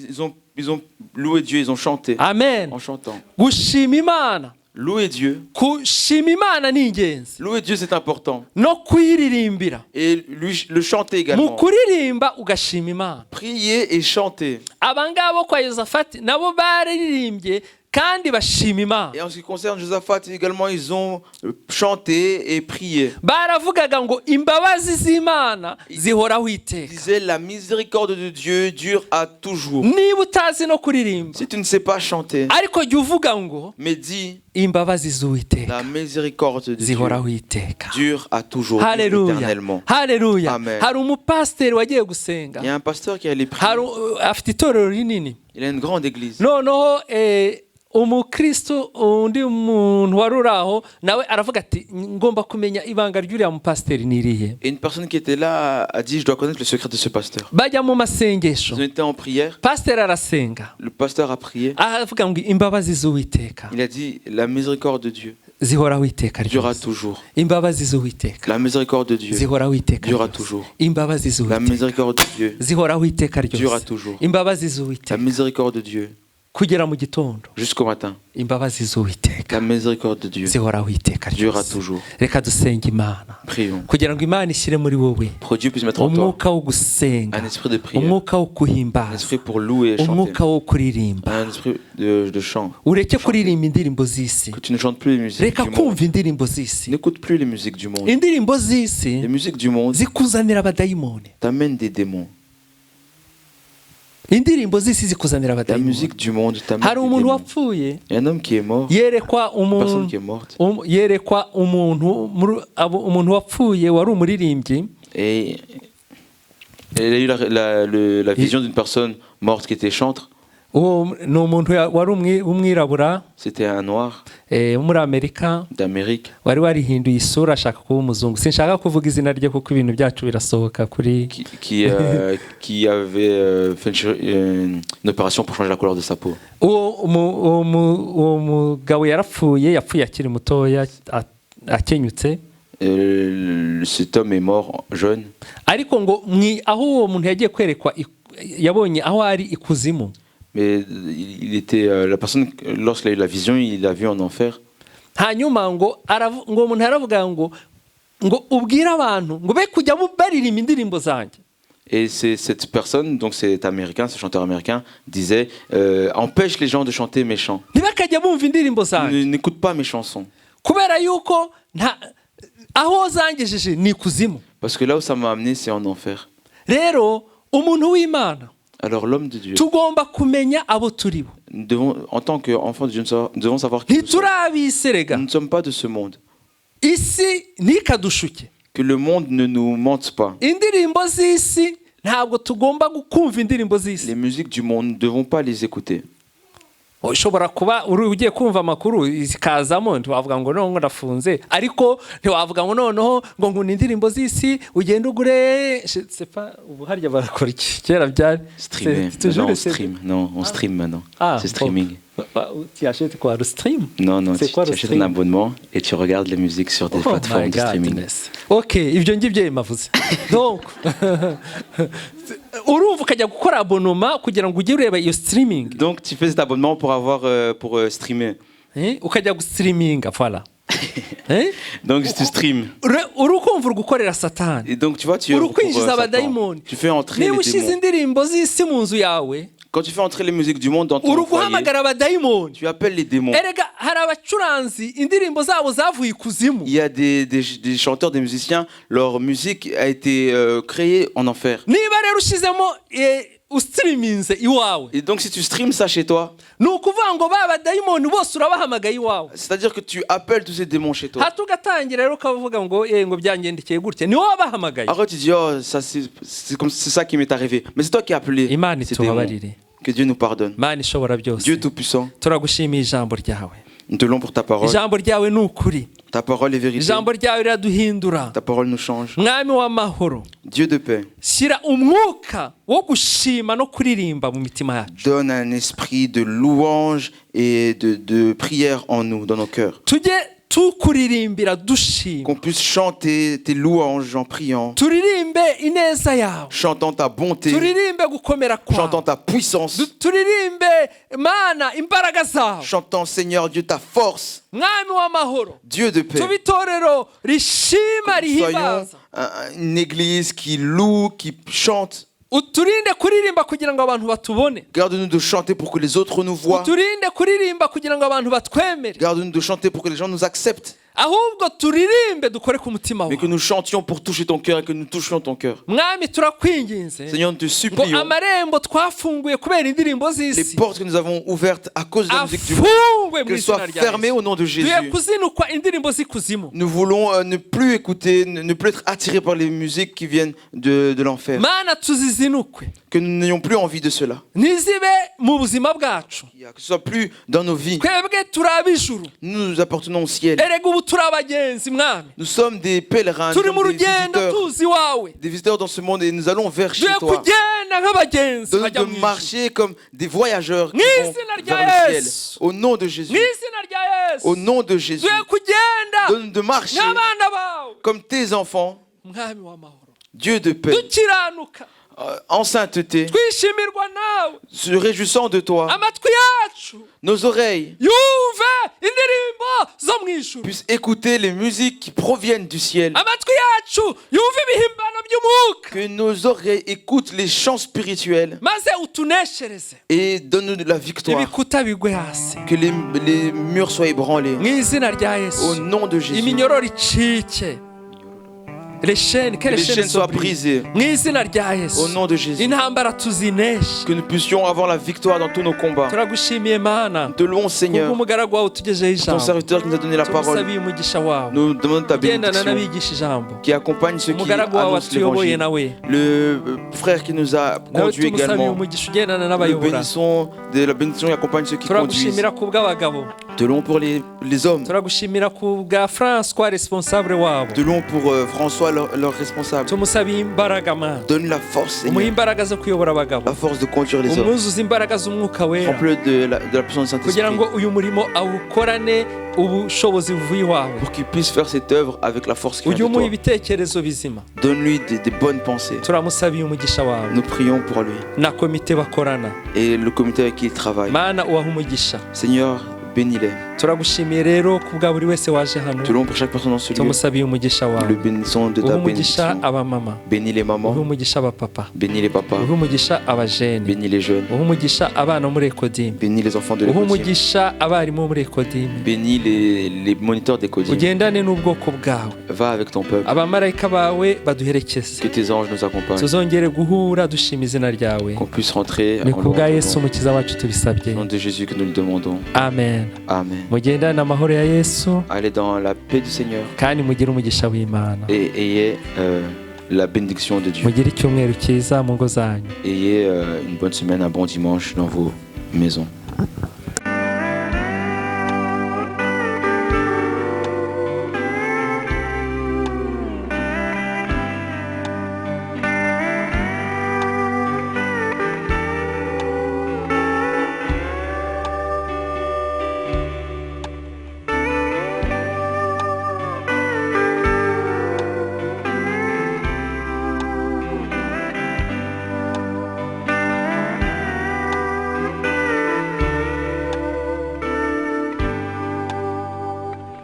ils ont loué Dieu, ils ont chanté. Amen. En chantant. Gushima Imana, Louer Dieu. kushima Imana ni ingenzi, Louer Dieu, c'est important. no kuyiririmbira. Et le chanter Mu également. kuririmba ugashima Imana. Prier et chanter. Abangabo kwa Yosafati nabo baririmbye kandi bashima Imana. Et en ce qui concerne Josaphat également, ils ont chanté et prié. Baravugaga ngo imbabazi z'Imana zihoraho Ils iteka. disaient la miséricorde de Dieu dure à toujours. Niba utazi no kuririmba, Si tu ne sais pas chanter, ariko jya uvuga ngo mais dis imbabazi z'Uwiteka la miséricorde de Dieu zihoraho iteka. dure à toujours, dure Haleluya, éternellement. haleluya. Amen. Hari umupasiteri wagiye gusenga, Il y a un pasteur qui allait prier. afite itorero rinini, Il a une grande église. noneho umukristo undi muntu wari uri aho nawe aravuga ati ngomba kumenya ibanga ry'uriya mupasiteri ni irihe. Et une personne qui était là a dit, je dois connaître le secret de ce pasteur. Bajya mu masengesho, Ils ont été en prière. pasiteri arasenga, Le pasteur a prié. aravuga ngo imbabazi z'Uwiteka Il a dit, la miséricorde de Dieu zihoraho iteka durera ryose. toujours. Imbabazi z'Uwiteka La miséricorde de Dieu zihoraho iteka durera ryose. toujours. Imbabazi La z'Uwiteka miséricorde de Dieu zihoraho iteka durera ryose. toujours. Imbabazi La z'Uwiteka miséricorde de Dieu kugera mu gitondo, jusqu'au matin. imbabazi z'Uwiteka La miséricorde de Dieu zihoraho iteka durera ryose. toujours. Reka dusenge Imana Prions. kugira ngo Imana ishyire muri wowe Pour que Dieu puisse mettre en toi umwuka wo gusenga, un esprit de prière, umwuka wo un kuhimbaza, esprit pour louer et chanter, umwuka wo kuririmba. un esprit de chant. Ureke kuririmba indirimbo z'isi, Que tu ne chantes plus les musiques reka du monde. kumva indirimbo z'isi. N'écoute plus les musiques du monde. Indirimbo z'isi Les musiques du monde zikuzanira abadayimoni. t'amènent des démons. Indirimbo z'isi zikuzanira La abadayimoni. musique du monde t'amène Hari des umuntu démons. wapfuye Il y a un homme qui est mort, yerekwa une personne umuntu qui est morte, yerekwa umuntu wapfuye wari umuririmbyi, et il a eu la vision d'une personne morte qui était chantre. uwo ni umuntu wari umwirabura C'était un noir wo muri Amerika d'Amérique wari warihinduye isura ashaka kuba umuzungu. Sinshaka kuvuga izina rye kuko ibintu byacu birasohoka kuri qui avait fait une opération pour changer la couleur de sa peau. uwo mugabo yapfuye akiri mutoya akenyutse. Cet homme est mort jeune. Ariko ngo aho uwo muntu yagiye kwerekwa yabonye aho ari ikuzimu. Mais il était la personne, lorsqu'il a eu la vision, il l'a vu en enfer. Hanyuma ngo umuntu aravuga ngo ubwira abantu ngo be kujya baririmba indirimbo zanjye. Et c'est cette personne, donc c'est américain, ce chanteur américain, disait empêche les gens de chanter mes chants. Ntibakajya bumva indirimbo zanjye. N'écoute pas mes chansons. Kubera yuko aho zangejeje ni kuzimu. Parce que là où ça m'a amené, c'est en enfer. Rero umuntu w'Imana. Alors l'homme de Dieu. Tugomba kumenya abo turibo. Nous devons, en tant qu'enfants de Dieu, nous devons savoir qui nous sommes. Nous ne sommes pas de ce monde. Isi ntikadushuke. Que le monde ne nous mente pas. Indirimbo z'isi ntabwo tugomba kumva indirimbo z'isi. Les musiques du monde, nous ne devons pas les écouter. Ushobora kuba ugiye kumva amakuru ikazamo ntiwavuga ngo none ndafunze ariko ntiwavuga ngo noneho ngo nkunda indirimbo z'isi ugenda ugure ubu harya barakora iki kera byari non on stream maintenant c'est streaming. Tu achètes quoi, le stream? Non, tu achètes un abonnement et tu regardes la musique sur des plateformes de streaming. Ok, ibyo ngibyo mavuze. Donc urumva ukajya gukora abonnement kugira ngo ujye ureba iyo streaming. Donc tu fais cet abonnement pour avoir pour streamer. Ukajya gustreaminga voilà. Donc tu streams. Urukumva gukorera Satani. Et donc tu vois tu fais entrer les démons. Quand tu fais entrer les musiques du monde dans ton foyer, tu appelles les démons. Il y a des chanteurs, des musiciens, leur musique a été créée en enfer. Et donc si tu streams ça chez toi, c'est-à-dire que tu appelles tous ces démons chez toi. Alors tu dis oh ça c'est ça qui m'est arrivé, mais c'est toi qui as appelé ces démons. Que Dieu nous pardonne. Dieu tout-puissant, nous te louons pour ta parole. Ta parole est vérité. Ta parole nous change. Dieu de paix, donne un esprit de louange et de prière en nous, dans nos cœurs. Qu'on puisse chanter tes louanges en priant, chantant ta bonté, chantant ta puissance, chantant Seigneur Dieu ta force, Dieu de paix. Soyons une église qui loue, qui chante. Garde-nous de chanter pour que les autres nous voient. Garde-nous de chanter pour que les gens nous acceptent. Mais que nous chantions pour toucher ton cœur et que nous touchions ton cœur. Seigneur, nous te supplions. Les portes que nous avons ouvertes à cause de la musique du monde, qu'elles soient fermées au nom de Jésus. Nous voulons ne plus écouter, ne plus être attirés par les musiques qui viennent de l'enfer. Que nous n'ayons plus envie de cela. Que ce soit plus dans nos vies. Nous appartenons au ciel. Nous sommes des pèlerins, des visiteurs dans ce monde et nous allons vers chez toi. Donne-nous de marcher comme des voyageurs qui vont vers le ciel. Au nom de Jésus. Au nom de Jésus. Donne-nous de marcher comme tes enfants. Dieu de paix. En sainteté, se réjouissant de toi, nos oreilles puissent écouter les musiques qui proviennent du ciel, que nos oreilles écoutent les chants spirituels et donne-nous de la victoire, que les murs soient ébranlés au nom de Jésus. les chaînes que Que les chaînes soient brisées. mu izina rya Yesu Au nom de Jésus. intambara tuzineshe Que nous puissions avoir la victoire dans tous nos combats. turagushimiye Mana Te louons, Seigneur. kubw'umugaragu wawe utugejeho Ton ijambo serviteur qui nous a donné la parole. tumusabiye umugisha wawe Nous demandons ta ugendana bénédiction n'abigisha ijambo qui accompagne ceux qui umugaragu wawe annoncent watuyoboye l'évangile. nawe Le frère qui nous a nawe conduit tumusabiye également. umugisha ugendana Nous n'abayobora bénissons de la bénédiction qui accompagne ceux qui conduisent. turagushimira kubw'abagabo Te louons pour les hommes. turagushimira kubwa François responsable wabo Te louons pour François, leur responsable. tumusabiye imbaraga Mana Donne la force, umuhe Seigneur. imbaraga zo kuyobora abagabo La force de conduire les hommes. umwuzuza imbaraga z'umwuka wera Remplis de la puissance du kugira Saint-Esprit. ngo uyu murimo awukorane ubushobozi buvuye iwawe Pour qu'il puisse faire cette œuvre avec la force qui ujye vient de umuha toi. ibitekerezo bizima Donne-lui des bonnes pensées. turamusabiye umugisha wawe Nous prions pour lui. na komite bakorana Et le comité avec qui il travaille. Mana ubaha umugisha Seigneur, bénis-les. turagushimiye rero kubwa buri wese waje hano Te louons pour chaque personne dans ce lieu. tumusabiye umugisha Le wawe bénissons de uha ta umugisha bénédiction. abamama Bénis les uha mamans. umugisha abapapa Bénis les papas. uha umugisha abajene Bénis les jeunes. uha umugisha abana muri ekodimi Bénis les enfants de uha l'école. umugisha abarimu muri ekodimi Bénis les moniteurs d'école. ugendane n'ubwoko bwawe Va avec ton peuple. abamarayika bawe baduherekeze Que tes anges nous accompagnent. tuzongere guhura dushima izina ryawe Qu'on puisse rentrer ni en kubwa louant Yesu ton nom. umukiza wacu tubisabye Au nom de Jésus que nous le demandons. amen Amen. mugendane amahoro ya Yesu Allez dans la paix du Seigneur kandi mugire umugisha w'Imana et ayez la bénédiction de Dieu. mugire icyumweru cyiza mu ngo zanyu Ayez une bonne semaine, un bon dimanche dans vos maisons.